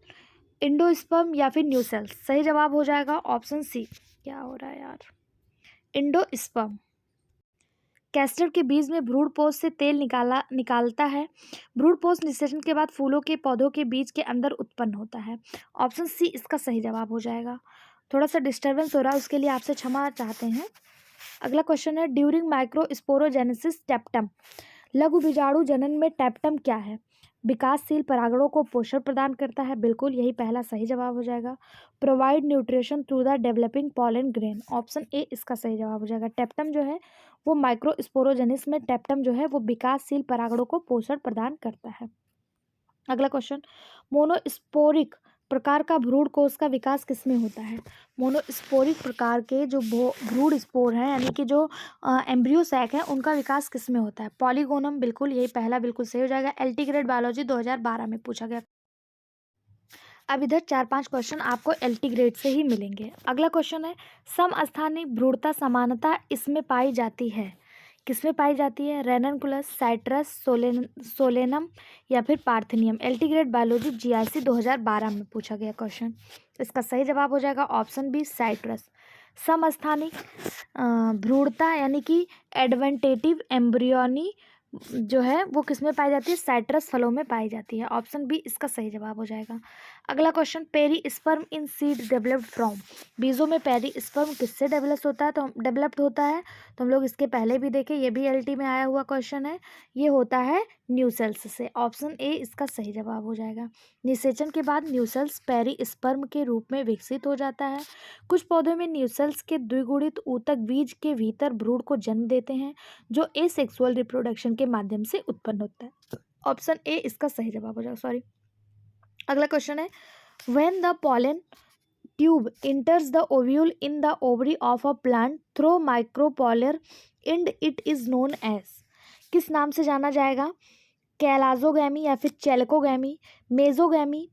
इंडोस्पर्म या फिर न्यूसेल्स। सही जवाब हो जाएगा ऑप्शन सी। क्या हो रहा है यार? इंडोस्पर्म। कैस्टर के बीज में भ्रूणपोष से तेल निकालता है। भ्रूणपोष निषेचन के बाद फूलों के पौधों के बीज के अंदर उत्पन्न होता है। ऑप्शन सी इसका सही जवाब हो जाएगा। थोड़ा सा डिस्टर्बेंस हो रहा है उसके लिए आपसे क्षमा चाहते हैं। अगला क्वेश्चन है, ड्यूरिंग माइक्रोस्पोरोजेनेसिस टेप्टम। लघु बीजाणु जनन में टेप्टम क्या है? विकासशील परागणों को पोषण प्रदान करता है। बिल्कुल, यही पहला सही जवाब हो जाएगा। Provide nutrition through the developing pollen grain. Option A इसका सही जवाब हो जाएगा। टेप्टम जो है वो माइक्रोस्पोरोजेनिस में टेप्टम जो है वो विकासशील परागणों को पोषण प्रदान करता है। अगला क्वेश्चन, मोनोस्पोरिक प्रकार का भ्रूण कोष का विकास किसमें होता है? मोनोस्पोरिक प्रकार के जो भ्रूण स्पोर हैं यानी कि जो एम्ब्रियो सैक हैं उनका विकास किसमें होता है? पॉलीगोनम। बिल्कुल, यही पहला बिल्कुल सही हो जाएगा। एलटी ग्रेड बायोलॉजी 2012 में पूछा गया। अब इधर 4-5 क्वेश्चन आपको एलटी ग्रेड से ही मिलेंगे। अगला क्वेश्चन है, समस्थानिक भ्रूणता समानता इसमें पाई जाती है। किसमें पाई जाती है? रेननकुलस, साइट्रस, सोलेनम या फिर parthenium. LT grade biology GIC 2012 में पूछा गया क्वेश्चन। इसका सही जवाब हो जाएगा ऑप्शन बी, साइट्रस। समस्थानिक भ्रूणता यानी कि एडवेंटेटिव एम्ब्रियोनी जो है वो किस में पाई जाती है? साइट्रस फलों में पाई जाती है। ऑप्शन बी इसका सही जवाब हो जाएगा। अगला question, perisperm in seed developed from, बीजों में पेरी स्पर्म किससे डेवलप होता है, तो डेवलप्ड होता है, तो हम लोग इसके पहले भी देखे, ये भी एलटी में आया हुआ क्वेश्चन है, ये होता है न्यू सेल्स से। ऑप्शन ए इसका सही जवाब हो जाएगा। निषेचन के बाद न्यू सेल्स पेरी स्पर्म के रूप में विकसित हो जाता है। कुछ पौधों में न्यू सेल्स के द्विगुणित ऊतक बीज के भीतर भ्रूण को जन्म देते हैं, जो एसेक्सुअल रिप्रोडक्शन के माध्यम से उत्पन्न होता है। ऑप्शन ए इसका सही जवाब हो जाएगा, सॉरी। अगला क्वेश्चन है, when the pollen tube enters the ovule in the ovary of a plant through micropylar end it is known as, किस नाम से जाना जाएगा? कैलाजोगैमी या फिर चेलकोगैमी, मेजोगैमी,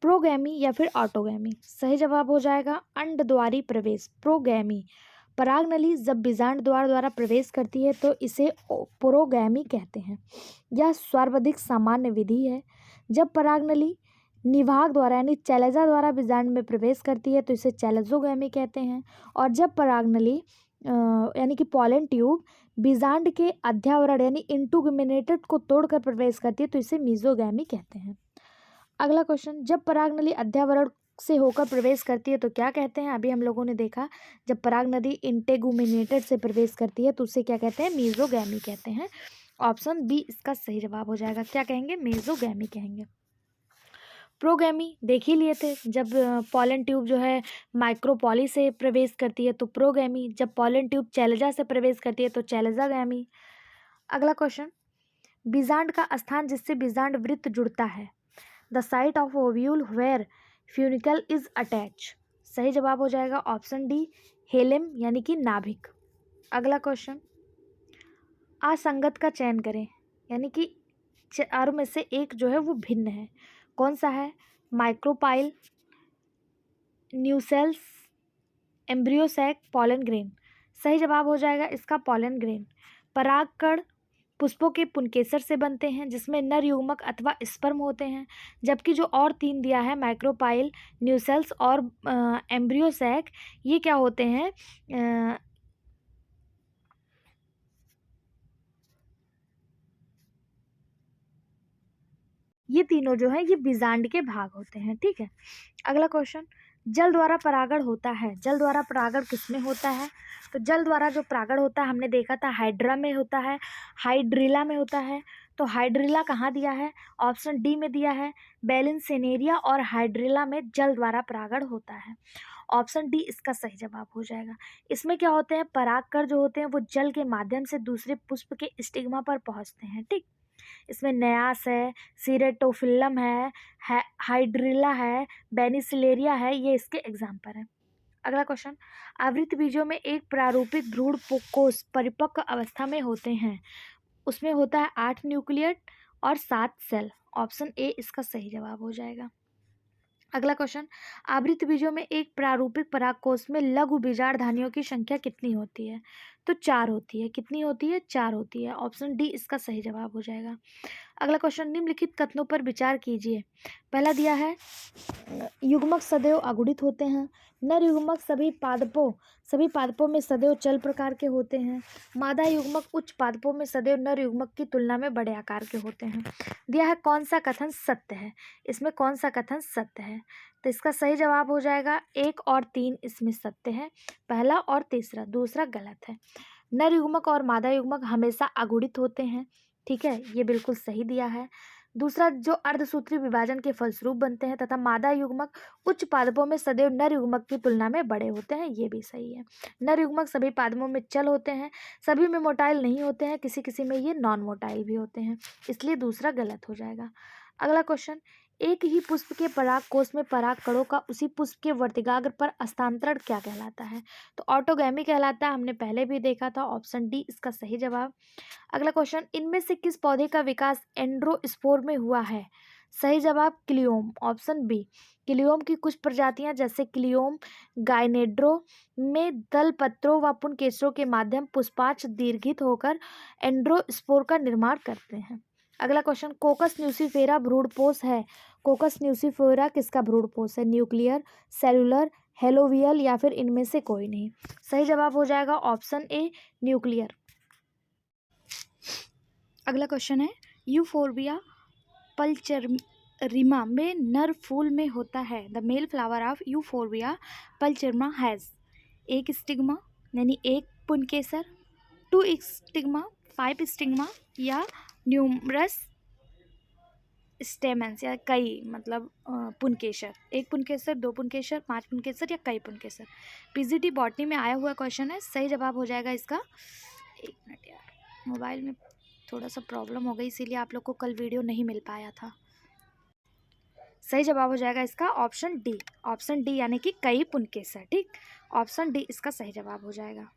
प्रोगैमी या फिर ऑटोगैमी? सही जवाब हो जाएगा अंडद्वारी प्रवेश, प्रोगैमी। परागनली जब बीजांड द्वारा प्रवेश करती है तो इसे प्रोगैमी कहते हैं। यह सर्वाधिक सामान्य विधि है। जब परागनली निवाहक द्वारा यानी चैलेजा द्वारा बीजांड में प्रवेश करती है तो इसे चैलेजोगैमी कहते हैं। और जब परागनली यानी कि पॉलन ट्यूब बीजांड के अध्यावरण यानी इंटुगुमेनेटेड को तोड़कर प्रवेश करती है तो इसे मीजोगैमी कहते हैं। अगला क्वेश्चन, जब परागनली अध्यावरण से होकर प्रवेश करती है तो क्या कहते हैं? अभी हम लोगों ने देखा, जब परागनली इंटेगुमेनेटेड से प्रवेश करती है तो उसे क्या कहते हैं? मीजोगैमी कहते हैं। ऑप्शन बी इसका सही जवाब हो जाएगा। क्या कहेंगे? मेजोगैमी कहेंगे। प्रोगैमी देख ही लिए थे, जब पॉलन ट्यूब जो है माइक्रोपॉली से प्रवेश करती है तो प्रोगैमी, जब पॉलन ट्यूब चैलेजा से प्रवेश करती है तो चैलेजागैमी। अगला क्वेश्चन, बीजांड का स्थान जिससे बीजांड वृत्त जुड़ता है, the site of ovule where funicle is attach. सही जवाब हो जाएगा ऑप्शन डी, हेलेम यानी कि नाभिक। अगला क्वेश्चन, असंगत का चयन करें, यानी कि चारों में से एक जो है वो भिन्न है, कौन सा है? Micropyle, nucellus, embryo sac, pollen grain. सही जवाब हो जाएगा इसका पॉलन ग्रेन। परागकण पुष्पों के पुंकेसर से बनते हैं जिसमें नर युग्मक अथवा स्पर्म होते हैं, जबकि जो और तीन दिया है माइक्रोपाइल, न्यूसेल्स और एम्ब्रियोसैक, ये क्या होते हैं? ये तीनों जो है ये बीजांड के भाग होते हैं। ठीक है। अगला क्वेश्चन, जल द्वारा परागण होता है, जल द्वारा परागण किसमें होता है? तो जल द्वारा जो परागण होता है हमने देखा था हाइड्रा में होता है, हाइड्रिला में होता है। तो हाइड्रिला कहाँ दिया है? ऑप्शन डी में दिया है, बेलिनसेनेरिया और हाइड्रिला में जल द्वारा परागण होता है। ऑप्शन डी इसका सही जवाब हो जाएगा। इसमें क्या होते हैं? परागकण जो होते हैं वो जल के माध्यम से दूसरे पुष्प के स्टिग्मा पर पहुंचते हैं। ठीक, इसमें न्यास है, सीरेटोफिल्लम है, हाइड्रिला है, बेनिसिलेरिया है, ये इसके एग्जाम्पल हैं। अगला क्वेश्चन, आवृत बीजों में एक प्रारूपिक भ्रूण कोष परिपक्व अवस्था में होते हैं, उसमें होता है 8 न्यूक्लियट और 7 सेल। ऑप्शन ए इसका सही जवाब हो जाएगा। अगला क्वेश्चन, आवृत बीजों में एक प्रारूपिक परागकोश में लघु बीजाणुधानियों की संख्या कितनी होती है? तो 4 होती है। कितनी होती है? 4 होती है। ऑप्शन डी इसका सही जवाब हो जाएगा। अगला क्वेश्चन, निम्नलिखित कथनों पर विचार कीजिए। पहला दिया है, युग्मक सदैव अगुणित होते हैं, नर युग्मक सभी पादपों में सदैव चल प्रकार के होते हैं, मादा युग्मक उच्च पादपों में सदैव नर युग्मक की तुलना में बड़े आकार के होते हैं। दिया है कौन सा कथन सत्य है? इसमें कौन सा कथन सत्य है? तो इसका सही जवाब हो जाएगा 1 और 3 इसमें सत्य है, पहला और तीसरा, दूसरा गलत है। नर युग्मक और मादा युग्मक हमेशा अगुणित होते हैं। ठीक है, ये बिल्कुल सही दिया है। दूसरा, जो अर्धसूत्री विभाजन के फलस्वरूप बनते हैं तथा मादा युग्मक उच्च पादपों में सदैव नर युग्मक की तुलना में बड़े होते हैं, ये भी सही है। नर युग्मक सभी पादपों में चल होते हैं, सभी में मोटाइल नहीं होते हैं, किसी किसी में ये नॉन मोटाइल भी होते हैं, इसलिए दूसरा गलत हो जाएगा। अगला क्वेश्चन, एक ही पुष्प के पराग कोष में पराग कणों का उसी पुष्प के वर्तिकाग्र पर हस्तांतरण क्या कहलाता है? तो ऑटोगैमी कहलाता है, हमने पहले भी देखा था। ऑप्शन डी इसका सही जवाब। अगला क्वेश्चन, इनमें से किस पौधे का विकास एंड्रोस्पोर में हुआ है? सही जवाब क्लियोम, ऑप्शन बी। क्लियोम की कुछ प्रजातियां जैसे क्लियोम गाइनेड्रो में दल पत्रों व पुंकेसरों के माध्यम पुष्पाक्ष दीर्घित होकर एंड्रोस्पोर का निर्माण करते हैं। अगला क्वेश्चन, कोकस न्यूसीफेरा भ्रूणपोष है, कोकस न्यूसीफेरा किसका भ्रूणपोष है? न्यूक्लियर, सेलुलर, हेलोवियल या फिर इनमें से कोई नहीं? सही जवाब हो जाएगा ऑप्शन ए, न्यूक्लियर। अगला क्वेश्चन है, यूफोर्बिया रिमा में नर फूल में होता है। The male flower of Euphorbia pulcherrima has एक स्टिग्मा यानी एक पुंकेसर, 2 स्टिग्मा, 5 स्टिग्मा या न्यूमरस स्टेमेंस या कई मतलब पुंकेसर, एक पुंकेसर, 2 पुंकेसर, 5 पुंकेसर या कई पुंकेसर। पीजीटी बॉटनी में आया हुआ क्वेश्चन है। सही जवाब हो जाएगा इसका, एक मिनट यार मोबाइल में थोड़ा सा प्रॉब्लम हो गई इसीलिए आप लोग को कल वीडियो नहीं मिल पाया था। सही जवाब हो जाएगा इसका ऑप्शन डी, ऑप्शन डी यानी कि कई पुंकेसर। ठीक, ऑप्शन डी इसका सही जवाब हो जाएगा।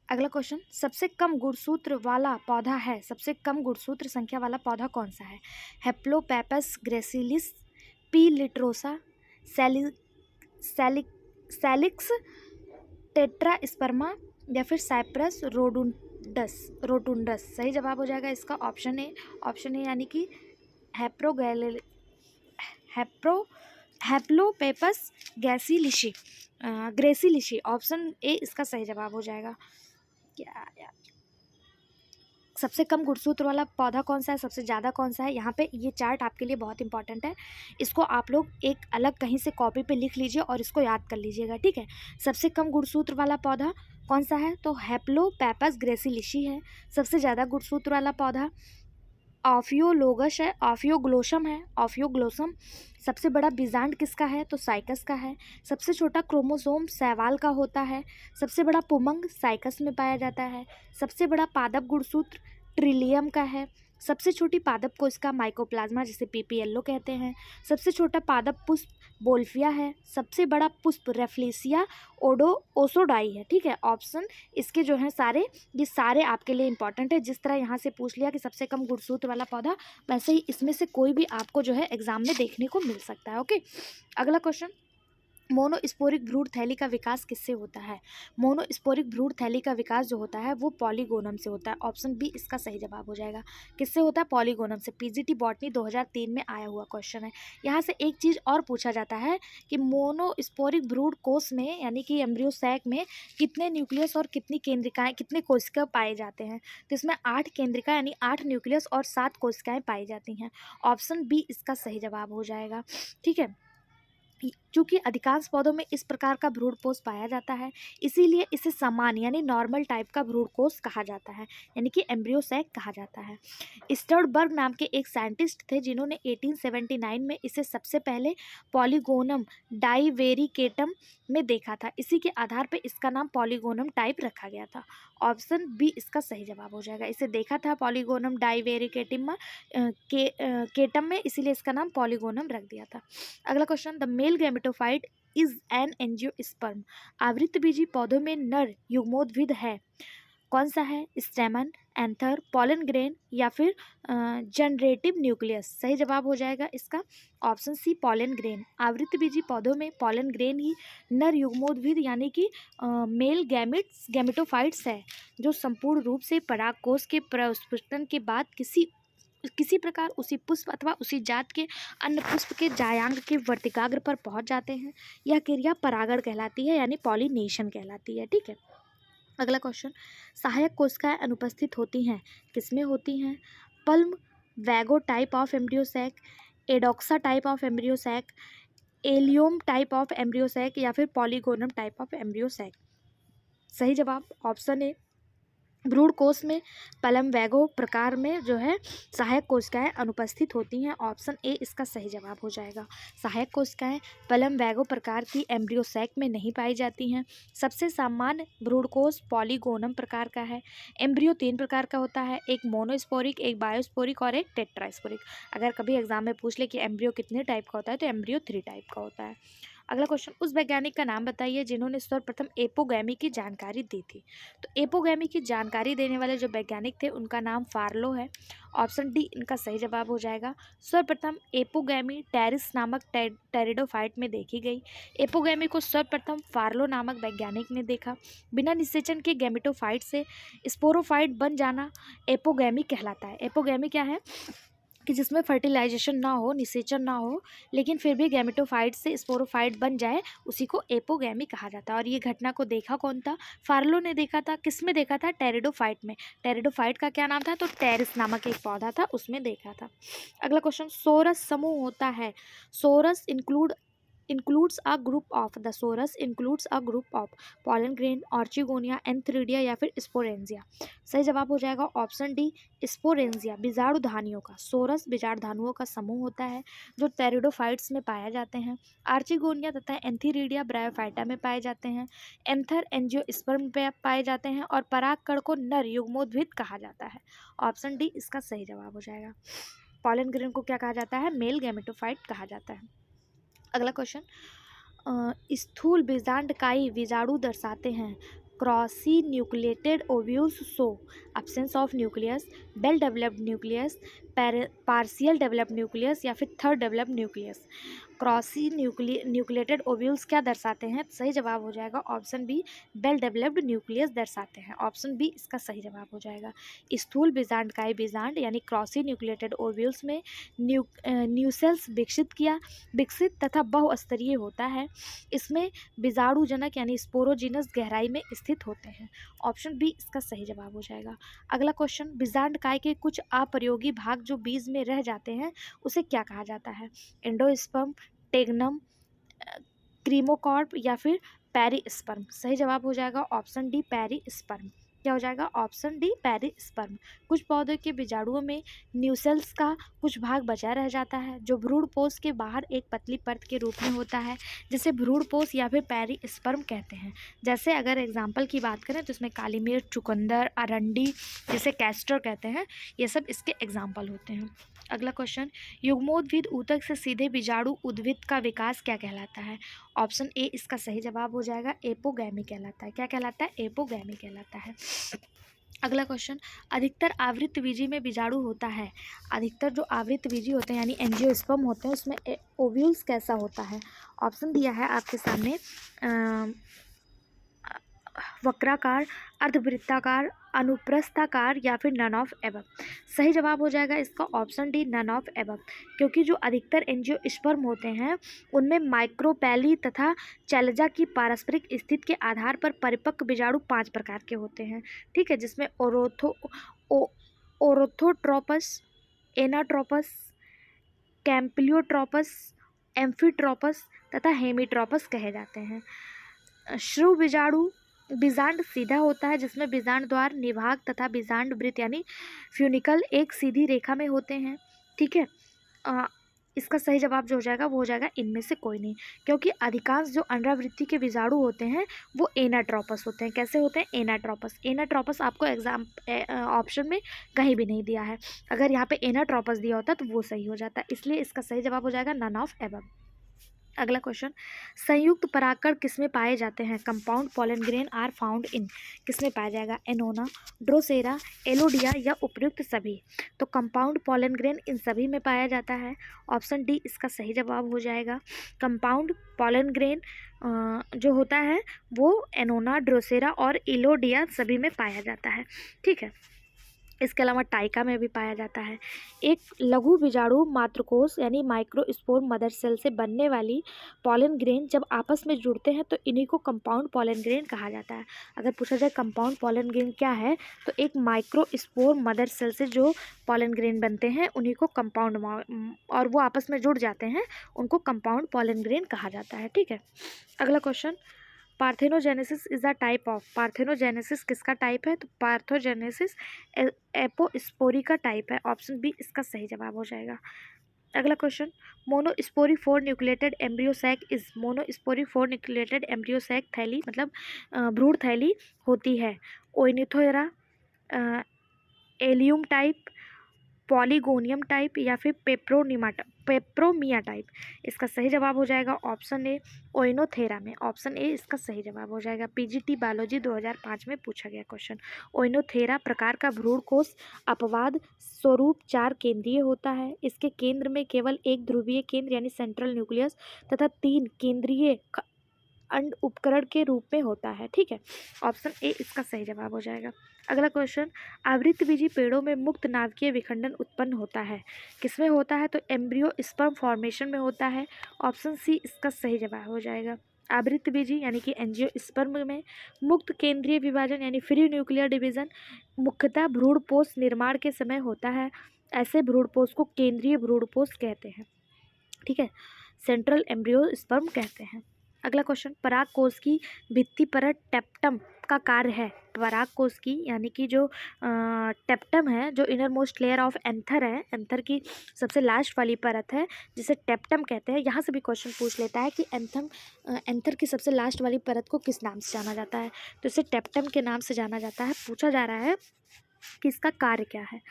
अगला क्वेश्चन, सबसे कम गुणसूत्र वाला पौधा है, सबसे कम गुणसूत्र संख्या वाला पौधा कौन सा है? हेप्लोपेपस ग्रेसिलिस, पी लिट्रोसा, सैलिक्स टेट्रास्पर्मा या फिर साइप्रस रोटुंडस। सही जवाब हो जाएगा इसका ऑप्शन ए, ऑप्शन ए यानी कि हेप्लोपेपस ग्रेसिलिशी, ऑप्शन ए इसका सही जवाब हो जाएगा। क्या यार, सबसे कम गुणसूत्र वाला पौधा कौन सा है, सबसे ज़्यादा कौन सा है? यहाँ पे ये चार्ट आपके लिए बहुत इंपॉर्टेंट है, इसको आप लोग एक अलग कहीं से कॉपी पे लिख लीजिए और इसको याद कर लीजिएगा। ठीक है, सबसे कम गुणसूत्र वाला पौधा कौन सा है? तो हेप्लोपेपस ग्रेसिलिशी है। सबसे ज़्यादा गुणसूत्र वाला पौधा ऑफियोलोगस है, ऑफियोग्लोसम है, ऑफियोग्लोसम। सबसे बड़ा बीजांड किसका है? तो साइकस का है। सबसे छोटा क्रोमोसोम शैवाल का होता है। सबसे बड़ा पुमंग साइकस में पाया जाता है। सबसे बड़ा पादप गुणसूत्र ट्रिलियम का है। सबसे छोटी पादप कोशिका माइकोप्लाज्मा जिसे पीपीएलओ कहते हैं। सबसे छोटा पादप पुष्प बोल्फिया है। सबसे बड़ा पुष्प रेफ्लेसिया ओसोडाई है। ठीक है, ऑप्शन इसके जो हैं सारे, ये सारे आपके लिए इंपॉर्टेंट है। जिस तरह यहाँ से पूछ लिया कि सबसे कम गुणसूत्र वाला पौधा, वैसे ही इसमें से कोई भी आपको जो है एग्जाम में देखने को मिल सकता है। ओके, अगला क्वेश्चन, मोनोस्पोरिक भ्रूण थैली का विकास किससे होता है? मोनोस्पोरिक भ्रूण थैली का विकास जो होता है वो पॉलीगोनम से होता है। ऑप्शन बी इसका सही जवाब हो जाएगा। किससे होता है? पॉलीगोनम से। पीजीटी बॉटनी 2003 में आया हुआ क्वेश्चन है। यहाँ से एक चीज़ और पूछा जाता है कि मोनोस्पोरिक भ्रूण कोष में यानी कि एम्ब्रियो सैक में कितने न्यूक्लियस और कितनी केंद्रिकाएँ, कितने कोशिका पाए जाते हैं? तो इसमें 8 केंद्रिका यानी 8 न्यूक्लियस और 7 कोशिकाएँ पाई जाती हैं। ऑप्शन बी इसका सही जवाब हो जाएगा। ठीक है, चूँकि अधिकांश पौधों में इस प्रकार का भ्रूणपोष पाया जाता है, इसीलिए इसे सामान्य यानी नॉर्मल टाइप का भ्रूणकोष कहा जाता है, यानी कि एम्ब्रियो सैक कहा जाता है। स्टर्डबर्ग नाम के एक साइंटिस्ट थे जिन्होंने 1879 में इसे सबसे पहले पॉलीगोनम डाइवेरिकेटम में देखा था। इसी के आधार पर इसका नाम पॉलीगोनम टाइप रखा गया था। ऑप्शन बी इसका सही जवाब हो जाएगा। इसे देखा था पॉलीगोनम डाइवेरिकेटम केटम में, इसीलिए इसका नाम पॉलीगोनम रख दिया था। अगला question, the male gametophyte is an angiosperm. आवृतबीजी पौधों में नर युग्मोद्भिद है, कौन सा है? स्टेमन, एंथर, पॉलन ग्रेन या फिर जनरेटिव न्यूक्लियस। सही जवाब हो जाएगा इसका ऑप्शन सी, पॉलन ग्रेन। आवृतबीजी पौधों में पॉलन ग्रेन ही नर युग्मोद्भिद यानी कि मेल गैमेटोफाइट्स है, जो संपूर्ण रूप से परागकोश के प्रस्फुटन के बाद किसी प्रकार उसी पुष्प अथवा उसी जात के अन्य पुष्प के जायांग के वर्तिकाग्र पर पहुंच जाते हैं। यह क्रिया परागण कहलाती है यानी पॉलिनेशन कहलाती है। ठीक है, अगला क्वेश्चन, सहायक कोशिकाएं अनुपस्थित होती हैं, किसमें होती हैं? Plumbago type of embryo sac, Adoxa type of embryo sac, Allium type of embryo sac या फिर पॉलीगोनम टाइप ऑफ एम्ब्रियोसैक। सही जवाब ऑप्शन ए, भ्रूणकोश में पलम वैगो प्रकार में जो है सहायक कोशिकाएं अनुपस्थित होती हैं। ऑप्शन ए इसका सही जवाब हो जाएगा। सहायक कोशिकाएं पलम वैगो प्रकार की एम्ब्रियोसैक में नहीं पाई जाती हैं। सबसे सामान्य भ्रूणकोश पॉलीगोनम प्रकार का है। एम्ब्रियो 3 प्रकार का होता है, एक मोनोस्पोरिक, एक बायोस्पोरिक और एक टेट्रास्पोरिक। अगर कभी एग्जाम में पूछ ले कि एम्ब्रियो कितने टाइप का होता है तो एम्ब्रियो 3 टाइप का होता है। अगला क्वेश्चन, उस वैज्ञानिक का नाम बताइए जिन्होंने सर्वप्रथम एपोगैमी की जानकारी दी थी। तो एपोगैमी की जानकारी देने वाले जो वैज्ञानिक थे उनका नाम फार्लो है। ऑप्शन डी इनका सही जवाब हो जाएगा। सर्वप्रथम एपोगैमी टेरिस नामक टेरिडोफाइट में देखी गई। एपोगैमी को सर्वप्रथम फार्लो नामक वैज्ञानिक ने देखा। बिना निषेचन के गैमेटोफाइट से स्पोरोफाइट बन जाना एपोगैमी कहलाता है। एपोगैमी क्या है? कि जिसमें फर्टिलाइजेशन ना हो, निषेचन ना हो, लेकिन फिर भी गैमेटोफाइट से स्पोरोफाइट बन जाए, उसी को एपोगैमी कहा जाता है। और ये घटना को देखा कौन था? फार्लो ने देखा था। किस में देखा था? टेरिडोफाइट में। टेरिडोफाइट का क्या नाम था? तो टेरिस नामक एक पौधा था, उसमें देखा था। अगला क्वेश्चन, सोरस समूह होता है। Sorus includes a group of the sorus includes a group of pollen grain, archegonia, antheridia या फिर स्पोरेंजिया। सही जवाब हो जाएगा ऑप्शन डी, स्पोरेंजिया। बीजाणुधानियों का, सोरस बीजाणुधानुओं का समूह होता है जो टेरिडोफाइट्स में पाए जाते हैं। आर्चिगोनिया तथा एंथीरिडिया ब्रायोफाइटा में पाए जाते हैं। एंथर एंजियोस्पर्म पे पाए जाते हैं। और परागकण को नर युग्मोद्भिद कहा जाता है। ऑप्शन डी इसका सही जवाब हो जाएगा। पॉलन ग्रेन को क्या कहा जाता है? मेल गैमेटोफाइट कहा जाता है। अगला क्वेश्चन, स्थूल बीजांडकाई बीजाणु दर्शाते हैं। Crassinucellate ovules show absence of nucleus, well developed nucleus, partial developed nucleus या फिर third developed nucleus. Crassinucellate ovules क्या दर्शाते हैं? सही जवाब हो जाएगा option B, well developed nucleus दर्शाते हैं। ऑप्शन बी इसका सही जवाब हो जाएगा। स्थूल बीजांडकाई बीजांड यानी क्रॉसी न्यूक्लिएटेड ओव्यूल्स में न्यूसेल्स विकसित तथा बहुस्तरीय होता है। इसमें बीजाणुजनक यानी स्पोरोजिनस गहराई में स्थित होते हैं। ऑप्शन बी इसका सही जवाब हो जाएगा। अगला क्वेश्चन, बीजांडकाय के कुछ अप्रयोगी भाग जो बीज में रह जाते हैं उसे क्या कहा जाता है? एंडोस्पर्म, टेगनम, क्रीमोकॉर्प या फिर पेरिस्पर्म। सही जवाब हो जाएगा ऑप्शन डी, पेरिस्पर्म। क्या हो जाएगा? Option D, perisperm. कुछ पौधों के बीजाणुओं में न्यूसेल्स का कुछ भाग बचा रह जाता है जो भ्रूणपोष के बाहर एक पतली परत के रूप में होता है, जिसे भ्रूणपोष या फिर पेरिस्पर्म कहते हैं। जैसे अगर एग्जाम्पल की बात करें तो इसमें काली मिर्च, चुकंदर, अरंडी, जिसे कैस्टर कहते हैं, ये सब इसके एग्जाम्पल होते हैं। अगला क्वेश्चन, युग्मोद्भिद ऊतक से सीधे बीजाणु उद्भिद का विकास क्या कहलाता है? ऑप्शन ए इसका सही जवाब हो जाएगा, एपोगैमी कहलाता है। क्या कहलाता है? एपोगैमी कहलाता है। अगला क्वेश्चन, अधिकतर आवृतबीजी में बीजाणु होता है। अधिकतर जो आवृतबीजी होते हैं यानी एंजियोस्पर्म होते हैं उसमें ओव्यूल्स कैसा होता है? ऑप्शन दिया है आपके सामने, वक्राकार, अर्धवृत्ताकार, अनुप्रस्थाकार या फिर नन ऑफ एबव। सही जवाब हो जाएगा इसका option D, none of above. क्योंकि जो अधिकतर एंजियोस्पर्म होते हैं उनमें माइक्रोपैली तथा चैलजा की पारस्परिक स्थिति के आधार पर परिपक्व बीजाणु 5 प्रकार के होते हैं। ठीक है, जिसमें ओरोथोट्रोपस, एनाट्रोपस, कैम्प्लियोट्रोपस, एम्फीट्रोपस तथा हेमीट्रोपस कहे जाते हैं। श्रु बीजाणु बीजांड सीधा होता है जिसमें बीजांड द्वार, निभाग तथा बीजांड वृत्त यानी फ्यूनिकल एक सीधी रेखा में होते हैं। ठीक है, इसका सही जवाब जो हो जाएगा वो हो जाएगा इनमें से कोई नहीं, क्योंकि अधिकांश जो अंडावृत्ति के बीजाणु होते हैं वो एनाट्रोपस होते हैं। कैसे होते हैं? एनाट्रोपस। एनाट्रोपस आपको एग्जाम ऑप्शन में कहीं भी नहीं दिया है। अगर यहाँ पे एनाट्रोपस दिया होता तो वो सही हो जाता, इसलिए इसका सही जवाब हो जाएगा नन ऑफ एबव। अगला क्वेश्चन, संयुक्त परागकण किसमें पाए जाते हैं? Compound pollen grain are found in, किसमें पाया जाएगा? एनोना, ड्रोसेरा, एलोडिया या उपर्युक्त सभी। तो कंपाउंड पॉलन ग्रेन इन सभी में पाया जाता है। ऑप्शन डी इसका सही जवाब हो जाएगा। कंपाउंड पॉलन ग्रेन जो होता है वो एनोना, ड्रोसेरा और एलोडिया सभी में पाया जाता है। ठीक है, इसके अलावा टाइका में भी पाया जाता है। एक लघु बीजाणु मात्रकोश यानी माइक्रोस्पोर मदर सेल से बनने वाली पॉलन ग्रेन जब आपस में जुड़ते हैं तो इन्हीं को कंपाउंड पॉलन ग्रेन कहा जाता है। अगर पूछा जाए कंपाउंड पॉलन ग्रेन क्या है तो एक माइक्रोस्पोर मदर सेल से जो पॉलन ग्रेन बनते हैं उन्हीं को कंपाउंड, और वो आपस में जुड़ जाते हैं उनको कंपाउंड पॉलन ग्रेन कहा जाता है। ठीक है, अगला question, parthenogenesis is a type of. Parthenogenesis किसका टाइप है? तो पार्थोजेनेसिस एपोस्पोरी का टाइप है। ऑप्शन बी इसका सही जवाब हो जाएगा। अगला question, monosporic four nucleated embryo sac is. Monosporic four nucleated embryo sac थैली मतलब भ्रूण थैली होती है। Oenothera, Allium type, Polygonum type या फिर पेप्रोमिया टाइप। इसका सही जवाब हो जाएगा ऑप्शन ए, ओइनोथेरा में। ऑप्शन ए इसका सही जवाब हो जाएगा। पीजीटी बायोलॉजी 2005 में पूछा गया क्वेश्चन। ओइनोथेरा प्रकार का भ्रूणकोश अपवाद स्वरूप 4 केंद्रीय होता है। इसके केंद्र में केवल एक ध्रुवीय केंद्र यानी सेंट्रल न्यूक्लियस तथा 3 केंद्रीय अंड उपकरण के रूप में होता है। ठीक है, ऑप्शन ए इसका सही जवाब हो जाएगा। अगला क्वेश्चन, आवृतबीजी पेड़ों में मुक्त नाभिकीय विखंडन उत्पन्न होता है, किसमें होता है? तो एम्ब्रियो स्पर्म फॉर्मेशन में होता है। ऑप्शन सी इसका सही जवाब हो जाएगा। आवृतबीजी यानी कि एंजियोस्पर्म में मुक्त केंद्रीय विभाजन यानी फ्री न्यूक्लियर डिवीजन मुख्यतः भ्रूणपोष निर्माण के समय होता है। ऐसे भ्रूणपोष को केंद्रीय भ्रूणपोष कहते हैं। ठीक है, सेंट्रल एम्ब्रियो स्पर्म कहते हैं। अगला क्वेश्चन, पराग कोश की भित्ति परत टेप्टम का कार्य है। पराग कोश की यानी कि जो टेप्टम है, जो inner most layer of anther है, एंथर की सबसे लास्ट वाली परत है जिसे टेप्टम कहते हैं। यहाँ से भी क्वेश्चन पूछ लेता है कि एंथर की सबसे लास्ट वाली परत को किस नाम से जाना जाता है? तो इसे टेप्टम के नाम से जाना जाता है। पूछा जा रहा है कि इसका कार्य क्या है,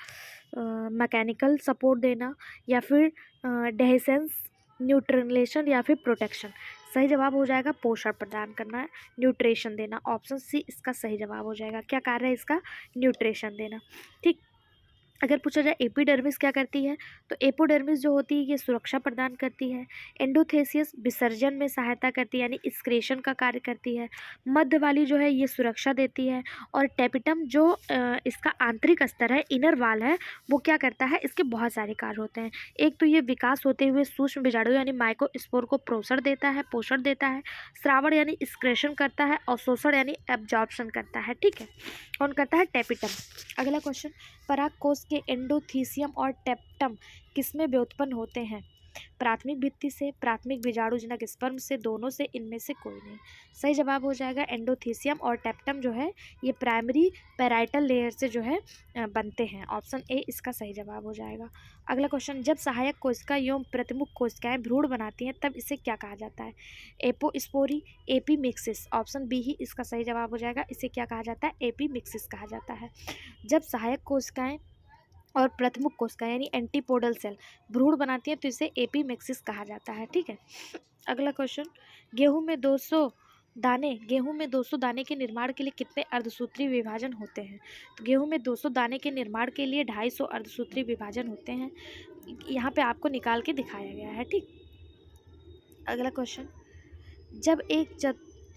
मैकेनिकल सपोर्ट देना या फिर डेहेसेंस, न्यूट्रलेशन या फिर प्रोटेक्शन। सही जवाब हो जाएगा पोषण प्रदान करना है, न्यूट्रिशन देना। ऑप्शन सी इसका सही जवाब हो जाएगा। क्या कार्य है इसका? न्यूट्रिशन देना। ठीक, अगर पूछा जाए एपिडर्मिस क्या करती है, तो एपोडर्मिस जो होती है ये सुरक्षा प्रदान करती है। एंडोथेसियस विसर्जन में सहायता करती है यानी एक्सक्रेशन का कार्य करती है। मध्य वाली जो है ये सुरक्षा देती है। और टेपिटम जो इसका आंतरिक स्तर है, इनर वाल है, वो क्या करता है? इसके बहुत सारे कार्य होते हैं। एक तो ये विकास होते हुए सूक्ष्म बीजाणु यानी माइक्रोस्पोर को पोषण देता है। श्रावण यानी एक्सक्रेशन करता है। और शोषण यानी एब्जॉर्प्शन करता है। ठीक है, कौन करता है? टेपिटम। अगला क्वेश्चन, पराग कोश के एंडोथीसियम और टेप्टम किसमें व्युत्पन्न होते हैं? प्राथमिक भित्ति से, प्राथमिक बीजाणुजनक स्पर्म से, दोनों से, इनमें से कोई नहीं। सही जवाब हो जाएगा एंडोथीसियम और टेप्टम जो है ये प्राइमरी पैराइटल लेयर से जो है बनते हैं। ऑप्शन ए इसका सही जवाब हो जाएगा। अगला क्वेश्चन, जब सहायक कोशिका एवं प्रतिमुख कोशिकाएं भ्रूण बनाती हैं तब इसे क्या कहा जाता है? एपोस्पोरी, एपीमिक्सिस। ऑप्शन बी ही इसका सही जवाब हो जाएगा। इसे क्या कहा जाता है? एपीमिक्सिस कहा जाता है। जब सहायक कोशिकाएं और प्रथमुख कोशिका यानी एंटीपोडल सेल भ्रूण बनाती है तो इसे एपीमेक्सिस कहा जाता है। ठीक है, अगला क्वेश्चन, गेहूं में 200 दाने के निर्माण के लिए कितने अर्धसूत्री विभाजन होते हैं? तो गेहूं में 200 दाने के निर्माण के लिए 250 अर्धसूत्री विभाजन होते हैं। यहाँ पे आपको निकाल के दिखाया गया है। ठीक, अगला क्वेश्चन, जब एक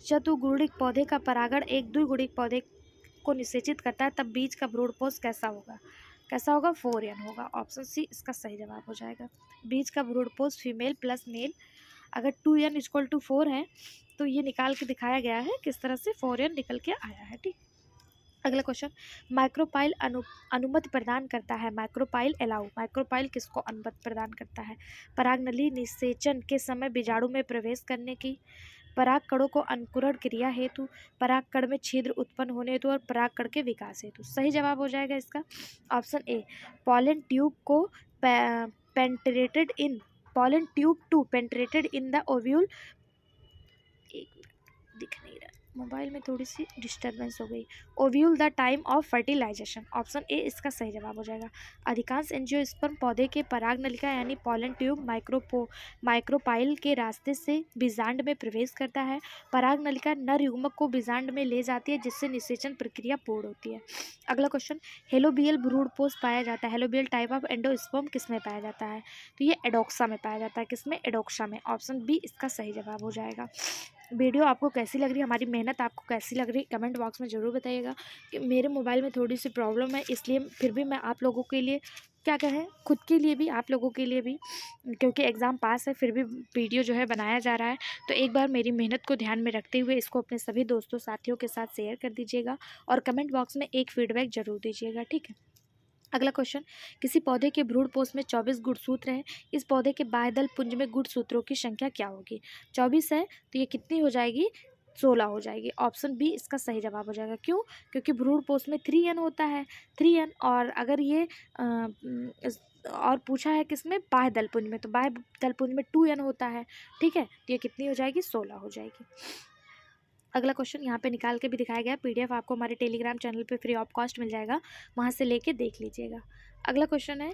चतुर्गुणिक पौधे का परागण एक द्विगुणिक पौधे को निषेचित करता है तब बीज का भ्रूणपोष कैसा होगा? 4n होगा। ऑप्शन सी इसका सही जवाब हो जाएगा। बीज का भ्रूणपोष फीमेल प्लस मेल। अगर 2n = 4 है तो ये निकाल के दिखाया गया है किस तरह से 4n निकल के आया है। ठीक, अगला क्वेश्चन, माइक्रोपाइल अनुमति प्रदान करता है। माइक्रोपाइल किसको अनुमति प्रदान करता है? परागनली निषेचन के समय बीजाणु में प्रवेश करने की, पराग कणों को अंकुरण क्रिया हेतु, पराग कण में छिद्र उत्पन्न होने हेतु और पराग कण के विकास हेतु। सही जवाब हो जाएगा इसका ऑप्शन ए, पॉलन ट्यूब को pollen tube to penetrated in the ovule. दिख नहीं रहा, मोबाइल में थोड़ी सी डिस्टर्बेंस हो गई। Ovule the time of fertilization. Option A इसका सही जवाब हो जाएगा। अधिकांश एंजियोस्पर्म पौधे के पराग नलिका यानी पॉलन ट्यूब माइक्रोपाइल के रास्ते से बीजांड में प्रवेश करता है। पराग नलिका नर युग्मक को बीजांड में ले जाती है जिससे निषेचन प्रक्रिया पूर्ण होती है। अगला क्वेश्चन, हेलोबियल भ्रूणपोष पाया जाता है। हेलोबियल टाइप ऑफ एंडोस्पर्म किसमें पाया जाता है? तो ये एडोक्सा में पाया जाता है। किसमें? एडोक्सा में। ऑप्शन बी इसका सही जवाब हो जाएगा। वीडियो आपको कैसी लग रही है, हमारी मेहनत आपको कैसी लग रही है, कमेंट बॉक्स में ज़रूर बताइएगा। कि मेरे मोबाइल में थोड़ी सी प्रॉब्लम है इसलिए फिर भी मैं आप लोगों के लिए क्या कहें, खुद के लिए भी आप लोगों के लिए भी, क्योंकि एग्ज़ाम पास है फिर भी वीडियो जो है बनाया जा रहा है। तो एक बार मेरी मेहनत को ध्यान में रखते हुए इसको अपने सभी दोस्तों साथियों के साथ शेयर कर दीजिएगा और कमेंट बॉक्स में एक फीडबैक ज़रूर दीजिएगा। ठीक है, अगला क्वेश्चन, किसी पौधे के भ्रूणपोष में 24 गुणसूत्र हैं। इस पौधे के बाह्यदल पुंज में गुणसूत्रों की संख्या क्या होगी? 24 है तो ये कितनी हो जाएगी? 16 हो जाएगी। ऑप्शन बी इसका सही जवाब हो जाएगा। क्यों? क्योंकि भ्रूणपोष में 3n होता है, 3n। और अगर ये और पूछा है किसमें? बाह्यदल पुंज में, तो बाह्यदल पुंज में 2n होता है। ठीक है, तो ये कितनी हो जाएगी? 16 हो जाएगी। अगला क्वेश्चन यहाँ पे निकाल के भी दिखाया गया, PDF आपको हमारे टेलीग्राम चैनल पे फ्री ऑफ कॉस्ट मिल जाएगा, वहाँ से लेके देख लीजिएगा। अगला क्वेश्चन है,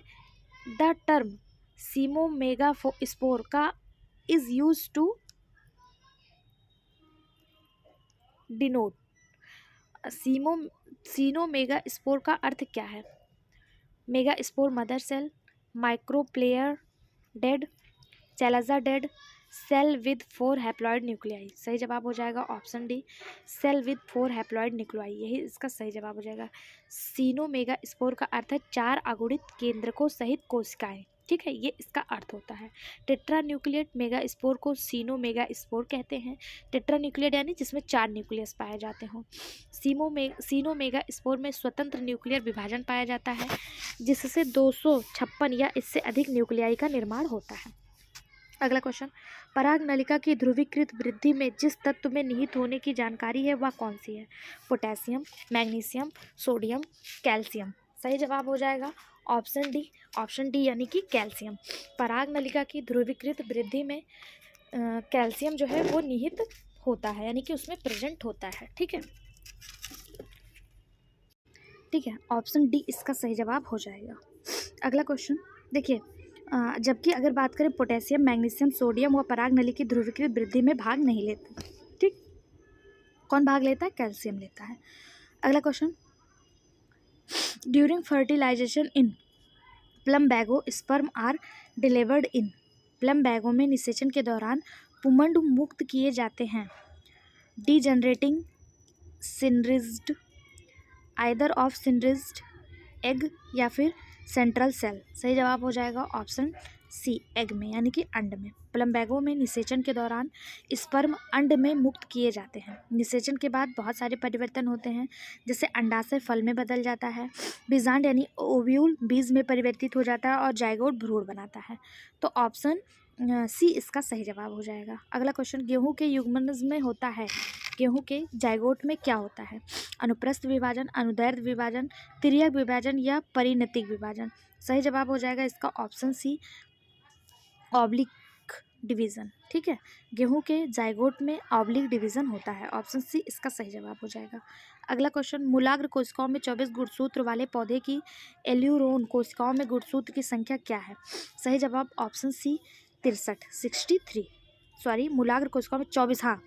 द टर्म सीमोमेगास्पोर का is use to denote. Coenomegaspore का अर्थ क्या है? Megaspore mother cell, micropylar dead, chalaza dead, cell with 4 haploid nuclei. सही जवाब हो जाएगा option D, cell with 4 haploid nuclei, यही इसका सही जवाब हो जाएगा। सीनोमेगा स्पोर का अर्थ है 4 अगुणित केंद्रकों सहित कोशिकाएं, ठीक है, ये इसका अर्थ होता है। टेट्रा न्यूक्लिएट मेगा स्पोर को सीनोमेगा स्पोर कहते हैं। टेट्रा न्यूक्लिएट यानी जिसमें 4 न्यूक्लियस पाए जाते हों। सीनोमेगा स्पोर में स्वतंत्र न्यूक्लियर विभाजन पाया जाता है, जिससे 256 या इससे अधिक न्यूक्लियाई का निर्माण होता है। अगला क्वेश्चन, पराग नलिका की ध्रुवीकृत वृद्धि में जिस तत्व में निहित होने की जानकारी है वह कौन सी है? Potassium, magnesium, sodium, calcium. सही जवाब हो जाएगा ऑप्शन डी यानी कि कैल्शियम। पराग नलिका की ध्रुवीकृत वृद्धि में कैल्शियम जो है वो निहित होता है, यानी कि उसमें प्रेजेंट होता है, ठीक है, ऑप्शन डी इसका सही जवाब हो जाएगा। अगला क्वेश्चन देखिए, जबकि अगर बात करें पोटेशियम, मैग्नीशियम, सोडियम, वह पराग नली की ध्रुवीकृत वृद्धि में भाग नहीं लेते, ठीक, कौन भाग लेता है? कैल्शियम लेता है। अगला question, during fertilization in plumbago sperm are delivered in. Plumbago में निषेचन के दौरान पुमंड मुक्त किए जाते हैं। Degenerating synergids, either of synergids egg या फिर सेंट्रल सेल। सही जवाब हो जाएगा ऑप्शन सी, एग में यानी कि अंड में। प्लम्बैगो में निषेचन के दौरान स्पर्म अंड में मुक्त किए जाते हैं। निषेचन के बाद बहुत सारे परिवर्तन होते हैं, जैसे अंडाशय फल में बदल जाता है, बीजांड यानी ओव्यूल बीज में परिवर्तित हो जाता है और जाइगोट भ्रूण बनाता है। तो ऑप्शन सी इसका सही जवाब हो जाएगा। अगला क्वेश्चन, गेहूं के युग्मनज में होता है, गेहूं के जाइगोट में क्या होता है? अनुप्रस्थ विभाजन, अनुदैर्ध्य विभाजन, तिर्यक विभाजन या परिणतिक विभाजन। सही जवाब हो जाएगा इसका ऑप्शन सी, ऑब्लिक डिवीज़न, ठीक है, गेहूं के जाइगोट में ऑब्लिक डिवीज़न होता है। ऑप्शन सी इसका सही जवाब हो जाएगा। अगला क्वेश्चन, मूलाग्र कोशिकाओं में 24 गुणसूत्र वाले पौधे की एल्यूरोन कोशिकाओं में गुणसूत्र की संख्या क्या है? सही जवाब ऑप्शन सी 63 सॉरी, मूलाग्र कोशिकाओं में 24, हाँ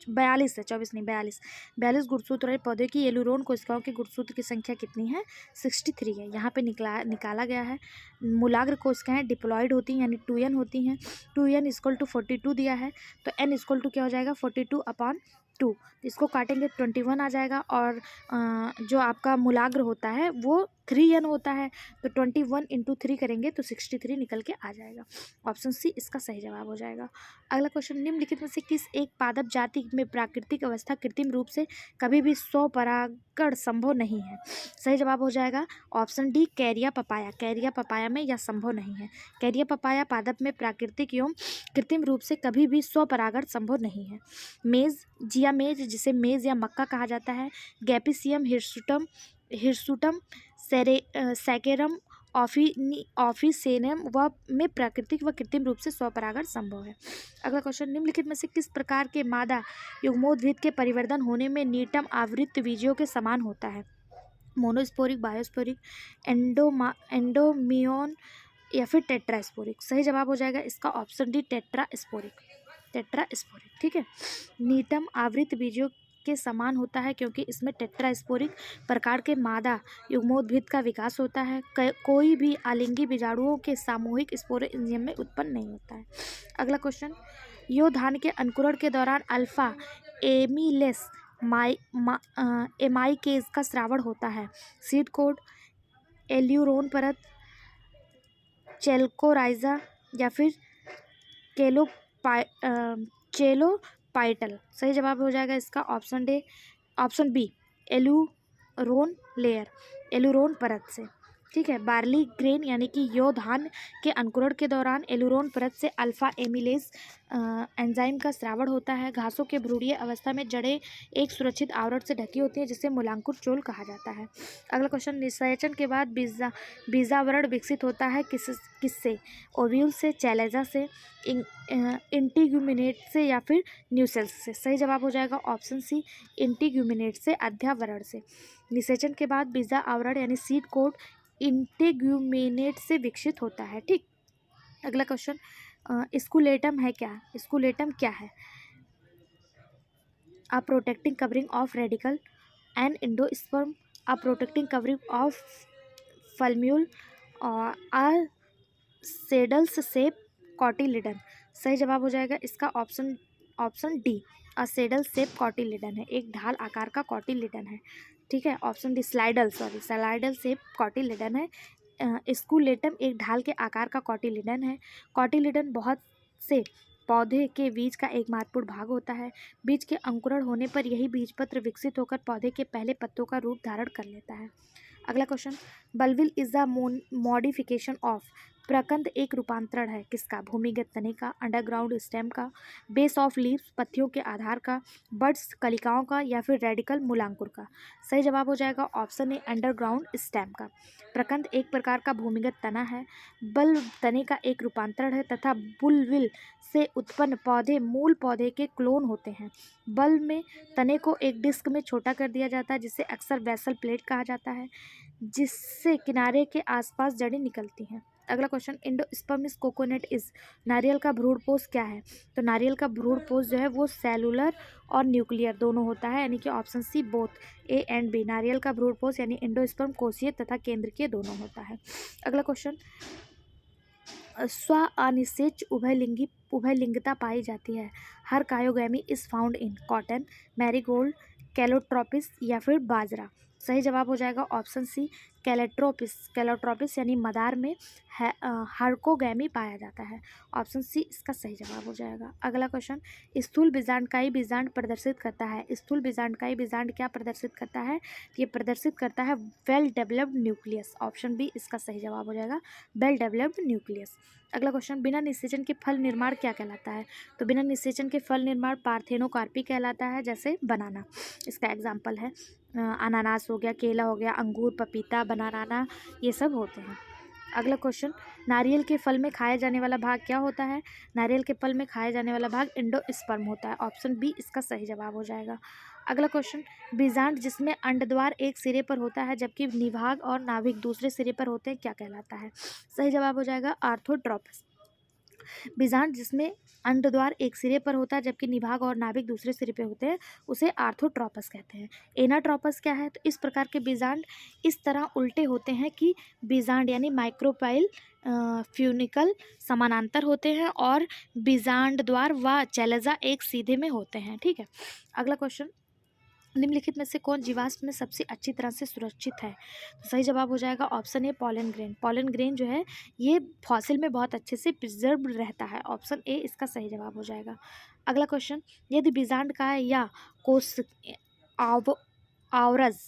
42 है, 24 नहीं 42 गुणसूत्र वाले पौधे की एल्यूरोन कोशिकाओं के गुणसूत्र की संख्या कितनी है? 63 है। यहाँ पे निकाला गया है। मूलाग्र कोशिकाएं डिप्लॉयड होती हैं, यानी 2n होती हैं। 2n = 42 दिया है, तो n = क्या हो जाएगा? 42/2। इसको काटेंगे 21 आ जाएगा, और जो आपका मूलाग्र होता है वो 3n होता है, तो 21 × 3 करेंगे तो 63 निकल के आ जाएगा। ऑप्शन सी इसका सही जवाब हो जाएगा। अगला क्वेश्चन, निम्नलिखित में से किस एक पादप जाति में प्राकृतिक अवस्था कृत्रिम रूप से कभी भी स्वपरागण संभव नहीं है? सही जवाब हो जाएगा ऑप्शन डी, कैरिया पपाया। कैरिया पपाया में यह संभव नहीं है। कैरिया पपाया पादप में प्राकृतिक एवं कृत्रिम रूप से कभी भी स्वपरागण संभव नहीं है। मेज, जिया मेज, जिसे मेज या मक्का कहा जाता है, गैपिसियम हिरसुटम, सैकेरम ऑफिसेनम व में प्राकृतिक व कृत्रिम रूप से स्वपरागण संभव है। अगला क्वेश्चन, निम्नलिखित में से किस प्रकार के मादा युग्मोद्भिद के परिवर्धन होने में नीटम आवृत्त बीजों के समान होता है? मोनोस्पोरिक, बायोस्पोरिक, एंडोमियोन या फिर टेट्रास्पोरिक। सही जवाब हो जाएगा इसका ऑप्शन डी, टेट्रास्पोरिक, ठीक है। नीटम आवृत्त बीजों के समान होता है क्योंकि इसमें टेट्रास्पोरिक प्रकार के मादा युग्मोद्भिद का विकास होता है। कोई भी आलिंगी बीजाणुओं के सामूहिक स्पोरेंजियम में उत्पन्न नहीं होता है। अगला क्वेश्चन, यो धान के अंकुरण के दौरान अल्फा एमिलेस एमाइकेज का स्रावण होता है। सीड कोड, एल्यूरोन परत, चेल्कोराइजा या फिर चेलोपाइटल। सही जवाब हो जाएगा इसका option B, aleurone layer, aleurone परत से, ठीक है। बार्ली ग्रेन यानी कि यो धान के अंकुरण के दौरान एल्यूरोन परत से अल्फा एमिलेज एंजाइम का स्रावण होता है। घासों के भ्रूणीय अवस्था में जड़ें एक सुरक्षित आवरण से ढकी होती हैं, जिसे मूलांकुर चोल कहा जाता है। अगला क्वेश्चन, निषेचन के बाद बीजावरण विकसित होता है किससे? ओव्यूल से, चैलेजा से, इंटीग्यूमिनेट से या फिर न्यूसेल्स से। सही जवाब हो जाएगा ऑप्शन सी, इंटीग्यूमिनेट से, अध्यावरण से। निषेचन के बाद बीजा आवरण यानी सीड कोड इंटीग्यूमिनेट से विकसित होता है, ठीक। अगला क्वेश्चन, स्कूलेटम है क्या? स्कूलेटम क्या है? A protecting covering of radicle and endosperm, a protecting covering of plumule, a shields shape cotyledon. सही जवाब हो जाएगा इसका ऑप्शन डी, असेडल शेप कॉटिलिडन है, एक ढाल आकार का कॉटिलिडन है। ठीक है, option D shield shape cotyledon है। स्कूलेटम एक ढाल के आकार का कॉटिलिडन है। कॉटिलिडन बहुत से पौधे के बीज का एक महत्वपूर्ण भाग होता है। बीज के अंकुरण होने पर यही बीजपत्र विकसित होकर पौधे के पहले पत्तों का रूप धारण कर लेता है। अगला question, bulbil is the modification of, प्रकंद एक रूपांतरण है किसका, भूमिगत तने का, अंडरग्राउंड स्टेम का, बेस ऑफ लीव्स पत्तियों के आधार का, बड्स कलिकाओं का, या फिर रेडिकल मूलांकुर का। सही जवाब हो जाएगा ऑप्शन ए, अंडरग्राउंड स्टेम का। प्रकंद एक प्रकार का भूमिगत तना है, बल्ब तने का एक रूपांतरण है तथा बुलविल से उत्पन्न पौधे मूल पौधे के क्लोन होते हैं। बल्ब में तने को एक डिस्क में छोटा कर दिया जाता है जिसे अक्सर बेसल प्लेट कहा जाता है, जिससे किनारे के आसपास जड़ें निकलती हैं। अगला क्वेश्चन, एंडोस्पर्मिस कोकोनट इज, नारियल का भ्रूणपोष क्या है। तो नारियल का भ्रूणपोष जो है वो सेलुलर और न्यूक्लियर दोनों होता है, यानी कि option C both, A and B. नारियल का भ्रूणपोष यानी एंडोस्पर्म कोशीय तथा केंद्रकीय दोनों होता है। अगला क्वेश्चन, स्व अनिषेच उभयलिंगता पाई जाती है। Herkogamy is found in cotton, marigold, calotropis, या फिर बाजरा। सही जवाब हो जाएगा ऑप्शन सी, कैलोट्रोपिस यानी मदार में हर्कोगैमी पाया जाता है। ऑप्शन सी इसका सही जवाब हो जाएगा। अगला क्वेश्चन, स्थूल बीजांडकाई बीजांड प्रदर्शित करता है। स्थूल बीजांडकाई बीजांड क्या प्रदर्शित करता है, ये प्रदर्शित करता है well developed nucleus. Option B इसका सही जवाब हो जाएगा, वेल डेवलप्ड न्यूक्लियस। अगला क्वेश्चन, बिना निषेचन के फल निर्माण क्या कहलाता है। तो बिना निषेचन के फल निर्माण पार्थेनोकार्पी कहलाता है, जैसे बनाना इसका एग्जाम्पल है। अनानास हो गया, केला हो गया, अंगूर, पपीता, बनाना, ये सब होते हैं। अगला क्वेश्चन, नारियल के फल में खाया जाने वाला भाग क्या होता है। नारियल के फल में खाया जाने वाला भाग एंडोस्पर्म होता है। ऑप्शन बी इसका सही जवाब हो जाएगा। अगला क्वेश्चन, बीजांड जिसमें अंडद्वार एक सिरे पर होता है जबकि निभाग और नाभिक दूसरे सिरे पर होते हैं क्या कहलाता है। सही जवाब हो जाएगा आर्थोट्रोपस। बीजांड जिसमें अंडद्वार एक सिरे पर होता है जबकि निभाग और नाभिक दूसरे सिरे पर होते हैं उसे आर्थोट्रोपस कहते हैं। एनाट्रोपस क्या है, तो इस प्रकार के बीजांड इस तरह उल्टे होते हैं कि बीजांड यानी माइक्रोपाइल फ्यूनिकल समानांतर होते हैं और बीजांड द्वार व चैलेजा एक सीधे में होते हैं। ठीक है, अगला क्वेश्चन, निम्नलिखित में से कौन जीवाश्म में सबसे अच्छी तरह से सुरक्षित है। तो सही जवाब हो जाएगा option A, pollen grain. Pollen grain जो है ये फॉसिल में बहुत अच्छे से प्रिजर्व रहता है। ऑप्शन ए इसका सही जवाब हो जाएगा। अगला क्वेश्चन, यदि बीजांड का या कोश आवरज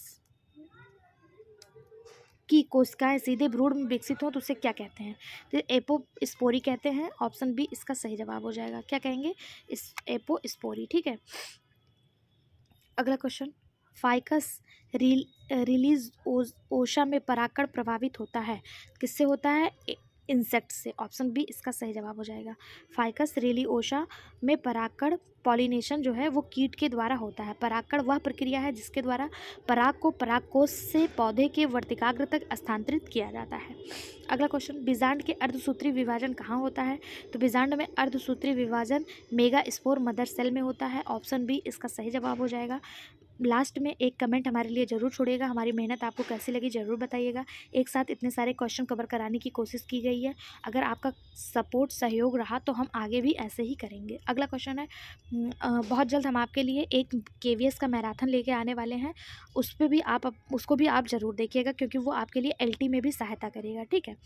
की कोशिकाएं सीधे भ्रूण में विकसित हो तो उसे क्या कहते हैं। तो एपोस्पोरी कहते हैं। ऑप्शन बी इसका सही जवाब हो जाएगा। क्या कहेंगे, इस एपोस्पोरी। ठीक है, अगला क्वेश्चन, फाइकस रिलीज ओशा में परागकण प्रभावित होता है, किससे होता है, इंसेक्ट से। ऑप्शन बी इसका सही जवाब हो जाएगा। फाइकस रिलीओशा में परागकण पॉलिनेशन जो है वो कीट के द्वारा होता है। परागकण वह प्रक्रिया है जिसके द्वारा पराग को परागकोश से पौधे के वर्तिकाग्र तक स्थानांतरित किया जाता है। अगला क्वेश्चन, बीजांड के अर्धसूत्री विभाजन कहाँ होता है। तो बीजांड में अर्धसूत्री विभाजन मेगा स्पोर मदर सेल में होता है। ऑप्शन बी इसका सही जवाब हो जाएगा। लास्ट में एक कमेंट हमारे लिए ज़रूर छोड़िएगा, हमारी मेहनत आपको कैसी लगी ज़रूर बताइएगा। एक साथ इतने सारे क्वेश्चन कवर कराने की कोशिश की गई है, अगर आपका सपोर्ट सहयोग रहा तो हम आगे भी ऐसे ही करेंगे। अगला क्वेश्चन है, बहुत जल्द हम आपके लिए एक KVS का मैराथन लेके आने वाले हैं, उसको भी आप ज़रूर देखिएगा क्योंकि वो आपके लिए LT में भी सहायता करेगा। ठीक है,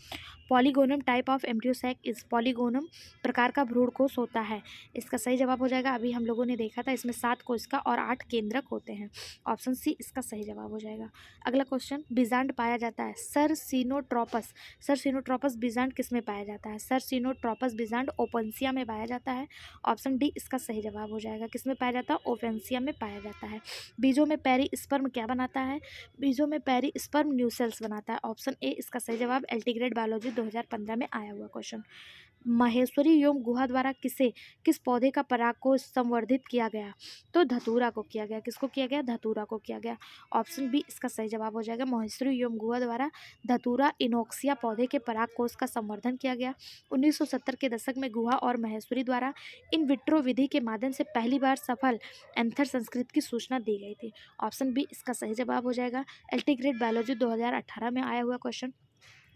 पॉलीगोनम टाइप ऑफ एम्ब्रियोसैक इस, पॉलीगोनम प्रकार का भ्रूणकोश होता है, इसका सही जवाब हो जाएगा। अभी हम लोगों ने देखा था इसमें 7 कोशिका और 8 केंद्रक होते हैं। ऑप्शन सी इसका सही जवाब हो जाएगा। अगला क्वेश्चन, बीजांड पाया जाता है सरसिनोट्रोपस बीजांड किस में पाया जाता है। सरसिनोट्रोपस बीजांड ओपेंसिया में पाया जाता है। ऑप्शन डी इसका सही जवाब हो जाएगा। किस में पाया जाता है, ओपेंसिया में पाया जाता है। बीजों में पेरिस्पर्म क्या बनाता है, बीजों में पेरिस्पर्म न्यूसेल्स बनाता है। ऑप्शन ए इसका सही जवाब। LT ग्रेड बायोलॉजी 2015 में आया हुआ क्वेश्चन। महेश्वरी योम गुहा द्वारा किस पौधे का पराग को संवर्धित किया गया। तो धतूरा को किया गया। किसको किया गया, धतूरा को किया गया। ऑप्शन बी इसका सही जवाब हो जाएगा। महेश्वरी योम गुहा द्वारा धतूरा इनोक्सिया पौधे के पराग कोष का संवर्धन किया गया। 1970 के दशक में गुहा और महेश्वरी द्वारा इन विट्रो विधि के माध्यम से पहली बार सफल एंथर संस्कृत की सूचना दी गई थी। ऑप्शन बी इसका सही जवाब हो जाएगा। LT ग्रेड बायोलॉजी 2018 में आया हुआ क्वेश्चन।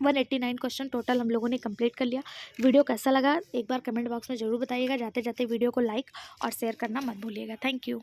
189 क्वेश्चन टोटल हम लोगों ने कंप्लीट कर लिया। वीडियो कैसा लगा एक बार कमेंट बॉक्स में ज़रूर बताइएगा। जाते जाते वीडियो को लाइक और शेयर करना मत भूलिएगा। Thank you.